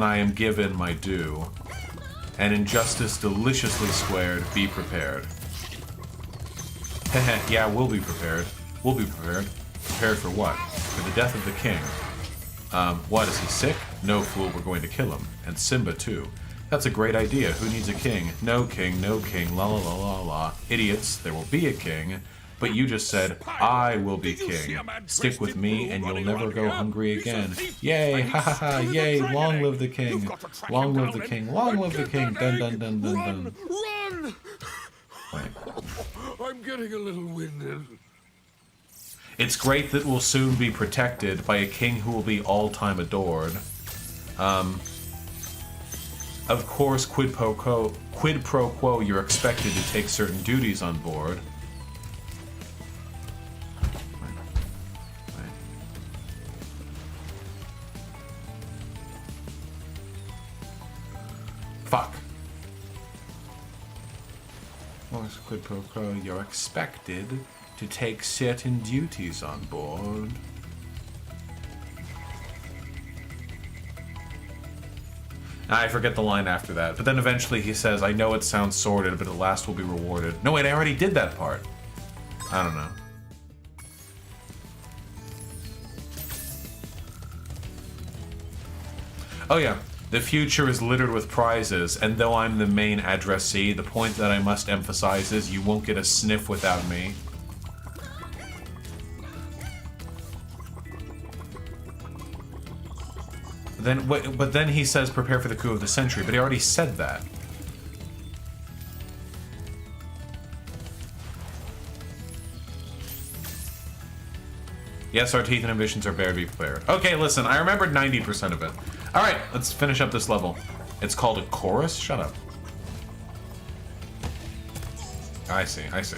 I am given my due. And injustice deliciously squared, be prepared. Yeah, we'll be prepared. We'll be prepared. Prepared for what? For the death of the king. What, is he sick? No, fool, we're going to kill him. And Simba, too. That's a great idea. Who needs a king? No king, no king, la la la la la. Idiots, there will be a king. But you just said, I will be king. Stick with me and you'll never go hungry again. Yay, ha ha ha, yay, long live the king. Long live the king, long live the king. Dun dun dun dun dun. Run! Wait. I'm getting a little winded. It's great that we'll soon be protected by a king who will be all-time adored. Of course, quid pro quo, you're expected to take certain duties on board. Fuck. Of course, quid pro quo, you're expected to take certain duties on board. I forget the line after that, but then eventually he says, I know it sounds sordid, but at last will be rewarded. No, wait, I already did that part. I don't know. Oh yeah, the future is littered with prizes, and though I'm the main addressee, the point that I must emphasize is you won't get a sniff without me. But then he says prepare for the coup of the century, but he already said that. Yes, our teeth and ambitions are bare, be prepared. Okay, listen, I remembered 90% of it. Alright, let's finish up this level. It's called a chorus? Shut up. I see, I see.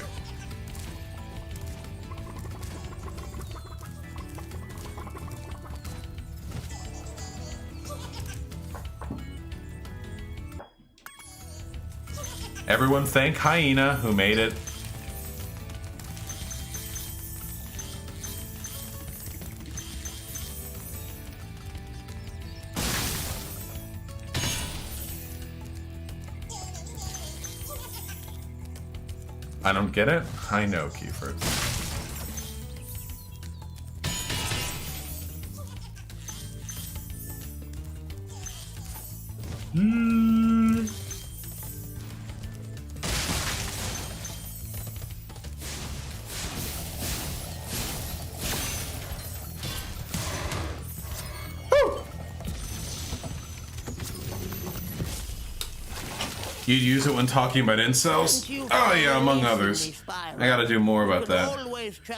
Everyone thank Hyena, who made it. I don't get it? I know, Kiefer. You'd use it when talking about incels? Oh yeah, among others. I gotta do more about that.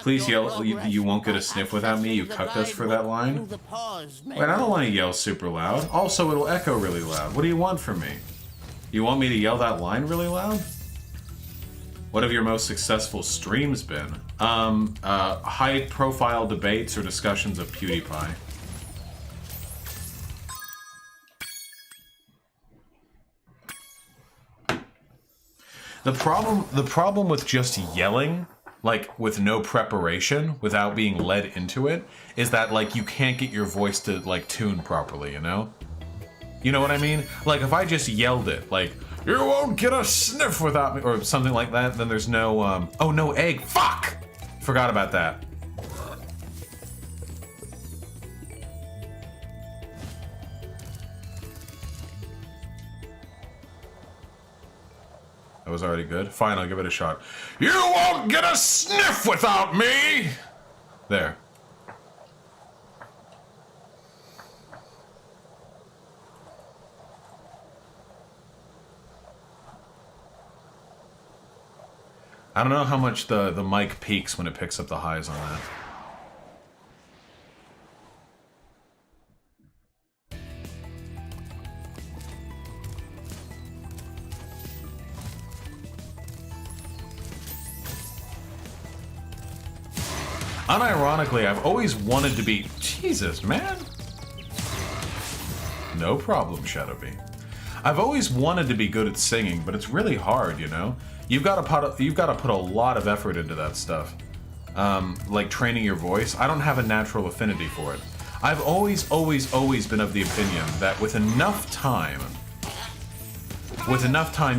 Please yell, you won't get a sniff without me, you cucked us for that line? Wait, I don't want to yell super loud. Also, it'll echo really loud. What do you want from me? You want me to yell that line really loud? What have your most successful streams been? High-profile debates or discussions of PewDiePie. The problem with just yelling, like with no preparation, without being led into it, is that like you can't get your voice to like tune properly, you know? You know what I mean? Like if I just yelled it, like, you won't get a sniff without me, or something like that, then there's no, oh, no egg, fuck! Forgot about that. That was already good. Fine, I'll give it a shot. You won't get a sniff without me! There. I don't know how much the mic peaks when it picks up the highs on that. Unironically, I've always wanted to be... Jesus, man. No problem, Shadowbee. I've always wanted to be good at singing, but it's really hard, you know? You've got to put a lot of effort into that stuff. Like training your voice. I don't have a natural affinity for it. I've always been of the opinion that with enough time,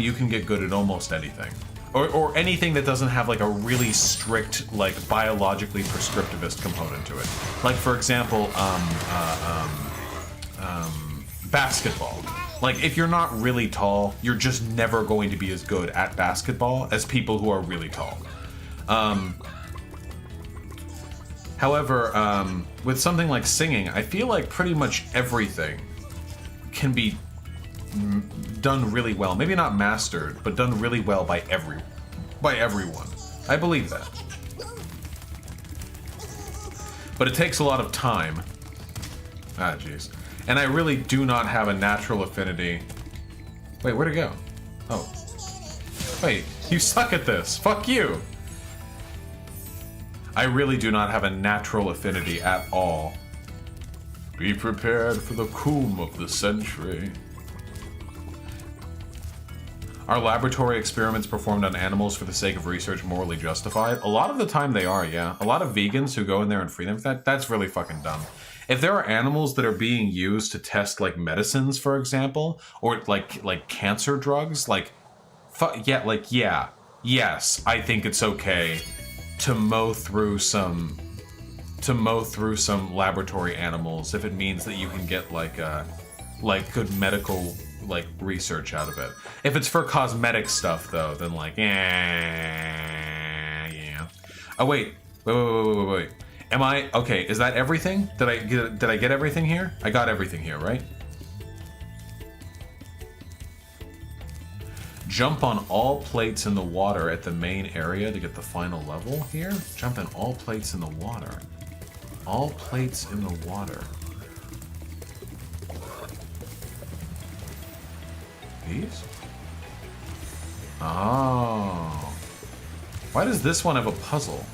you can get good at almost anything. Or anything that doesn't have like a really strict, like biologically prescriptivist component to it. Like for example, basketball. Like if you're not really tall, you're just never going to be as good at basketball as people who are really tall. However, with something like singing, I feel like pretty much everything can be done really well. Maybe not mastered, but done really well by everyone. I believe that. But it takes a lot of time. Ah, jeez. And I really do not have a natural affinity. Wait, where'd it go? Oh. Wait, you suck at this. Fuck you. I really do not have a natural affinity at all. Be prepared for the coom of the century. Are laboratory experiments performed on animals for the sake of research morally justified? A lot of the time they are, yeah. A lot of vegans who go in there and free them, that's really fucking dumb. If there are animals that are being used to test like medicines, for example, or like cancer drugs, yes, I think it's okay to mow through some laboratory animals if it means that you can get like good medical like research out of it. If it's for cosmetic stuff though, then like yeah. Oh wait. Am I okay? Is that everything? Did I get everything here? I got everything here, right? Jump on all plates in the water at the main area to get the final level here. Jump in all plates in the water. All plates in the water. These? Oh. Why does this one have a puzzle?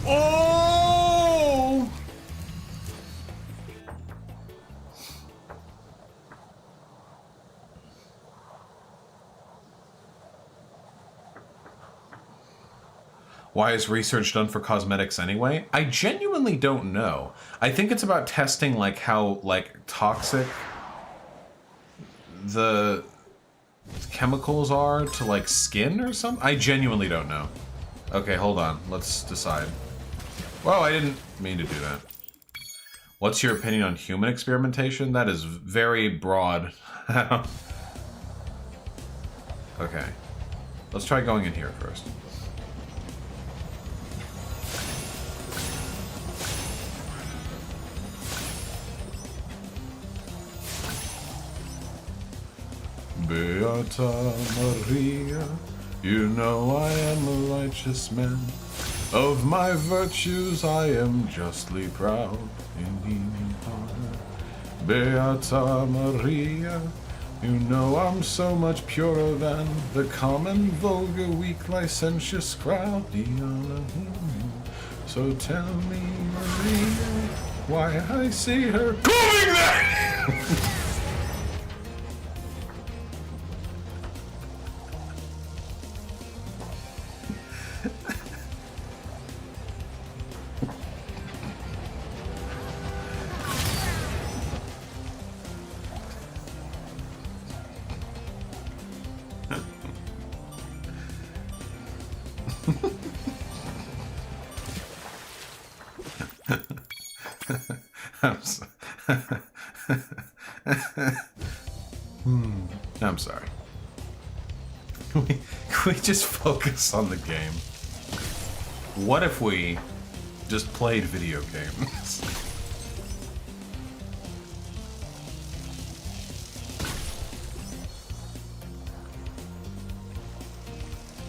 Oh! Why is research done for cosmetics anyway? I genuinely don't know. I think it's about testing like how like toxic the chemicals are to like skin or something. I genuinely don't know. Okay, hold on. Let's decide. Whoa, I didn't mean to do that. What's your opinion on human experimentation? That is very broad. Okay. Let's try going in here first. Beata Maria, you know I am a righteous man. Of my virtues I am justly proud. Beata Maria, you know I'm so much purer than the common, vulgar, weak, licentious crowd. So tell me, Maria, why I see her coming there! I'm sorry. Can we just focus on the game? What if we just played video games?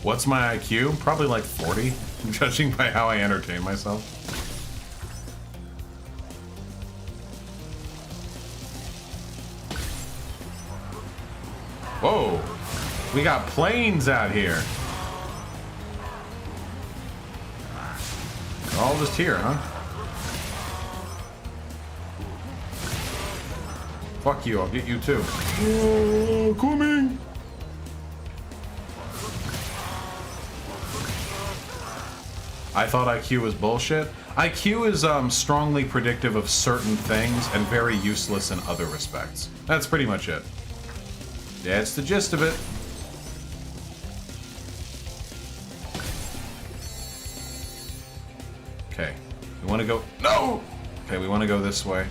What's my IQ? Probably like 40, judging by how I entertain myself. Whoa! We got planes out here. They're all just here, huh? Fuck you, I'll get you too. Oh, coming! I thought IQ was bullshit. IQ is strongly predictive of certain things and very useless in other respects. That's pretty much it. That's the gist of it. Okay, we want to go... No! Okay, we want to go this way.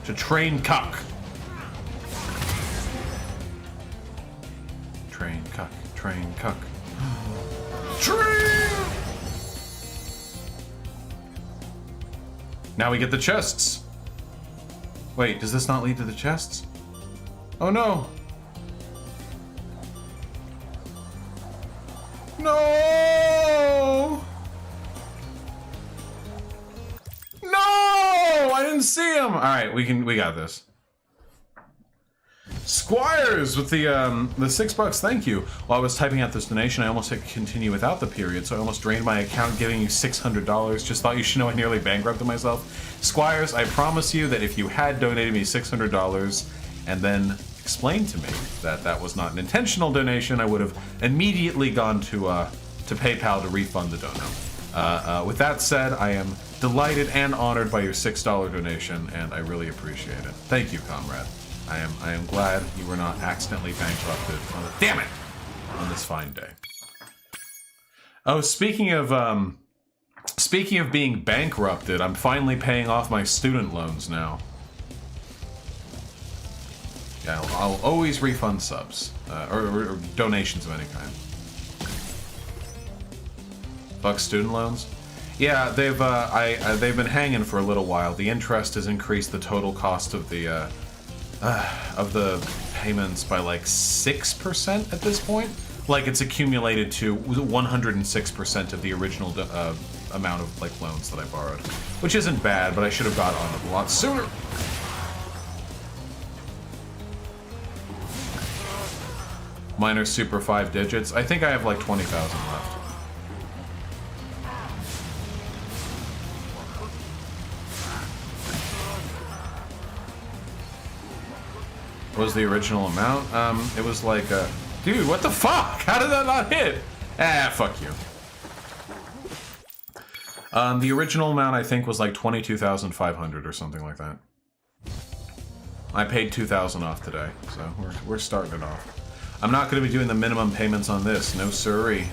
To train cuck. Train cuck, train cuck. Train! Now we get the chests. Wait, does this not lead to the chests? Oh no! No! No! I didn't see him! Alright, we got this. Squires with the $6, thank you. While I was typing out this donation, I almost hit continue without the period, so I almost drained my account giving you $600. Just thought you should know I nearly bankrupted myself. Squires, I promise you that if you had donated me $600 and then explained to me that that was not an intentional donation, I would have immediately gone to PayPal to refund the dono. With that said, I am delighted and honored by your $6 donation, and I really appreciate it. Thank you, comrade. I am glad you were not accidentally bankrupted on the, damn it, on this fine day. Oh, speaking of being bankrupted, I'm finally paying off my student loans now. Yeah, I'll always refund subs or donations of any kind. Fuck student loans. Yeah, they've been hanging for a little while. The interest has increased the total cost of the payments by like 6% at this point. Like it's accumulated to 106% of the original amount of like loans that I borrowed, which isn't bad, but I should have got on it a lot sooner. Mine are super 5 digits. I think I have like 20,000 left. What was the original amount? It was like dude, what the fuck? How did that not hit? Ah, fuck you. The original amount I think was like 22,500 or something like that. I paid 2,000 off today, so we're starting it off. I'm not going to be doing the minimum payments on this. No siree.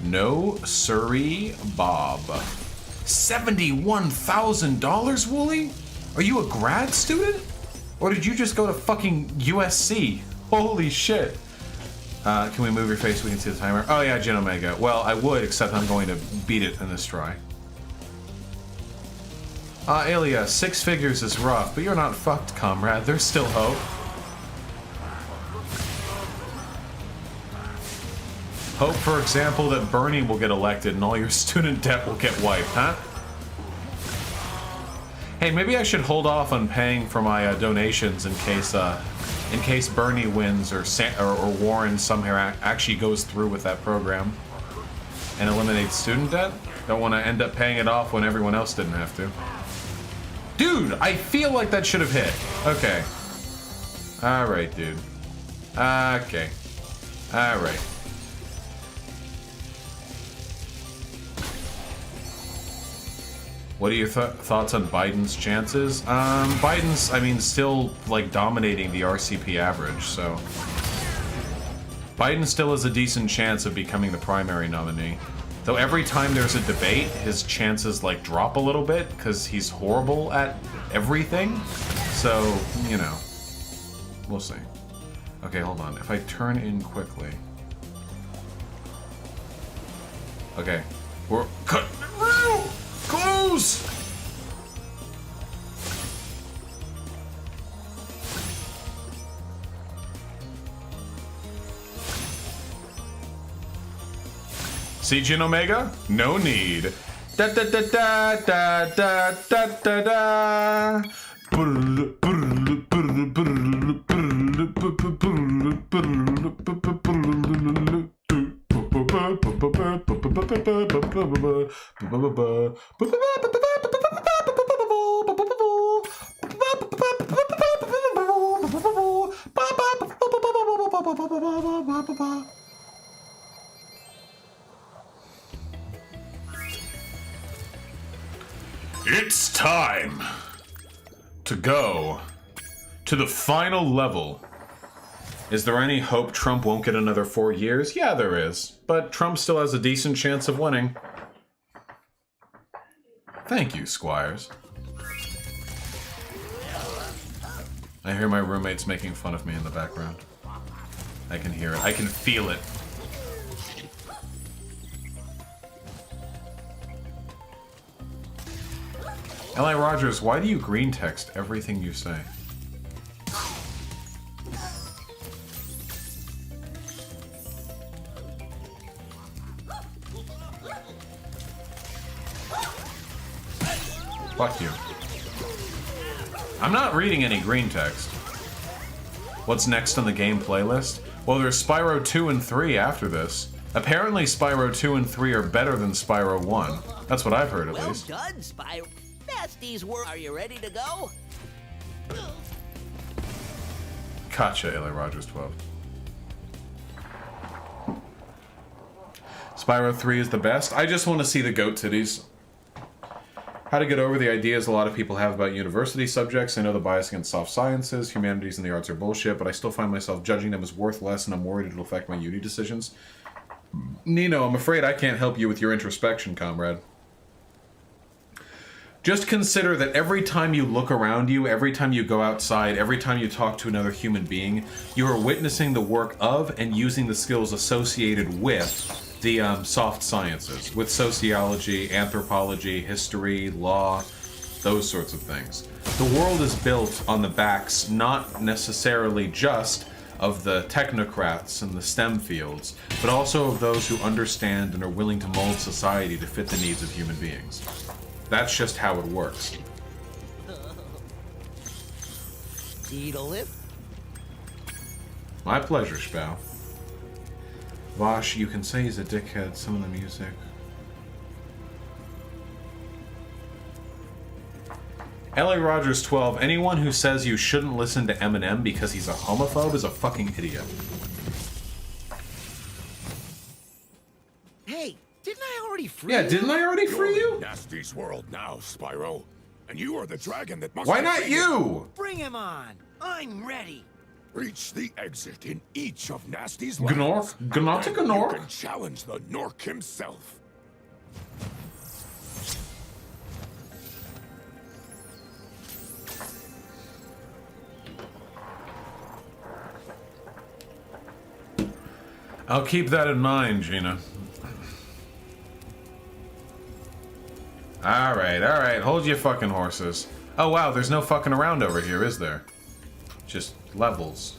No siree, Bob. $71,000, Wooly? Are you a grad student? Or did you just go to fucking USC? Holy shit. Can we move your face so we can see the timer? Oh yeah, Gen Omega. Well, I would, except I'm going to beat it in this try. Ilya, 6 figures is rough, but you're not fucked, comrade. There's still hope. Hope, for example, that Bernie will get elected and all your student debt will get wiped, huh? Hey, maybe I should hold off on paying for my donations in case Bernie wins or Warren somehow actually goes through with that program and eliminates student debt. Don't want to end up paying it off when everyone else didn't have to. Dude, I feel like that should have hit. Okay. All right, dude. Okay. All right. What are your thoughts on Biden's chances? Biden's, I mean, still, like, dominating the RCP average, so... Biden still has a decent chance of becoming the primary nominee. Though every time there's a debate, his chances, like, drop a little bit, because he's horrible at everything. So, you know, we'll see. Okay, hold on. If I turn in quickly... Okay. We're cut. Close! Siege in Omega? No need. Da da da da da da da da da. It's time to go to the final level. Is there any hope Trump won't get another 4 years? Yeah, there is. But Trump still has a decent chance of winning. Thank you, Squires. I hear my roommates making fun of me in the background. I can hear it. I can feel it. L.A. Rogers, why do you green text everything you say? Fuck you. I'm not reading any green text. What's next on the game playlist? Well, there's Spyro 2 and 3 after this. Apparently Spyro 2 and 3 are better than Spyro 1. That's what I've heard, at least. Well done, Spyro. Nasty's work. Are you ready to go? Gotcha, L.A. Rogers 12. Spyro 3 is the best. I just want to see the goat titties. How to get over the ideas a lot of people have about university subjects. I know the bias against soft sciences, humanities, and the arts are bullshit, but I still find myself judging them as worthless, and I'm worried it'll affect my uni decisions. Nino, I'm afraid I can't help you with your introspection, comrade. Just consider that every time you look around you, every time you go outside, every time you talk to another human being, you are witnessing the work of and using the skills associated with the soft sciences, with sociology, anthropology, history, law, those sorts of things. The world is built on the backs not necessarily just of the technocrats and the STEM fields, but also of those who understand and are willing to mold society to fit the needs of human beings. That's just how it works. Eat a lip. My pleasure, Spau. Vaush, you can say he's a dickhead, some of the music. L.A. Rogers 12, anyone who says you shouldn't listen to Eminem because he's a homophobe is a fucking idiot. Hey, didn't I already free you? Yeah, didn't I already free you? Nasty's world now, Spyro. And you are the dragon that must... Why not you? Bring him on. I'm ready. Reach the exit in each of Nasty's Gnork? Gnota Gnork? You can challenge the Gnork himself. I'll keep that in mind, Gina. Alright, hold your fucking horses. Oh wow, there's no fucking around over here, is there? Just levels.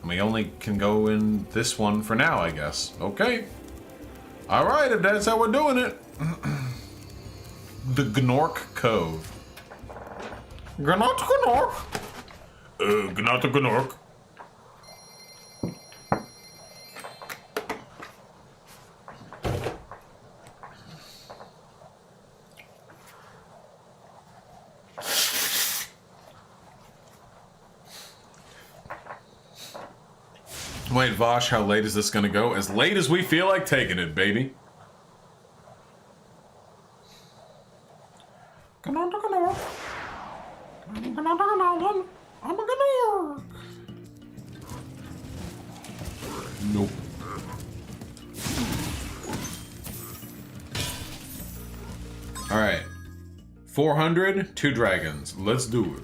And we only can go in this one for now, I guess. Okay. Alright, if that's how we're doing it. The Gnork Cove. Gnota Gnork? Gnota Gnork. Wait, Vaush, how late is this gonna go? As late as we feel like taking it, baby. Nope. Alright. 400, 2 dragons. Let's do it.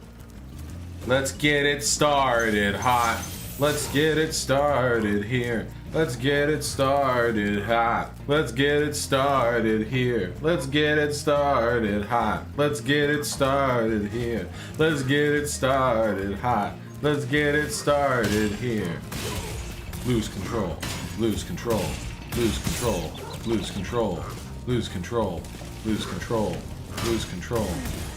Let's get it started hot. Let's get it started here. Let's get it started hot. Let's get it started here. Let's get it started hot. Let's get it started here. Let's get it started hot. Let's get it started here. Lose control. Lose control. Lose control. Lose control. Lose control. Lose control. Lose control.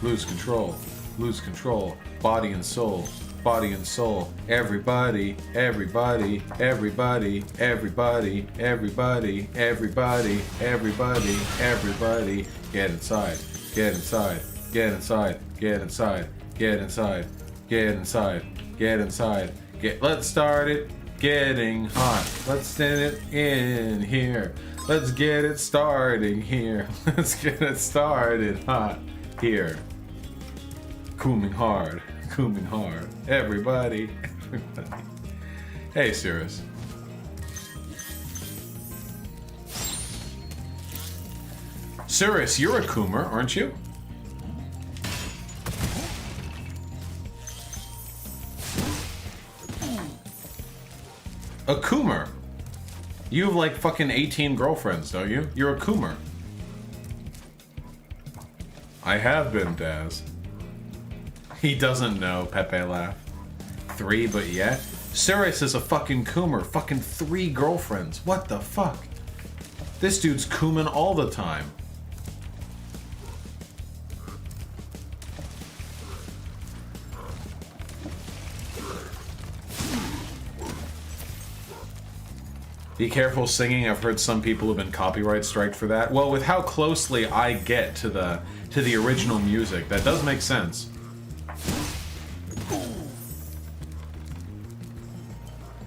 Lose control. Lose control. Body and soul. Body and soul. Everybody, everybody, everybody, everybody, everybody, everybody, everybody, everybody. Get inside. Get inside. Get inside. Get inside. Get inside. Get inside. Get inside. Let's start it getting hot. Let's send it in here. Let's get it starting here. Let's get it started hot here. Cooming hard. Cooming hard. Everybody. Everybody. Hey, Cirrus. Cirrus, you're a Coomer, aren't you? A Coomer. You have like fucking 18 girlfriends, don't you? You're a Coomer. I have been, Daz. He doesn't know, Pepe laughed. 3, but yet? Cirrus is a fucking Coomer. Fucking 3 girlfriends. What the fuck? This dude's Coomin' all the time. Be careful singing. I've heard some people have been copyright striked for that. Well, with how closely I get to the original music, that does make sense.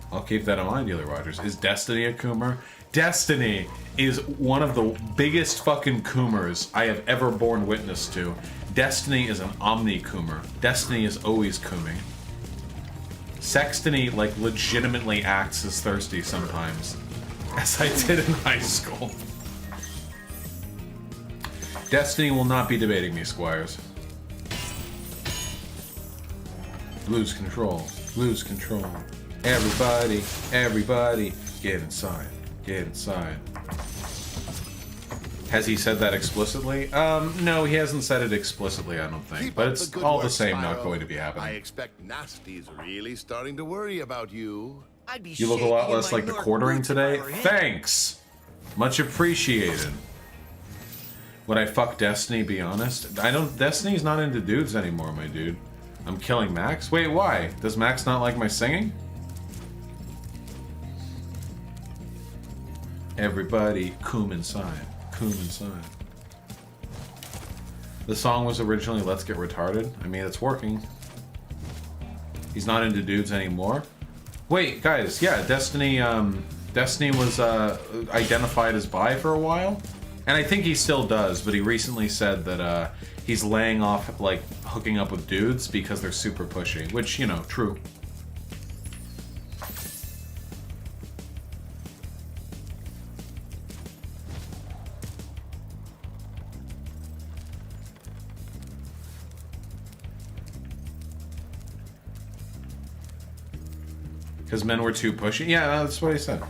I'll keep that in mind, Dealer Rogers. Is Destiny a Coomer? Destiny is one of the biggest fucking Coomers I have ever borne witness to. Destiny is an omni-Coomer. Destiny is always Cooming. Sextony, like, legitimately acts as thirsty sometimes. As I did in high school. Destiny will not be debating me, Squires. Lose control. Lose control. Everybody, everybody, get inside. Get inside. Has he said that explicitly? No, he hasn't said it explicitly, I don't think. But it's all the same, not going to be happening. I expect Nasty's really starting to worry about you. You look a lot less like the quartering today. Thanks! Much appreciated. Would I fuck Destiny, be honest? Destiny's not into dudes anymore, my dude. I'm killing Max? Wait, why? Does Max not like my singing? Everybody, coom inside. Coom inside. The song was originally Let's Get Retarded. I mean, it's working. He's not into dudes anymore. Wait, guys, yeah, Destiny was identified as bi for a while. And I think he still does, but he recently said that he's laying off, like, hooking up with dudes because they're super pushy. Which, you know, true. Because men were too pushy? Yeah, that's what he said.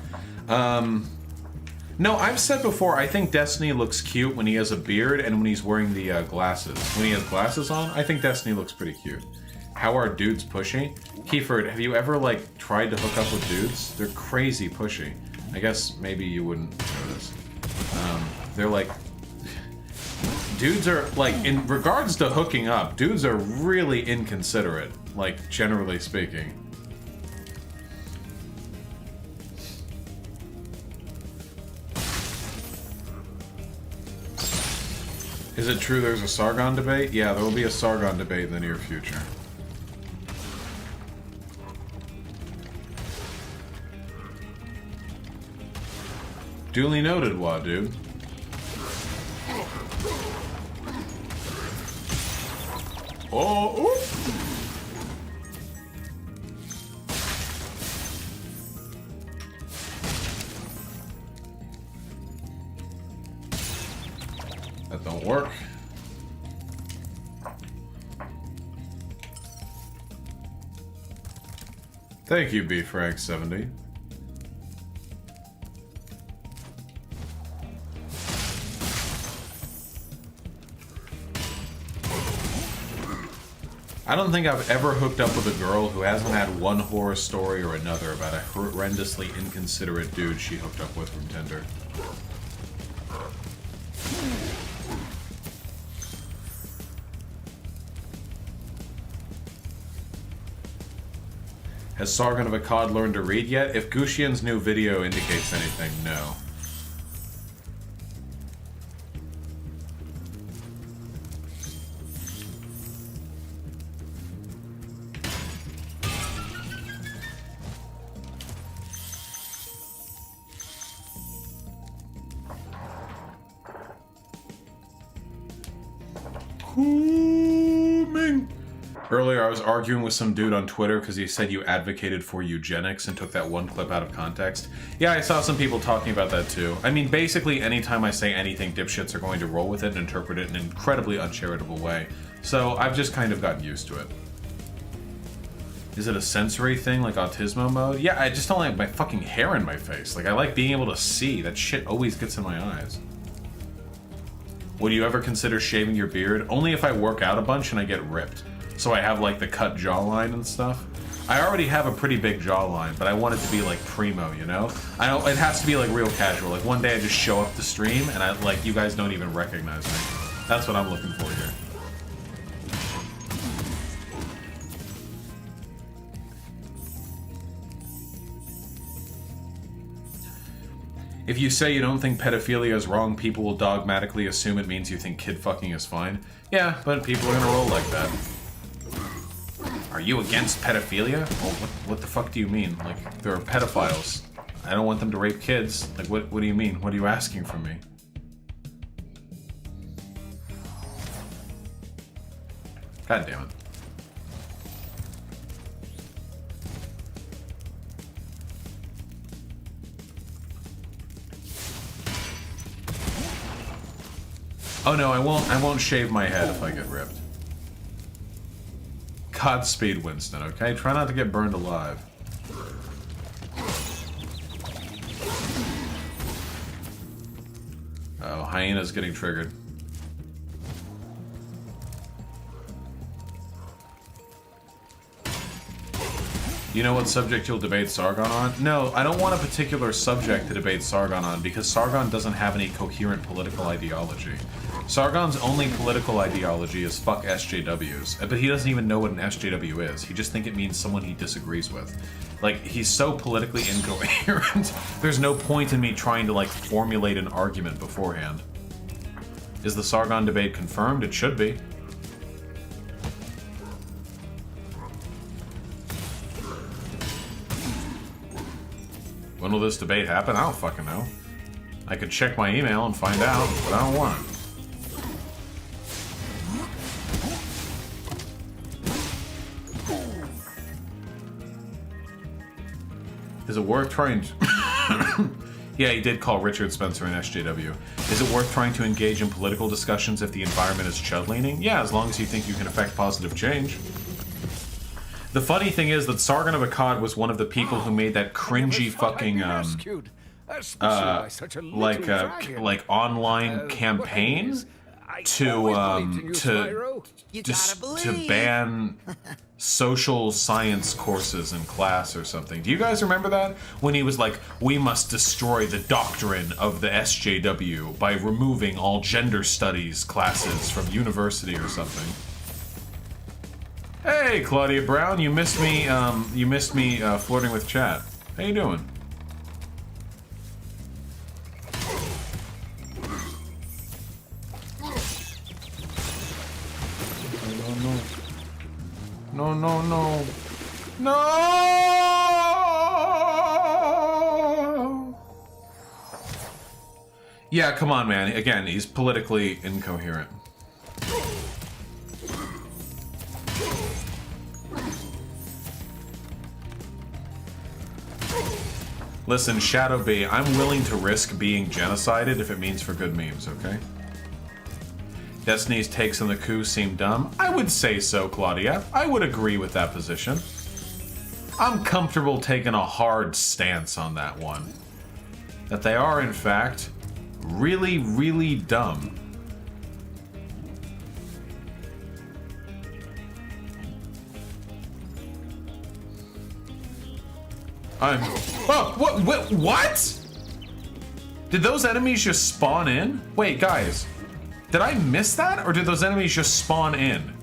No, I've said before, I think Destiny looks cute when he has a beard and when he's wearing the glasses. When he has glasses on, I think Destiny looks pretty cute. How are dudes pushy? Keyford, have you ever, like, tried to hook up with dudes? They're crazy pushy. I guess maybe you wouldn't notice. They're like... Dudes are, like, in regards to hooking up, dudes are really inconsiderate, like, generally speaking. Is it true there's a Sargon debate? Yeah, there will be a Sargon debate in the near future. Duly noted, Wadu. Oh, ooh. That don't work. Thank you, B Frank 70. I don't think I've ever hooked up with a girl who hasn't had one horror story or another about a horrendously inconsiderate dude she hooked up with from Tinder. Has Sargon of Akkad learned to read yet? If Gushian's new video indicates anything, no. Earlier, I was arguing with some dude on Twitter because he said you advocated for eugenics and took that one clip out of context. Yeah, I saw some people talking about that too. I mean, basically, anytime I say anything, dipshits are going to roll with it and interpret it in an incredibly uncharitable way. So I've just kind of gotten used to it. Is it a sensory thing, like autismo mode? Yeah, I just don't like my fucking hair in my face. Like, I like being able to see. That shit always gets in my eyes. Would you ever consider shaving your beard? Only if I work out a bunch and I get ripped. So I have like the cut jawline and stuff. I already have a pretty big jawline, but I want it to be like primo, you know? It has to be like real casual. Like one day I just show up the stream and you guys don't even recognize me. That's what I'm looking for here. If you say you don't think pedophilia is wrong, people will dogmatically assume it means you think kid fucking is fine. Yeah, but people are gonna roll like that. Are you against pedophilia? Well, what the fuck do you mean? Like, there are pedophiles. I don't want them to rape kids. Like, what do you mean? What are you asking from me? God damn it. Oh no, I won't shave my head if I get ripped. Godspeed, Winston, okay? Try not to get burned alive. Oh, hyena's getting triggered. You know what subject you'll debate Sargon on? No, I don't want a particular subject to debate Sargon on because Sargon doesn't have any coherent political ideology. Sargon's only political ideology is fuck SJWs, but he doesn't even know what an SJW is. He just thinks it means someone he disagrees with. Like, he's so politically incoherent, there's no point in me trying to, like, formulate an argument beforehand. Is the Sargon debate confirmed? It should be. When will this debate happen? I don't fucking know. I could check my email and find out, but I don't want it. Is it worth trying to... Yeah, he did call Richard Spencer an SJW. Is it worth trying to engage in political discussions if the environment is chud-leaning? Yeah, as long as you think you can affect positive change. The funny thing is that Sargon of Akkad was one of the people who made that cringy fucking, like online campaign to ban social science courses in class or something. Do you guys remember that? When he was like, we must destroy the doctrine of the SJW by removing all gender studies classes from university or something. Hey, Claudia Brown, you missed me flirting with chat. How you doing? No, no, no. No! Yeah, come on, man. Again, he's politically incoherent. Listen, Shadow B, I'm willing to risk being genocided if it means for good memes, okay? Destiny's takes on the coup seem dumb? I would say so, Claudia. I would agree with that position. I'm comfortable taking a hard stance on that one. That they are, in fact, really, really dumb. Oh, what? Did those enemies just spawn in? Wait, guys. Did I miss that, or did those enemies just spawn in?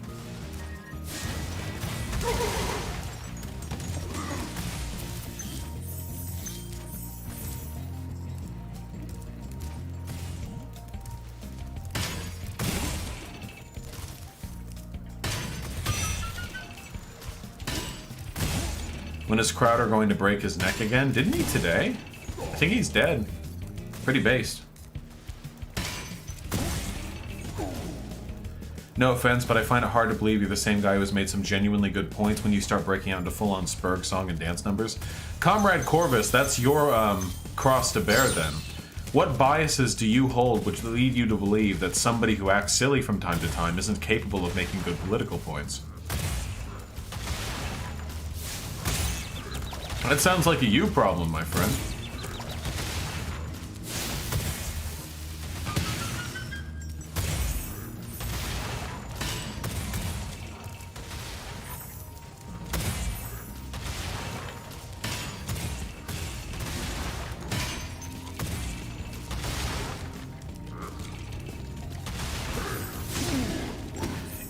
When is Crowder going to break his neck again? Didn't he today? I think he's dead. Pretty based. No offense, but I find it hard to believe you're the same guy who has made some genuinely good points when you start breaking out into full-on Spurg song and dance numbers. Comrade Corvus, that's your cross to bear then. What biases do you hold which lead you to believe that somebody who acts silly from time to time isn't capable of making good political points? That sounds like a you problem, my friend.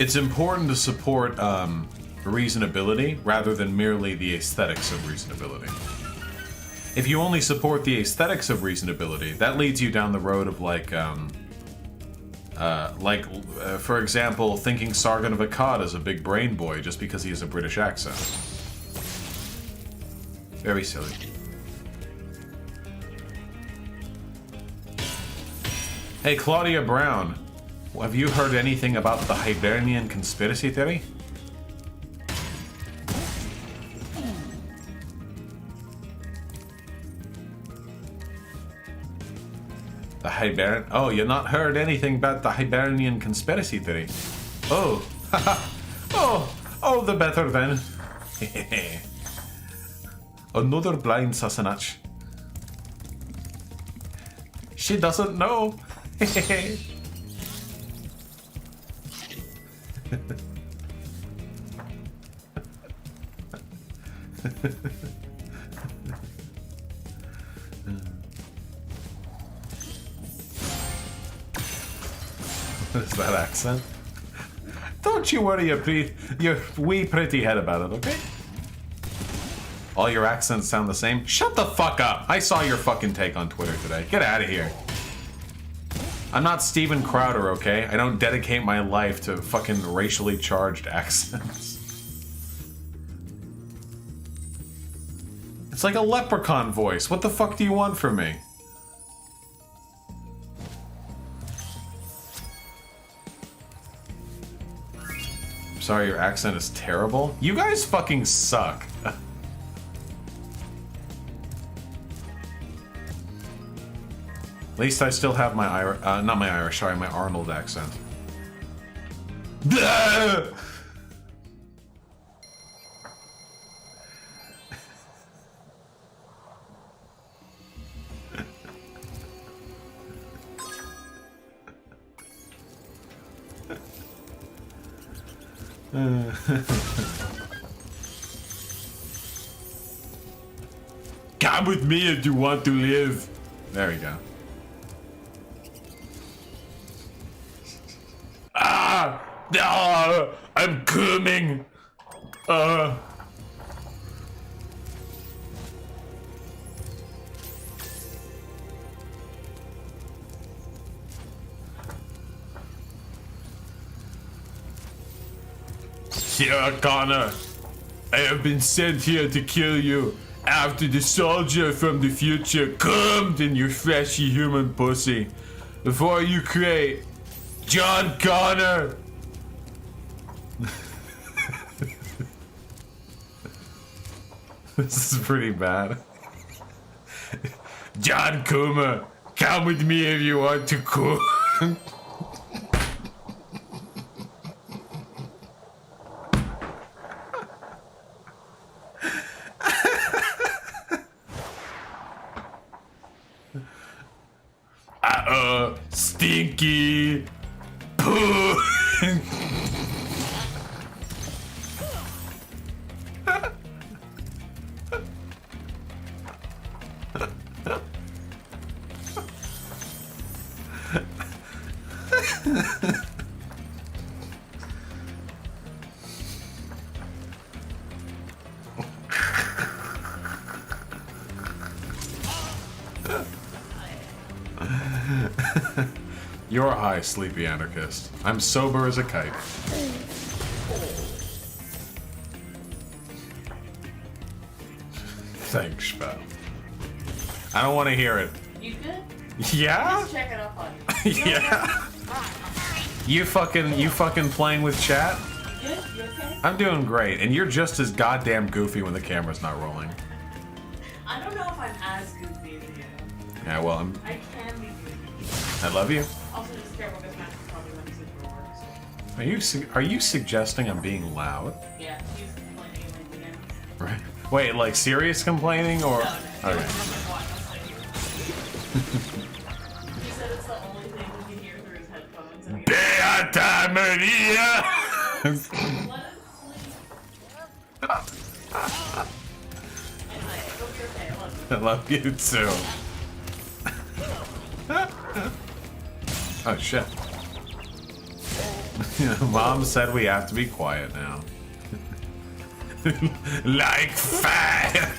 It's important to support reasonability rather than merely the aesthetics of reasonability. If you only support the aesthetics of reasonability, that leads you down the road of for example, thinking Sargon of Akkad is a big brain boy just because he has a British accent. Very silly. Hey, Claudia Brown. Have you heard anything about the Hibernian conspiracy theory? The Hibernian... Oh, you've not heard anything about the Hibernian conspiracy theory? Oh. Oh, the better then. Another blind Sassanach. She doesn't know. What is that accent? Don't you worry your wee pretty head about it, okay? All your accents sound the same? Shut the fuck up! I saw your fucking take on Twitter today. Get out of here. I'm not Steven Crowder, okay? I don't dedicate my life to fucking racially charged accents. It's like a leprechaun voice. What the fuck do you want from me? I'm sorry, your accent is terrible. You guys fucking suck. At least I still have my not my Irish, sorry, my Arnold accent. Come with me if you want to live. There we go. I'm coming. Sarah Connor, I have been sent here to kill you after the soldier from the future cummed in your fleshy human pussy before you create John Connor. This is pretty bad. John Kuma, come with me if you want to cook. Stinky poo. You're high, sleepy anarchist. I'm sober as a kite. Thanks, pal. I don't want to hear it. You good? Yeah? Just checking up on you. Yeah. You fucking playing with chat? You good? You okay? I'm doing great, and you're just as goddamn goofy when the camera's not rolling. I don't know if I'm as goofy as you. Yeah, well, I can be goofy. I love you. Also, just careful because Max is probably when he's at work. Are you suggesting I'm being loud? Yeah, he's complaining again. Right. Wait, like serious complaining or? No. Okay. He said it's the only thing he can hear through his headphones. And Beata Maria! let him sleep. Anyway, it'll be okay. I love you. I love you too. Oh shit. Mom said we have to be quiet now. Like fire!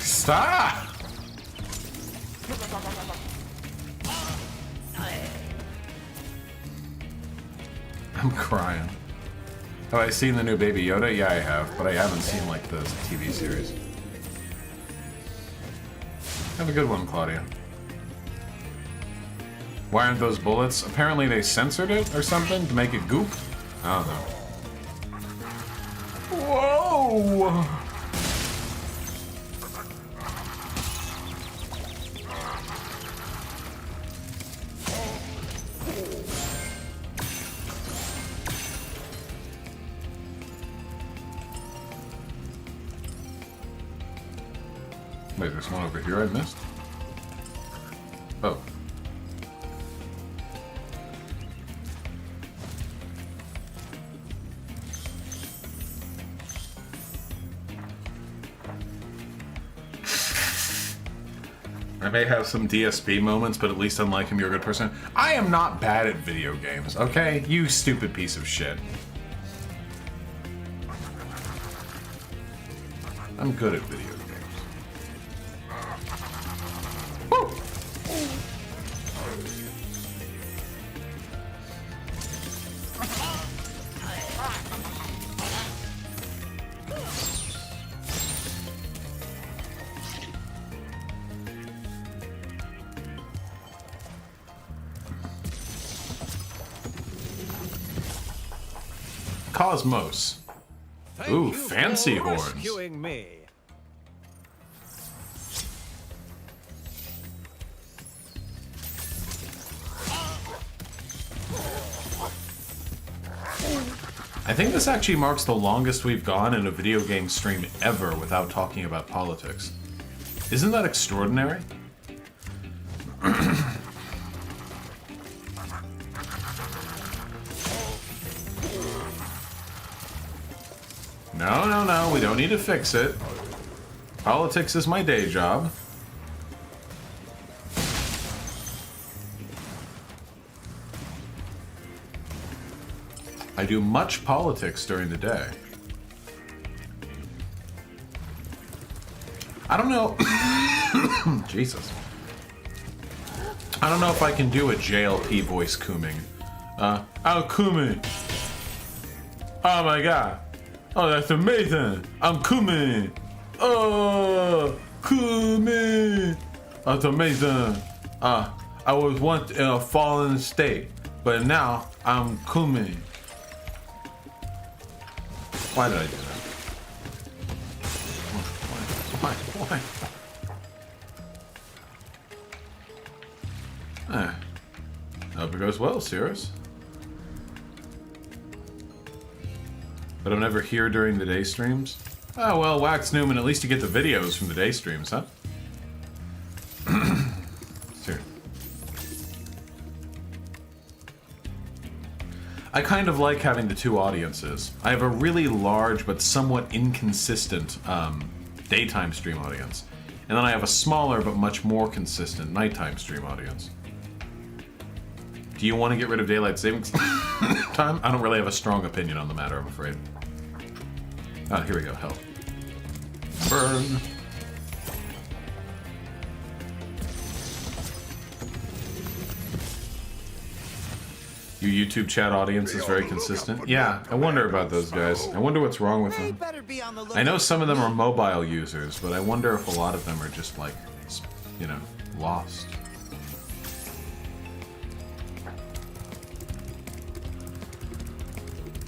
Stop! I'm crying. Have I seen the new Baby Yoda? Yeah, I have, but I haven't seen like the TV series. Have a good one, Claudia. Why aren't those bullets? Apparently they censored it or something to make it goop. I don't know. Whoa! Wait, there's one over here I missed? Oh. I may have some DSP moments, but at least unlike him, you're a good person. I am not bad at video games, okay? You stupid piece of shit. I'm good at video games. Woo! Cosmos. Ooh, fancy horns. Rescuing me. I think this actually marks the longest we've gone in a video game stream ever without talking about politics. Isn't that extraordinary? No, we don't need to fix it. Politics is my day job. I do much politics during the day. I don't know. Jesus. I don't know if I can do a JLP voice cooming. Oh, Kumi. Oh my god. Oh, that's amazing. I'm Kumi. Oh, Kumi. That's amazing. I was once in a fallen state, but now I'm Kumi. Why did I do that? Why? I hope it goes well, Cirrus. But I'm never here during the day streams. Oh, well, Wax Newman, at least you get the videos from the day streams, huh? Sure. I kind of like having the two audiences. I have a really large but somewhat inconsistent daytime stream audience. And then I have a smaller but much more consistent nighttime stream audience. Do you want to get rid of daylight savings time? I don't really have a strong opinion on the matter, I'm afraid. Ah, here we go, health. Burn. Your YouTube chat audience is very consistent. Yeah, I wonder about those guys. I wonder what's wrong with them. I know some of them are mobile users, but I wonder if a lot of them are just like, you know, lost.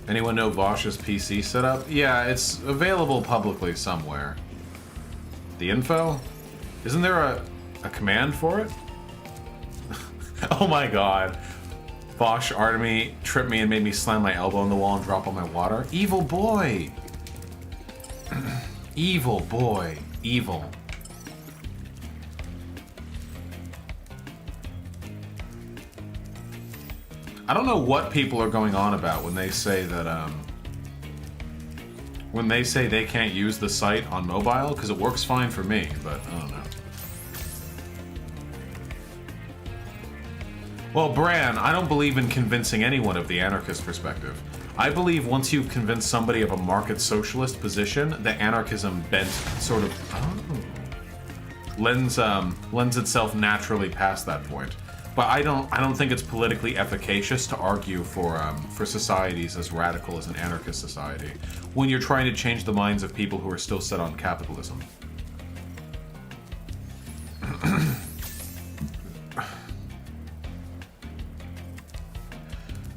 Anyone know Vaush's PC setup? Yeah, it's available publicly somewhere. The info? Isn't there a command for it? Oh my god. Vaush Artemy tripped me and made me slam my elbow on the wall and drop all my water. Evil boy! Evil boy. Evil. I don't know what people are going on about when they say that, when they say they can't use the site on mobile, because it works fine for me, but I don't know. Well, Bran, I don't believe in convincing anyone of the anarchist perspective. I believe once you've convinced somebody of a market socialist position, the anarchism bent sort of lends itself naturally past that point. But I don't think it's politically efficacious to argue for societies as radical as an anarchist society when you're trying to change the minds of people who are still set on capitalism.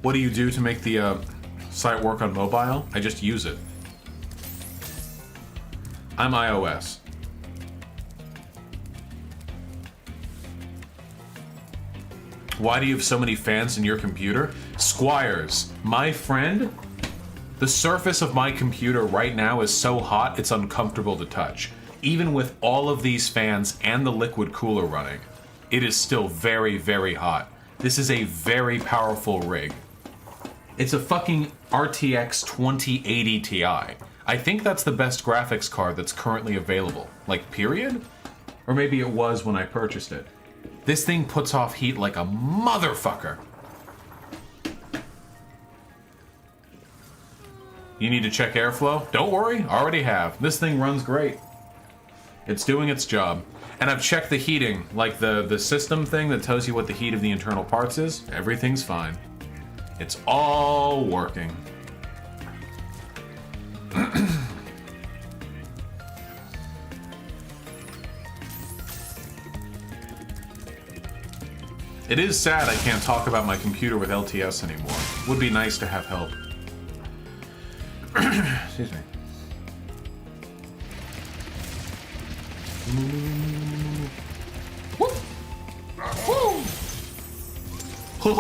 What do you do to make the site work on mobile? I just use it. I'm iOS. Why do you have so many fans in your computer? Squires, my friend, the surface of my computer right now is so hot it's uncomfortable to touch. Even with all of these fans and the liquid cooler running, it is still very, very hot. This is a very powerful rig. It's a fucking RTX 2080 Ti. I think that's the best graphics card that's currently available. Like, period? Or maybe it was when I purchased it. This thing puts off heat like a motherfucker. You need to check airflow? Don't worry, already have. This thing runs great. It's doing its job. And I've checked the heating, like the system thing that tells you what the heat of the internal parts is. Everything's fine. It's all working. It is sad I can't talk about my computer with LTS anymore. Would be nice to have help. Excuse me. Whoop. Woo.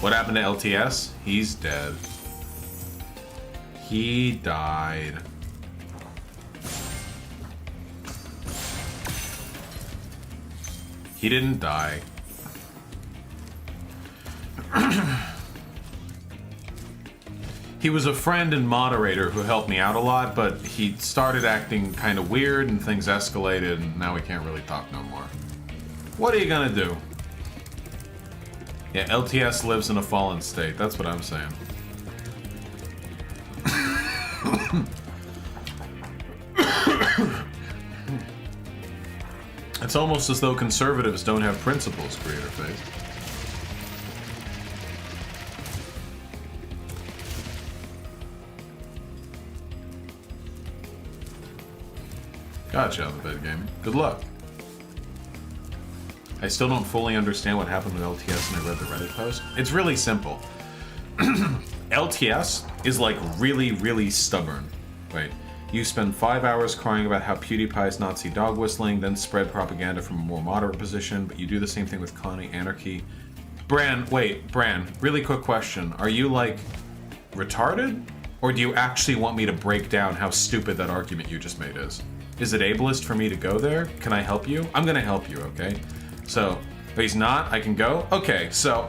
What happened to LTS? He's dead. He died. He didn't die. He was a friend and moderator who helped me out a lot, but he started acting kind of weird and things escalated and now we can't really talk no more. What are you gonna do? Yeah, LTS lives in a fallen state. That's what I'm saying. It's almost as though conservatives don't have principles, Creator Face. Gotcha on the bed gaming. Good luck. I still don't fully understand what happened with LTS and I read the Reddit post. It's really simple. LTS is like really, really stubborn. Wait. You spend 5 hours crying about how PewDiePie's Nazi dog whistling, then spread propaganda from a more moderate position, but you do the same thing with Connie Anarchy. Bran, really quick question. Are you like retarded? Or do you actually want me to break down how stupid that argument you just made is? Is it ableist for me to go there? Can I help you? I'm gonna help you, okay? So, but he's not, I can go? Okay, so,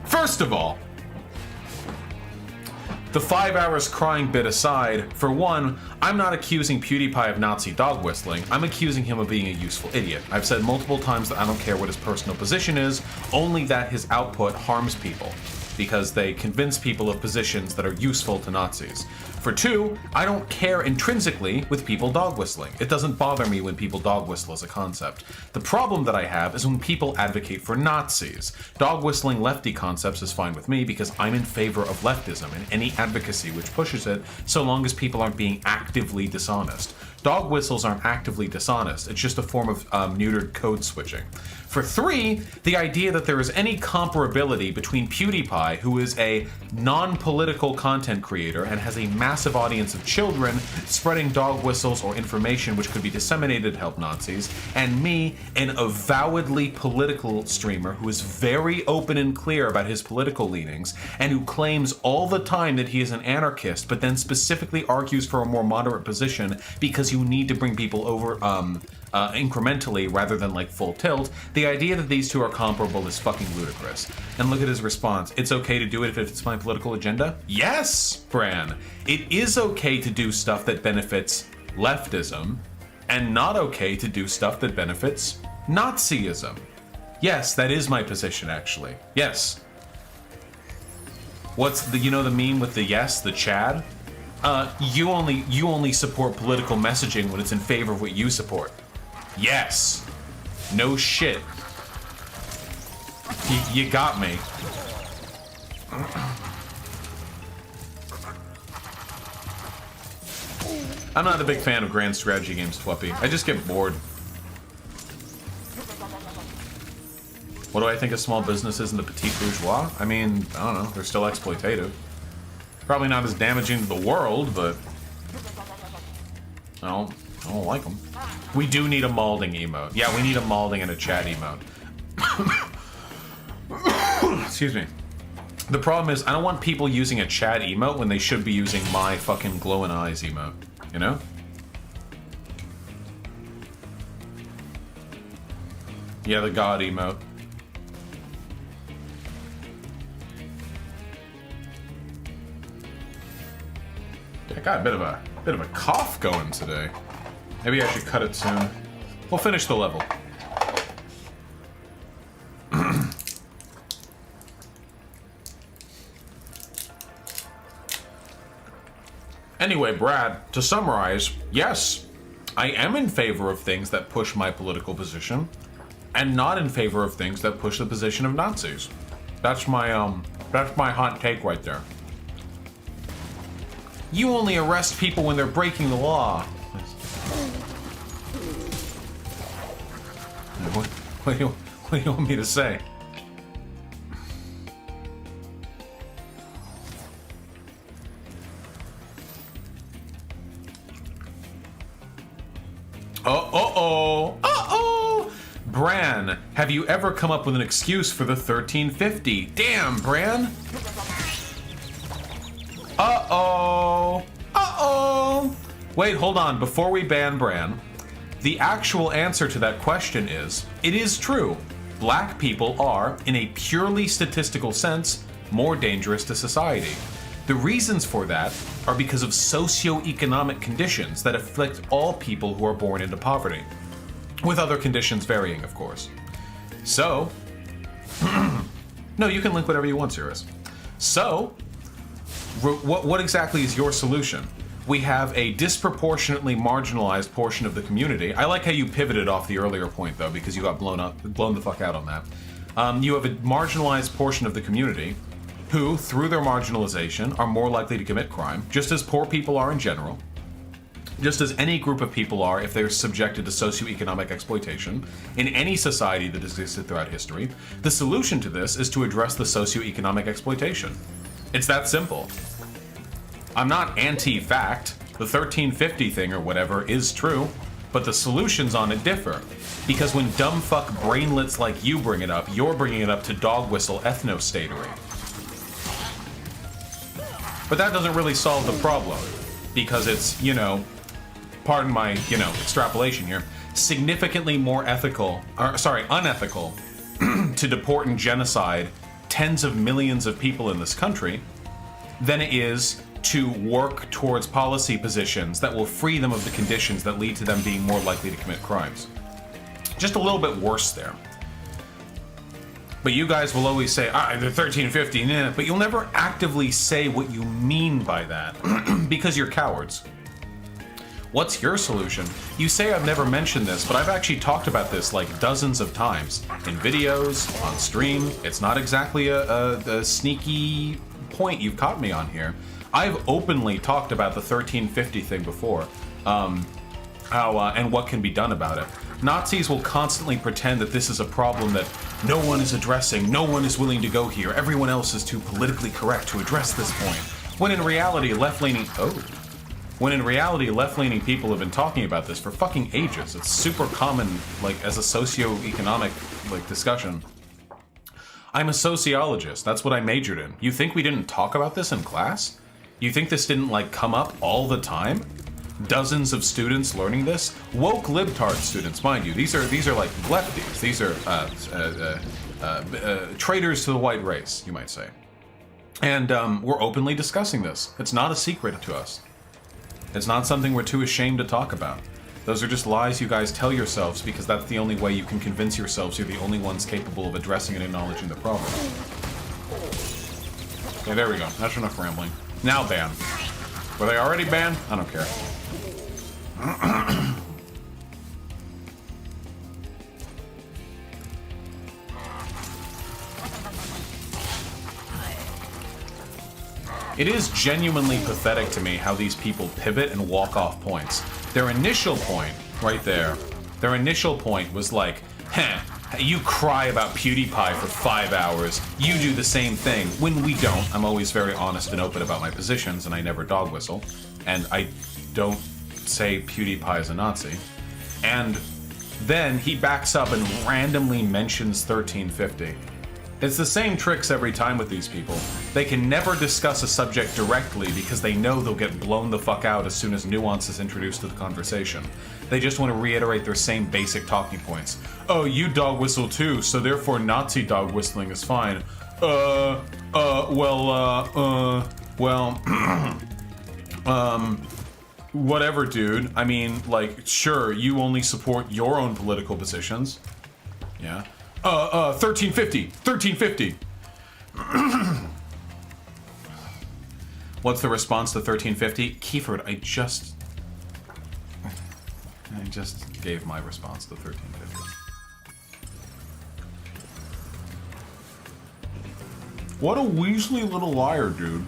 first of all, the 5 hours crying bit aside, for one, I'm not accusing PewDiePie of Nazi dog whistling, I'm accusing him of being a useful idiot. I've said multiple times that I don't care what his personal position is, only that his output harms people, because they convince people of positions that are useful to Nazis. For two, I don't care intrinsically with people dog whistling. It doesn't bother me when people dog whistle as a concept. The problem that I have is when people advocate for Nazis. Dog whistling lefty concepts is fine with me because I'm in favor of leftism and any advocacy which pushes it, so long as people aren't being actively dishonest. Dog whistles aren't actively dishonest, it's just a form of neutered code switching. For three, the idea that there is any comparability between PewDiePie, who is a non-political content creator and has a massive audience of children spreading dog whistles or information which could be disseminated to help Nazis, and me, an avowedly political streamer who is very open and clear about his political leanings and who claims all the time that he is an anarchist, but then specifically argues for a more moderate position because you need to bring people over incrementally rather than like full tilt. The idea that these two are comparable is fucking ludicrous. And look at his response. It's okay to do it if it's my political agenda? Yes, Bran. It is okay to do stuff that benefits leftism and not okay to do stuff that benefits Nazism. Yes, that is my position actually. Yes. What's the, you know the meme with the yes, the Chad? You only support political messaging when it's in favor of what you support. Yes. No shit. You got me. I'm not a big fan of grand strategy games, Fluffy. I just get bored. What do I think of small businesses and the petit bourgeois? I mean, I don't know. They're still exploitative. Probably not as damaging to the world, but I don't like them. We do need a Malding emote. Yeah, we need a Malding and a Chad emote. Excuse me. The problem is, I don't want people using a Chad emote when they should be using my fucking glowing eyes emote. You know? Yeah, the God emote. I got a bit of a cough going today. Maybe I should cut it soon. We'll finish the level. Anyway, Brad, to summarize, yes, I am in favor of things that push my political position, and not in favor of things that push the position of Nazis. That's my hot take right there. You only arrest people when they're breaking the law. What do you want me to say? Uh-oh! Bran, have you ever come up with an excuse for the 1350? Damn, Bran! Uh-oh! Wait, hold on. Before we ban Bran, the actual answer to that question is, it is true. Black people are, in a purely statistical sense, more dangerous to society. The reasons for that are because of socio-economic conditions that afflict all people who are born into poverty, with other conditions varying, of course. So, no, you can link whatever you want, Cirrus. So, what exactly is your solution? We have a disproportionately marginalized portion of the community. I like how you pivoted off the earlier point, though, because you got blown the fuck out on that. You have a marginalized portion of the community who, through their marginalization, are more likely to commit crime, just as poor people are in general, just as any group of people are if they're subjected to socioeconomic exploitation in any society that existed throughout history. The solution to this is to address the socioeconomic exploitation. It's that simple. I'm not anti-fact. The 1350 thing or whatever is true, but the solutions on it differ. Because when dumb fuck brainlets like you bring it up, you're bringing it up to dog whistle ethno-statery. But that doesn't really solve the problem, because it's, you know, pardon my, you know, extrapolation here, significantly more unethical to deport and genocide tens of millions of people in this country than it is to work towards policy positions that will free them of the conditions that lead to them being more likely to commit crimes. Just a little bit worse there. But you guys will always say, the 1350, nah, but you'll never actively say what you mean by that because you're cowards. What's your solution? You say I've never mentioned this, but I've actually talked about this like dozens of times. In videos, on stream. It's not exactly a sneaky point you've caught me on here. I've openly talked about the 1350 thing before. And what can be done about it. Nazis will constantly pretend that this is a problem that no one is addressing, no one is willing to go here, everyone else is too politically correct to address this point. When in reality, left-leaning people have been talking about this for fucking ages. It's super common, like, as a socio-economic, like, discussion. I'm a sociologist. That's what I majored in. You think we didn't talk about this in class? You think this didn't, like, come up all the time? Dozens of students learning this? Woke libtard students, mind you. These are like lefties. These are traitors to the white race, you might say. And we're openly discussing this. It's not a secret to us. It's not something we're too ashamed to talk about. Those are just lies you guys tell yourselves because that's the only way you can convince yourselves you're the only ones capable of addressing and acknowledging the problem. Okay, there we go. That's enough rambling. Now ban. Were they already banned? I don't care. It is genuinely pathetic to me how these people pivot and walk off points. Their initial point, right there, their initial point was like, you cry about PewDiePie for 5 hours, you do the same thing, when we don't. I'm always very honest and open about my positions, and I never dog whistle. And I don't say PewDiePie is a Nazi. And then he backs up and randomly mentions 1350. It's the same tricks every time with these people. They can never discuss a subject directly because they know they'll get blown the fuck out as soon as nuance is introduced to the conversation. They just want to reiterate their same basic talking points. Oh, you dog whistle too, so therefore Nazi dog whistling is fine. Whatever, dude. I mean, like, sure, you only support your own political positions. Yeah. 1350! 1350! What's the response to 1350? Kiefer, I just gave my response to 1350. What a Weasley little liar, dude.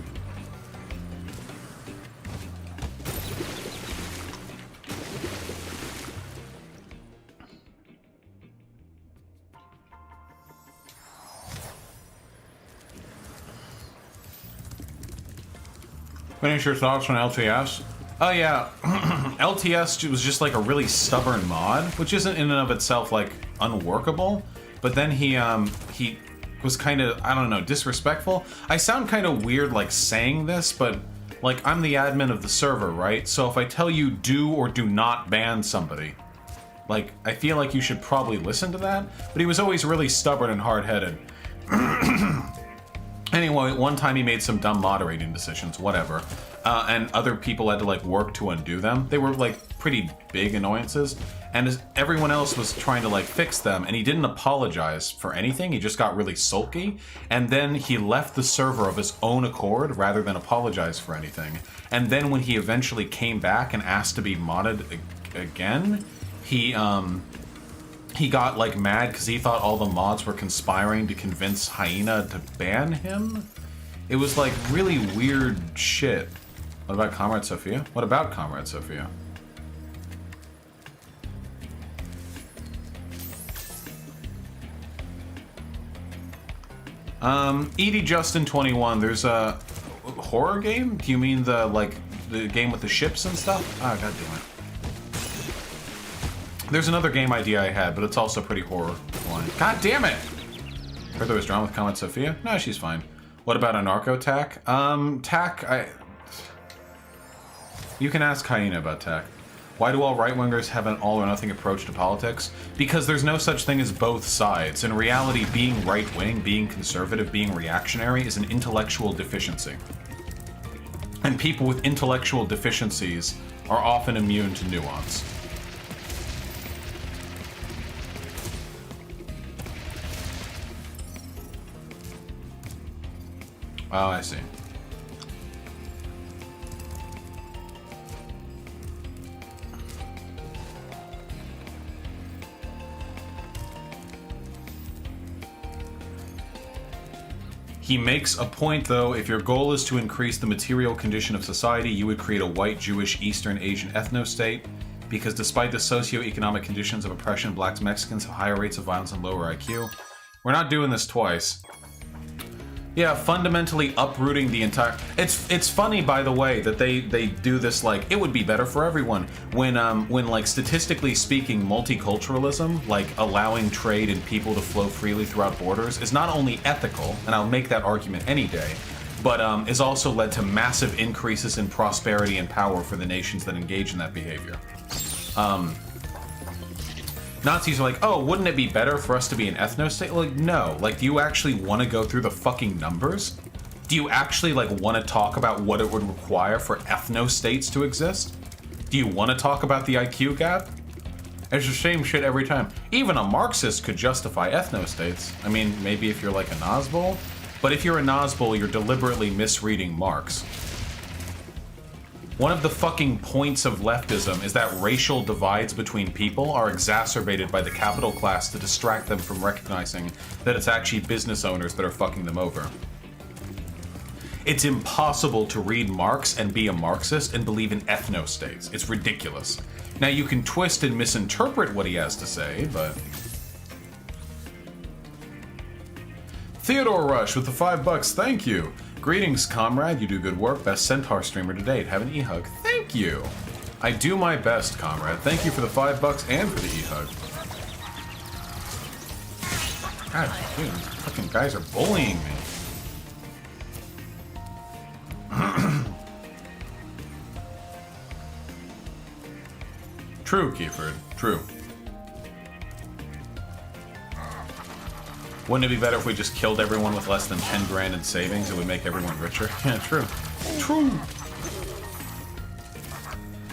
Finish your thoughts on LTS? Oh yeah, LTS was just like a really stubborn mod, which isn't in and of itself like unworkable. But then he was kind of, I don't know, disrespectful. I sound kind of weird like saying this, but like I'm the admin of the server, right? So if I tell you do or do not ban somebody, like I feel like you should probably listen to that. But he was always really stubborn and hard-headed. Anyway, one time he made some dumb moderating decisions, whatever, and other people had to like work to undo them. They were like pretty big annoyances, and everyone else was trying to like fix them, and he didn't apologize for anything. He just got really sulky, and then he left the server of his own accord rather than apologize for anything. And then when he eventually came back and asked to be modded again, he got like mad because he thought all the mods were conspiring to convince Hyena to ban him. It was like really weird shit. What about Comrade Sophia? What about Comrade Sophia? Edie Justin 21. There's a horror game? Do you mean the game with the ships and stuff? Oh, god damn it. There's another game idea I had, but it's also pretty horror one. God damn it! Heard there was drama with Comrade Sophia? No, she's fine. What about anarcho-tac? Tac, you can ask Hyena about tac. Why do all right-wingers have an all-or-nothing approach to politics? Because there's no such thing as both sides. In reality, being right-wing, being conservative, being reactionary is an intellectual deficiency. And people with intellectual deficiencies are often immune to nuance. Oh, I see. He makes a point, though. If your goal is to increase the material condition of society, you would create a white, Jewish, Eastern Asian ethno-state, because despite the socio-economic conditions of oppression, blacks, Mexicans have higher rates of violence and lower IQ. We're not doing this twice. Yeah, fundamentally uprooting the entire... It's funny, by the way, that they do this, like, it would be better for everyone when like, statistically speaking, multiculturalism, like, allowing trade and people to flow freely throughout borders, is not only ethical, and I'll make that argument any day, but is also led to massive increases in prosperity and power for the nations that engage in that behavior. Nazis are like, oh, wouldn't it be better for us to be an ethno-state? Like, no. Like, do you actually want to go through the fucking numbers? Do you actually, like, want to talk about what it would require for ethno-states to exist? Do you want to talk about the IQ gap? It's the same shit every time. Even a Marxist could justify ethno-states. I mean, maybe if you're like a Nazbol, but if you're a Nazbol, you're deliberately misreading Marx. One of the fucking points of leftism is that racial divides between people are exacerbated by the capital class to distract them from recognizing that it's actually business owners that are fucking them over. It's impossible to read Marx and be a Marxist and believe in ethno-states. It's ridiculous. Now, you can twist and misinterpret what he has to say, but... Theodore Rush with the $5, thank you! Greetings, comrade. You do good work. Best Centaur streamer to date. Have an e-hug. Thank you. I do my best, comrade. Thank you for the $5 and for the e-hug. God, dude, these fucking guys are bullying me. True, Kiefer. True. Wouldn't it be better if we just killed everyone with less than 10 grand in savings? It would make everyone richer. Yeah, true. True.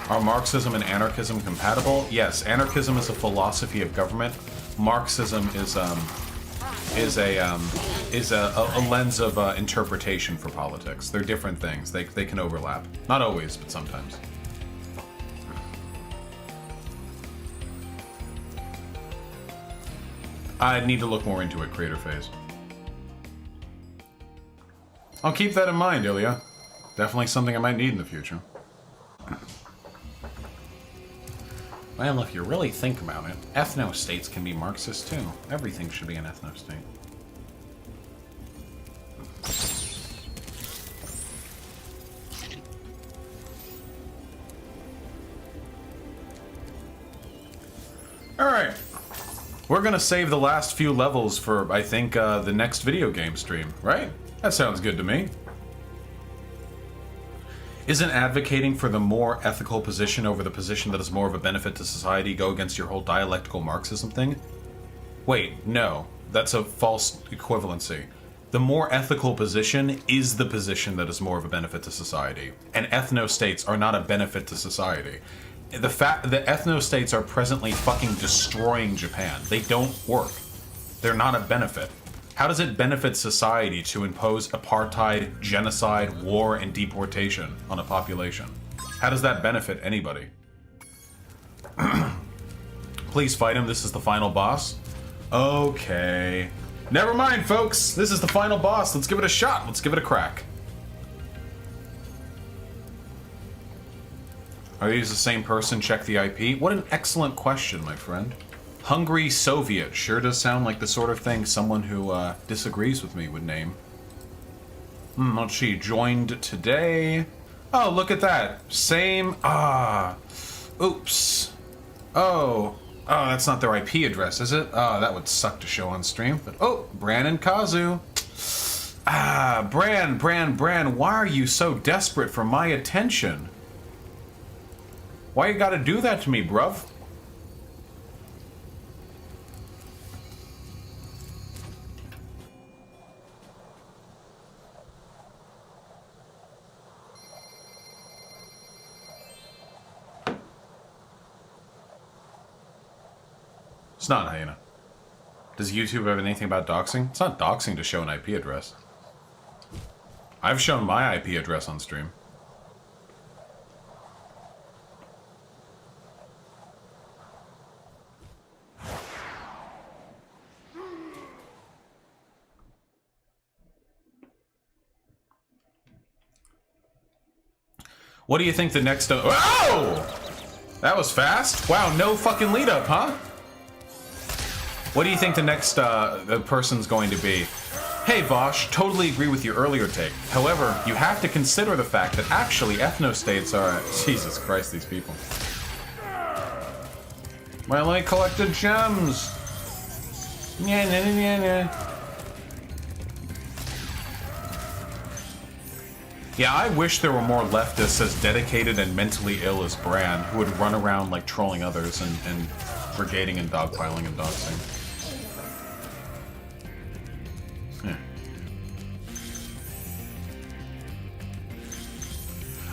Are Marxism and anarchism compatible? Yes, anarchism is a philosophy of government. Marxism is a lens of interpretation for politics. They're different things. They can overlap. Not always, but sometimes. I'd need to look more into it, creator phase. I'll keep that in mind, Ilya. Definitely something I might need in the future. Well, if you really think about it, ethno-states can be Marxist too. Everything should be an ethno-state. Alright. We're gonna save the last few levels for, I think, the next video game stream, right? That sounds good to me. Isn't advocating for the more ethical position over the position that is more of a benefit to society go against your whole dialectical Marxism thing? Wait, no. That's a false equivalency. The more ethical position is the position that is more of a benefit to society. And ethno-states are not a benefit to society. The fact that ethno-states are presently fucking destroying Japan. They don't work. They're not a benefit. How does it benefit society to impose apartheid, genocide, war, and deportation on a population? How does that benefit anybody? Please fight him. This is the final boss. Okay. Never mind, folks. This is the final boss. Let's give it a shot. Let's give it a crack. Are these the same person? Check the IP. What an excellent question, my friend. Hungry Soviet sure does sound like the sort of thing someone who disagrees with me would name. Let's see. Joined today. Oh, look at that. Same. Oops. Oh, that's not their IP address, is it? Oh, that would suck to show on stream. But oh, Brandon Kazu. Bran, why are you so desperate for my attention? Why you gotta do that to me, bruv? It's not Hyena. Does YouTube have anything about doxing? It's not doxing to show an IP address. I've shown my IP address on stream. What do you think the next... Oh! That was fast. Wow, no fucking lead up, huh? What do you think the next the person's going to be? Hey Vaush, totally agree with your earlier take. However, you have to consider the fact that actually ethnostates are... Jesus Christ, these people. Well, I collected gems. Yeah, I wish there were more leftists as dedicated and mentally ill as Bran, who would run around like trolling others and brigading and dogpiling and doxing. Yeah.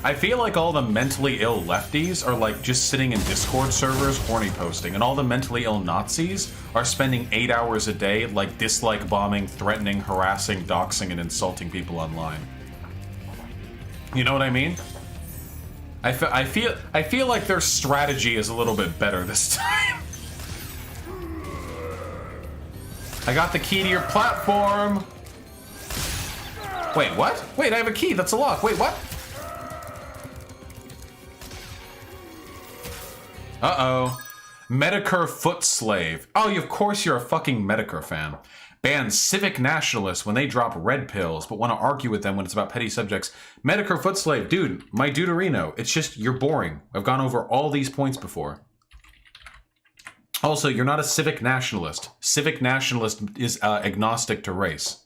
I feel like all the mentally ill lefties are like just sitting in Discord servers horny posting, and all the mentally ill Nazis are spending 8 hours a day like dislike bombing, threatening, harassing, doxing, and insulting people online. You know what I mean? I feel like their strategy is a little bit better this time. I got the key to your platform. Wait, what? Wait, I have a key. That's a lock. Wait, what? Uh-oh. Medicare foot slave. Oh, of course you're a fucking Medicare fan. Ban civic nationalists when they drop red pills, but want to argue with them when it's about petty subjects. Medicare foot slave. Dude, my Deuterino. It's just, you're boring. I've gone over all these points before. Also, you're not a civic nationalist. Civic nationalist is agnostic to race.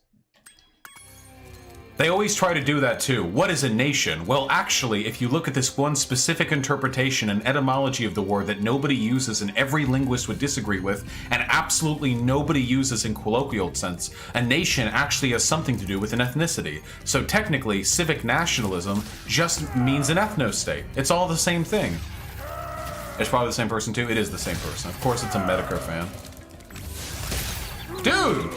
They always try to do that too. What is a nation? Well, actually, if you look at this one specific interpretation and etymology of the word that nobody uses and every linguist would disagree with, and absolutely nobody uses in colloquial sense, a nation actually has something to do with an ethnicity. So technically, civic nationalism just means an ethno-state. It's all the same thing. It's probably the same person too. It is the same person. Of course it's a Medicare fan. Dude!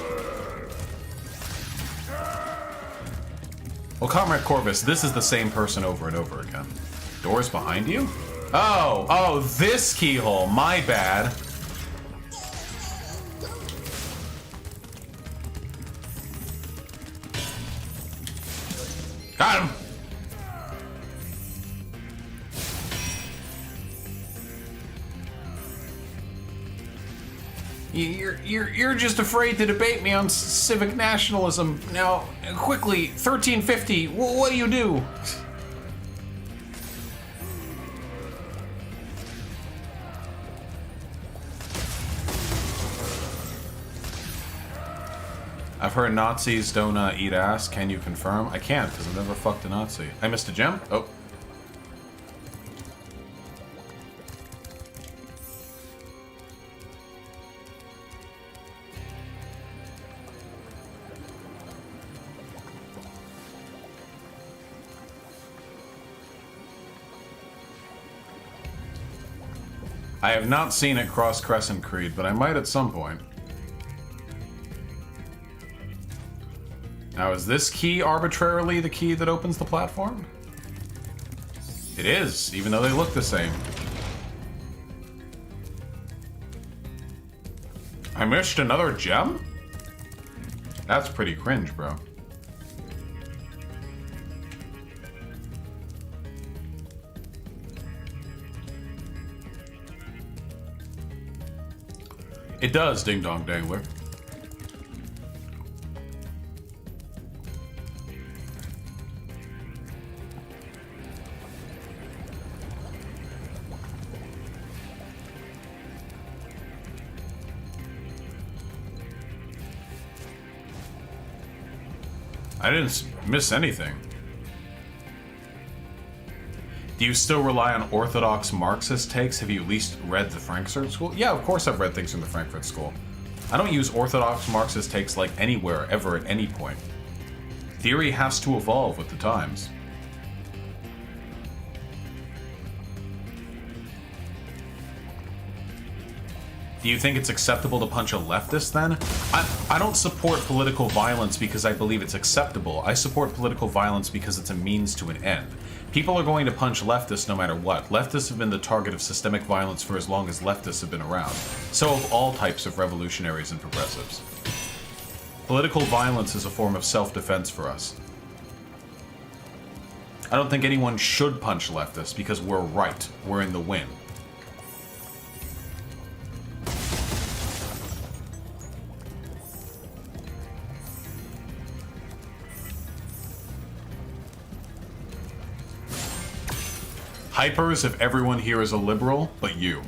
Well, Comrade Corvus, this is the same person over and over again. Doors behind you? Oh, this keyhole. My bad. Got him! You're just afraid to debate me on civic nationalism. Now, quickly, 1350, what do you do? I've heard Nazis don't eat ass. Can you confirm? I can't, because I've never fucked a Nazi. I missed a gem? Oh. I have not seen it cross Crescent Creed, but I might at some point. Now, is this key arbitrarily the key that opens the platform? It is, even though they look the same. I missed another gem? That's pretty cringe, bro. It does, Ding Dong Dangler. I didn't miss anything. Do you still rely on orthodox Marxist takes? Have you at least read the Frankfurt School? Yeah, of course I've read things from the Frankfurt School. I don't use orthodox Marxist takes like anywhere, ever, at any point. Theory has to evolve with the times. Do you think it's acceptable to punch a leftist then? I don't support political violence because I believe it's acceptable. I support political violence because it's a means to an end. People are going to punch leftists no matter what. Leftists have been the target of systemic violence for as long as leftists have been around. So have all types of revolutionaries and progressives. Political violence is a form of self-defense for us. I don't think anyone should punch leftists because we're right. We're in the win. Hypers if everyone here is a liberal, but you.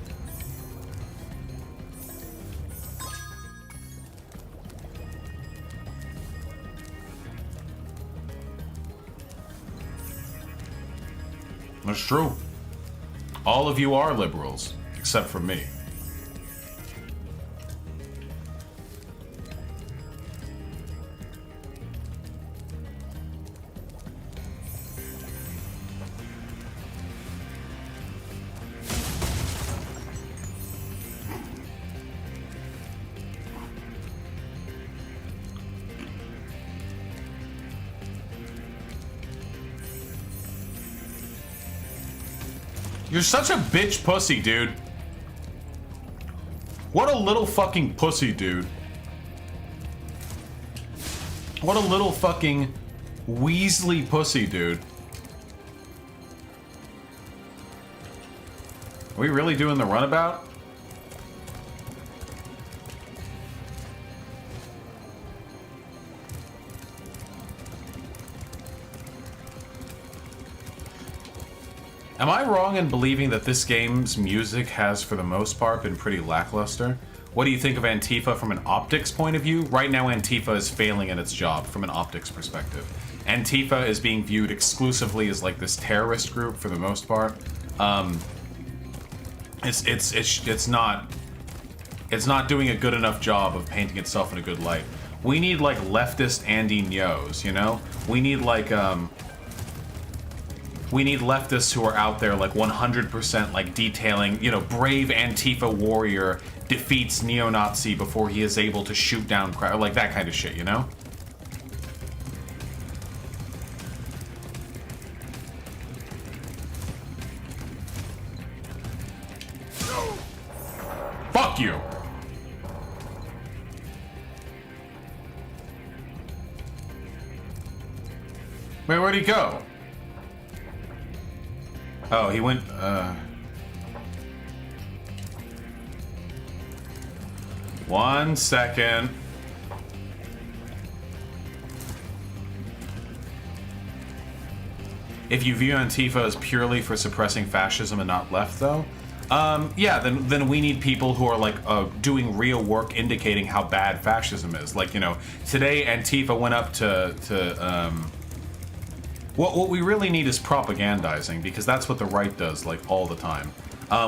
That's true. All of you are liberals, except for me. You're such a bitch pussy, dude. What a little fucking pussy, dude. What a little fucking Weasley pussy, dude. Are we really doing the runabout? Am I wrong in believing that this game's music has, for the most part, been pretty lackluster? What do you think of Antifa from an optics point of view? Right now, Antifa is failing in its job from an optics perspective. Antifa is being viewed exclusively as like this terrorist group for the most part. It's not doing a good enough job of painting itself in a good light. We need like leftist Andy Nyos, you know? We need like we need leftists who are out there like 100% like detailing, you know, brave Antifa warrior defeats neo-Nazi before he is able to shoot down crowd, like that kind of shit, you know? Fuck you! Wait, where'd he go? Oh, he went, 1 second. If you view Antifa as purely for suppressing fascism and not left, though, yeah, then we need people who are like doing real work indicating how bad fascism is. Like, you know, today Antifa went up to what we really need is propagandizing, because that's what the right does, like, all the time.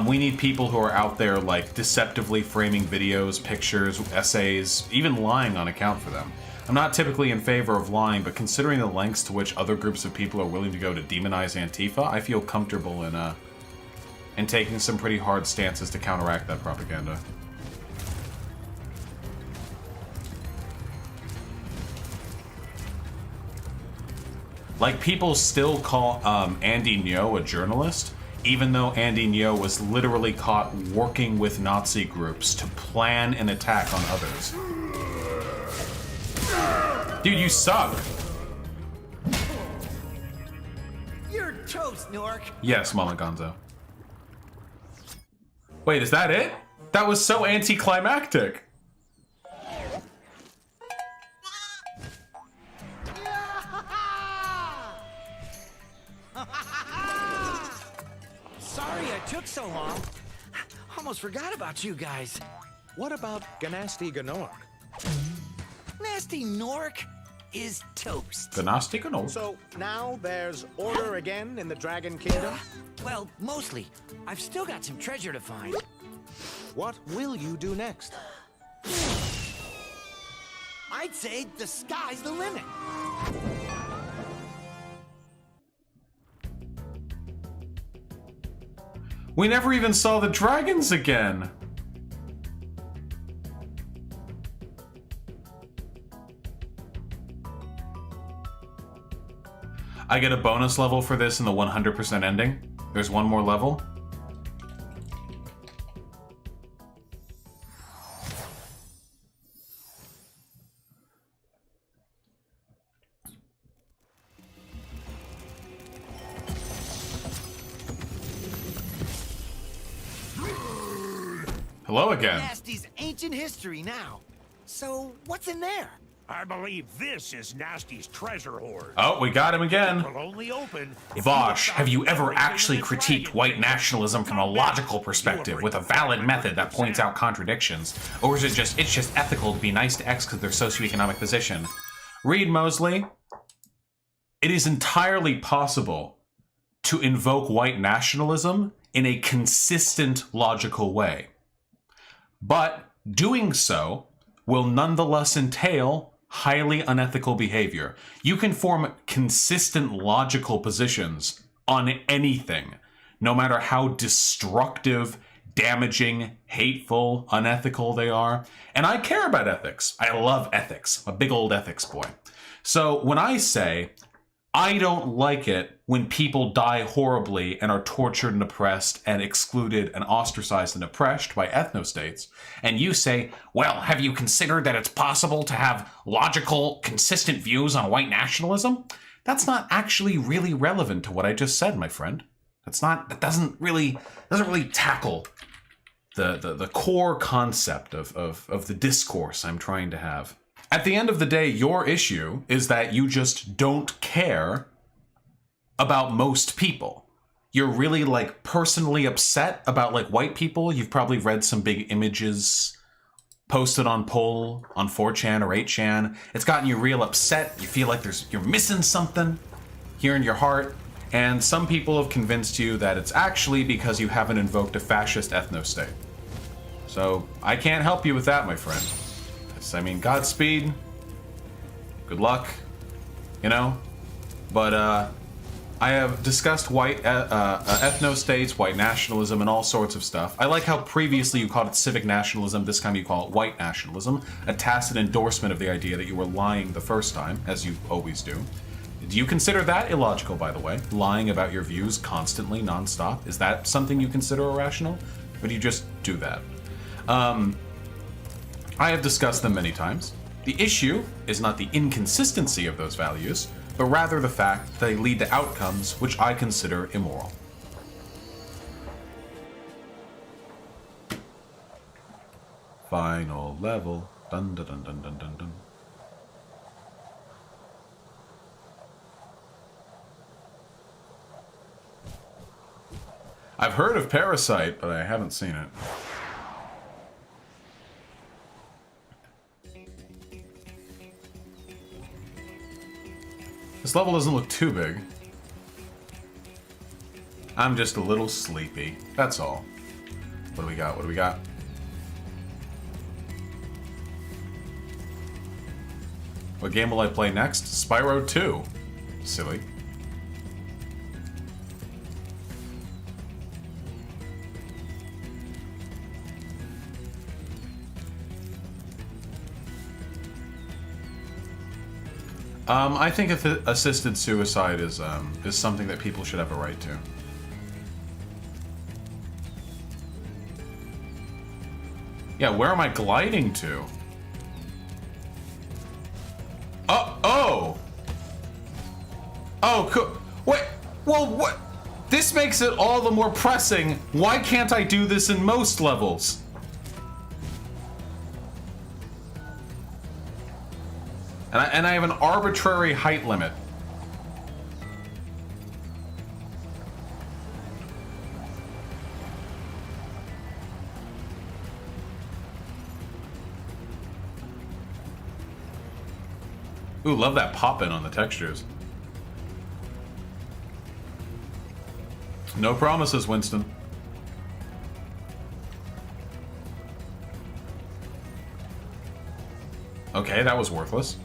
We need people who are out there, like, deceptively framing videos, pictures, essays, even lying on account for them. I'm not typically in favor of lying, but considering the lengths to which other groups of people are willing to go to demonize Antifa, I feel comfortable in taking some pretty hard stances to counteract that propaganda. Like, people still call Andy Ngo a journalist, even though Andy Ngo was literally caught working with Nazi groups to plan an attack on others. Dude, you suck. You're toast, Nork. Yes, Mama Gonzo. Wait, is that it? That was so anticlimactic. Sorry I took so long. Almost forgot about you guys. What about Ganasty Gnork? Nasty Nork? is toast. Gnasti Gnol. So now there's order again in the Dragon Kingdom? Well, mostly. I've still got some treasure to find. What will you do next? I'd say the sky's the limit. We never even saw the dragons again. I get a bonus level for this in the 100% ending. There's one more level. Hello again. Nasty's ancient history now. So, what's in there? I believe this is Nasty's treasure hoard. Oh, we got him again. Will only open if Vaush, have you ever Reignited actually critiqued Trilogy. white nationalism from a logical perspective with a valid method that points out contradictions? Or is it just, it's just ethical to be nice to X because of their socioeconomic position? Reed Mosley, it is entirely possible to invoke white nationalism in a consistent, logical way. But doing so will nonetheless entail highly unethical behavior. You can form consistent logical positions on anything, no matter how destructive, damaging, hateful, unethical they are. And I care about ethics. I love ethics. I'm a big old ethics boy. So when I say, I don't like it when people die horribly and are tortured and oppressed and excluded and ostracized and oppressed by ethnostates, and you say, well, have you considered that it's possible to have logical, consistent views on white nationalism? That's not actually really relevant to what I just said, my friend. That doesn't really tackle the core concept of the discourse I'm trying to have. At the end of the day, your issue is that you just don't care about most people. You're really, like, personally upset about, like, white people. You've probably read some big images posted on Poll, on 4chan or 8chan. It's gotten you real upset. You feel like you're missing something here in your heart. And some people have convinced you that it's actually because you haven't invoked a fascist ethno-state. So I can't help you with that, my friend. I mean, Godspeed, good luck, you know, but I have discussed white ethno-states, white nationalism, and all sorts of stuff. I like how previously you called it civic nationalism, this time you call it white nationalism, a tacit endorsement of the idea that you were lying the first time, as you always do. Do you consider that illogical, by the way? Lying about your views constantly, nonstop? Is that something you consider irrational? Or do you just do that? I have discussed them many times. The issue is not the inconsistency of those values, but rather the fact that they lead to outcomes which I consider immoral. Final level. Dun dun dun dun dun dun dun. I've heard of Parasite, but I haven't seen it. This level doesn't look too big. I'm just a little sleepy. That's all. What do we got? What do we got? What game will I play next? Spyro 2. Silly. I think assisted suicide is something that people should have a right to. Yeah, where am I gliding to? Oh! Oh, cool. Wait, well, what? This makes it all the more pressing. Why can't I do this in most levels? And I have an arbitrary height limit. Ooh, love that pop-in on the textures. No promises, Winston. Okay, that was worthless.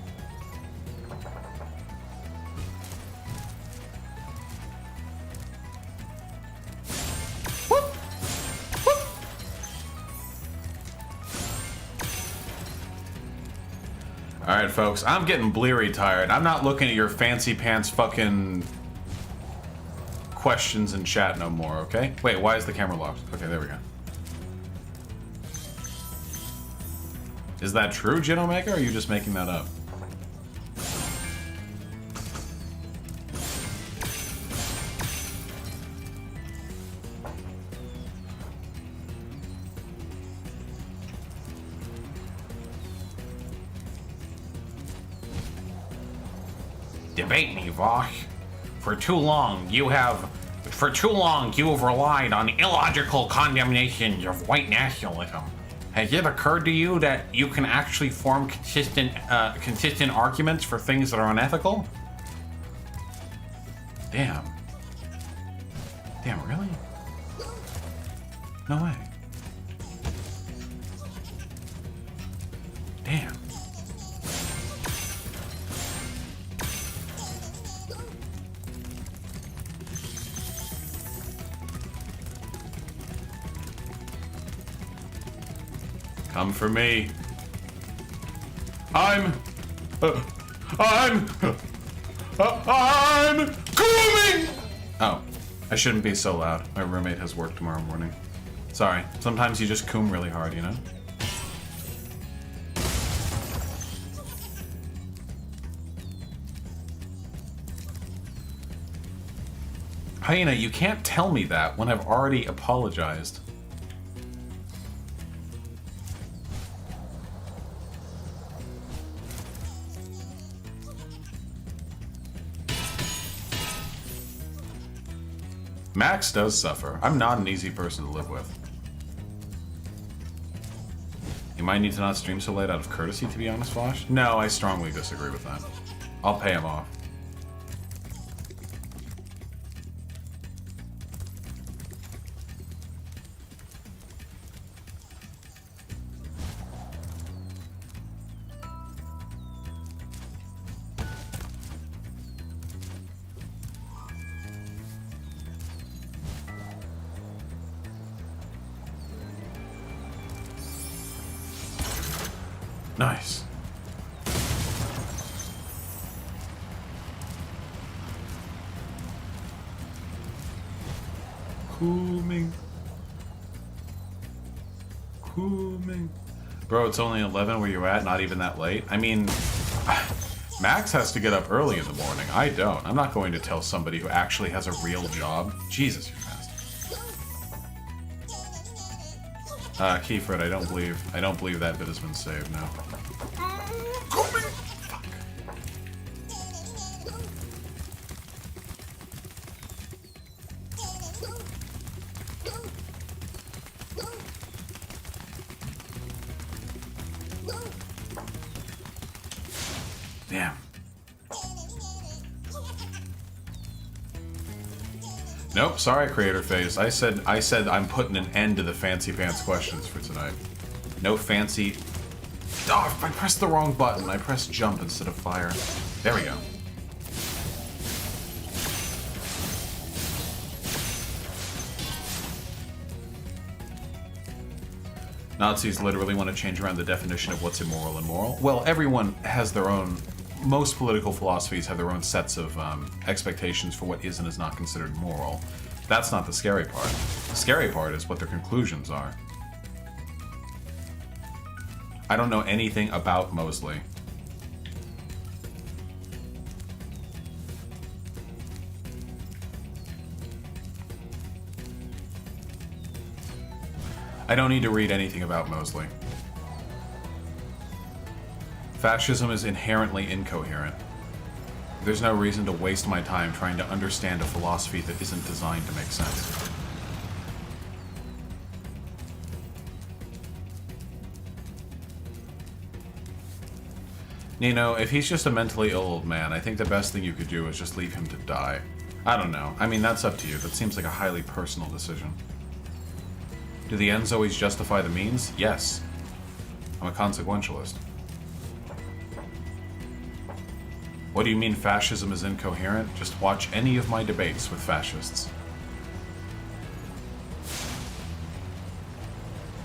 Alright, folks, I'm getting bleary tired. I'm not looking at your fancy pants fucking questions in chat no more, okay? Wait, why is the camera locked? Okay, there we go. Is that true, Jin Omega, or are you just making that up? Debate me, Vaush. For too long you have relied on illogical condemnations of white nationalism. Has it occurred to you that you can actually form consistent arguments for things that are unethical? Damn. Damn, really? No way. Damn. Come for me. I'm coming! Oh, I shouldn't be so loud. My roommate has work tomorrow morning. Sorry, sometimes you just coom really hard, you know? Hyena, you can't tell me that when I've already apologized. Max does suffer. I'm not an easy person to live with. You might need to not stream so late out of courtesy, to be honest, Vaush. No, I strongly disagree with that. I'll pay him off. Nice. Cooming. Bro, it's only 11 where you at, not even that late. I mean, Max has to get up early in the morning. I don't. I'm not going to tell somebody who actually has a real job. Jesus, you're fast. Keyfred, I don't believe that bit has been saved now. Fuck. Damn. Nope, sorry, Creator Phase. I said I'm putting an end to the fancy pants questions for tonight. No fancy... Oh, I pressed the wrong button. I pressed jump instead of fire. There we go. Nazis literally want to change around the definition of what's immoral and moral. Well, everyone has their own... Most political philosophies have their own sets of expectations for what is and is not considered moral. That's not the scary part. The scary part is what their conclusions are. I don't know anything about Mosley. I don't need to read anything about Mosley. Fascism is inherently incoherent. There's no reason to waste my time trying to understand a philosophy that isn't designed to make sense. You know, if he's just a mentally ill old man, I think the best thing you could do is just leave him to die. I don't know. I mean, that's up to you. That seems like a highly personal decision. Do the ends always justify the means? Yes. I'm a consequentialist. What do you mean fascism is incoherent? Just watch any of my debates with fascists.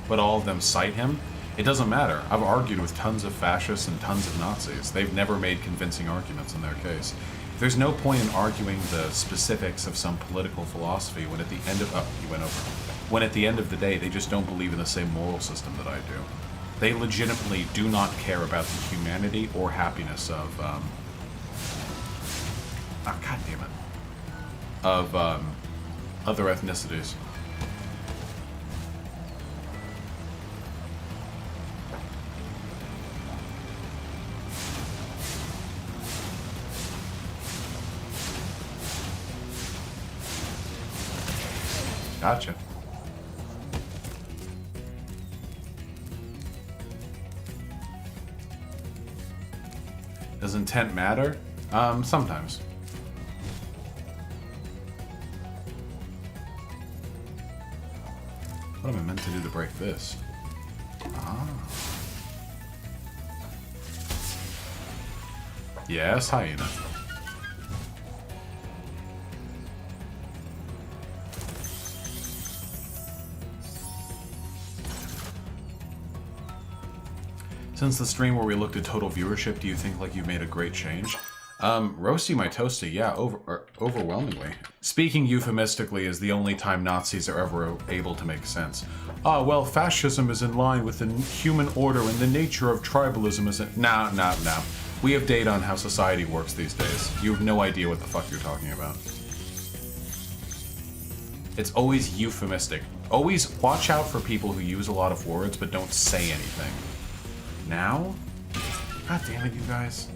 But all of them cite him? It doesn't matter. I've argued with tons of fascists and tons of Nazis. They've never made convincing arguments in their case. There's no point in arguing the specifics of some political philosophy when at the end of when at the end of the day they just don't believe in the same moral system that I do. They legitimately do not care about the humanity or happiness of God damn it. Of other ethnicities. Gotcha. Does intent matter? Sometimes. What am I meant to do to break this? Ah. Yes, hyena. Since the stream where we looked at total viewership, do you think like you've made a great change? Roasty my toasty, yeah, overwhelmingly. Speaking euphemistically is the only time Nazis are ever able to make sense. Ah, well, fascism is in line with the human order and the nature of tribalism isn't... Nah. We have data on how society works these days. You have no idea what the fuck you're talking about. It's always euphemistic. Always watch out for people who use a lot of words but don't say anything. Now? God damn it, you guys.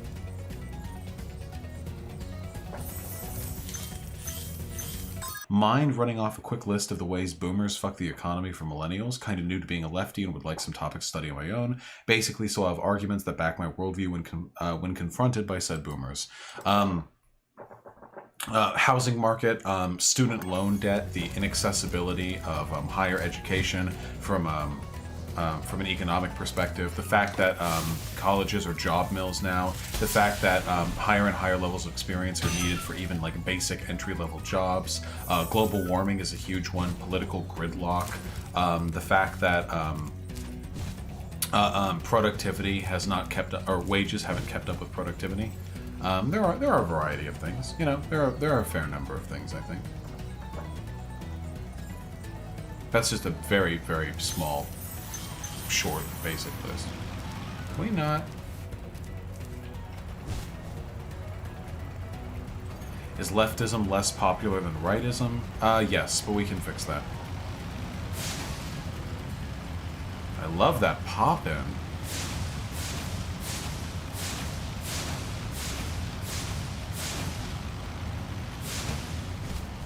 Mind running off a quick list of the ways boomers fuck the economy for millennials? Kinda new to being a lefty and would like some topics to study on my own. Basically, so I have arguments that back my worldview when confronted by said boomers. Housing market, student loan debt, the inaccessibility of higher education from an economic perspective, the fact that colleges are job mills now, the fact that higher and higher levels of experience are needed for even like basic entry-level jobs, global warming is a huge one, political gridlock, the fact that productivity has not kept up, or wages haven't kept up with productivity. There are a variety of things. You know, there are a fair number of things, I think. That's just a very, very small, short, basic list. Can we not? Is leftism less popular than rightism? Yes, but we can fix that. I love that pop-in.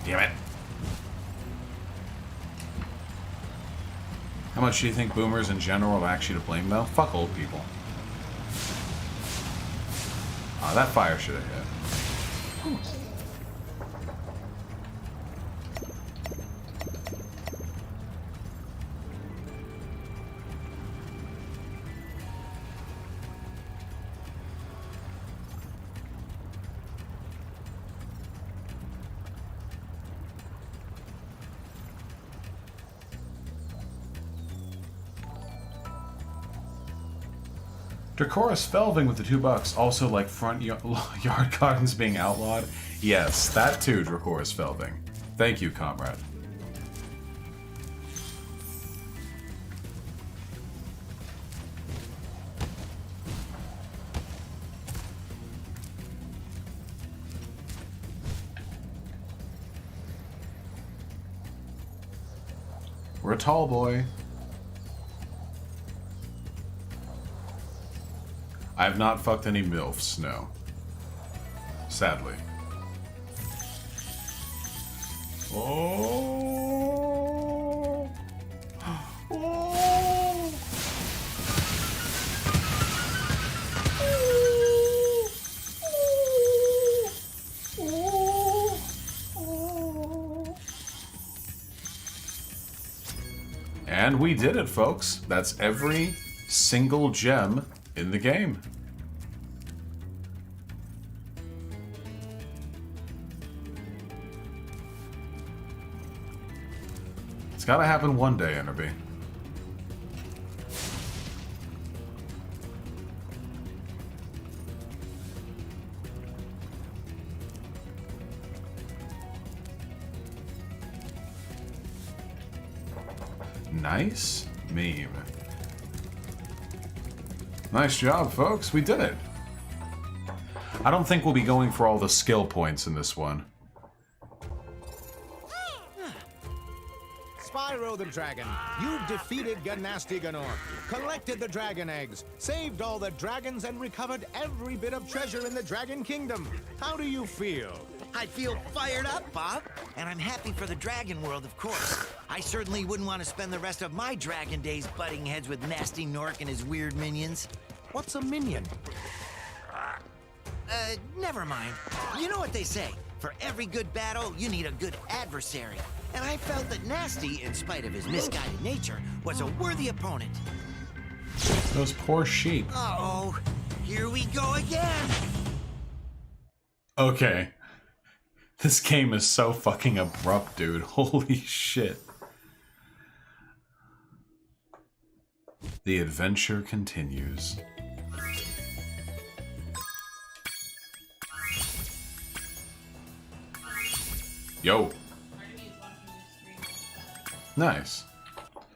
Damn it. How much do you think boomers in general are actually to blame, though? Fuck old people. Aw, that fire should have hit. Dracoris Felving with the $2. Also, like front yard gardens being outlawed. Yes, that too, Dracoris Felving. Thank you, comrade. We're a tall boy. I have not fucked any MILFs, no. Sadly. Oh. Oh. And we did it, folks. That's every single gem in the game. It's gotta happen one day, Enderby. Nice meme. Nice job, folks. We did it. I don't think we'll be going for all the skill points in this one. Spyro the Dragon, you defeated Gnasty Ganor, collected the dragon eggs, saved all the dragons, and recovered every bit of treasure in the Dragon Kingdom. How do you feel? I feel fired up, Bob. And I'm happy for the dragon world, of course. I certainly wouldn't want to spend the rest of my dragon days butting heads with Nasty Nork and his weird minions. What's a minion? Never mind. You know what they say. For every good battle, you need a good adversary. And I felt that Nasty, in spite of his misguided nature, was a worthy opponent. Those poor sheep. Uh-oh. Here we go again. Okay. This game is so fucking abrupt, dude. Holy shit. The adventure continues. Yo. Nice.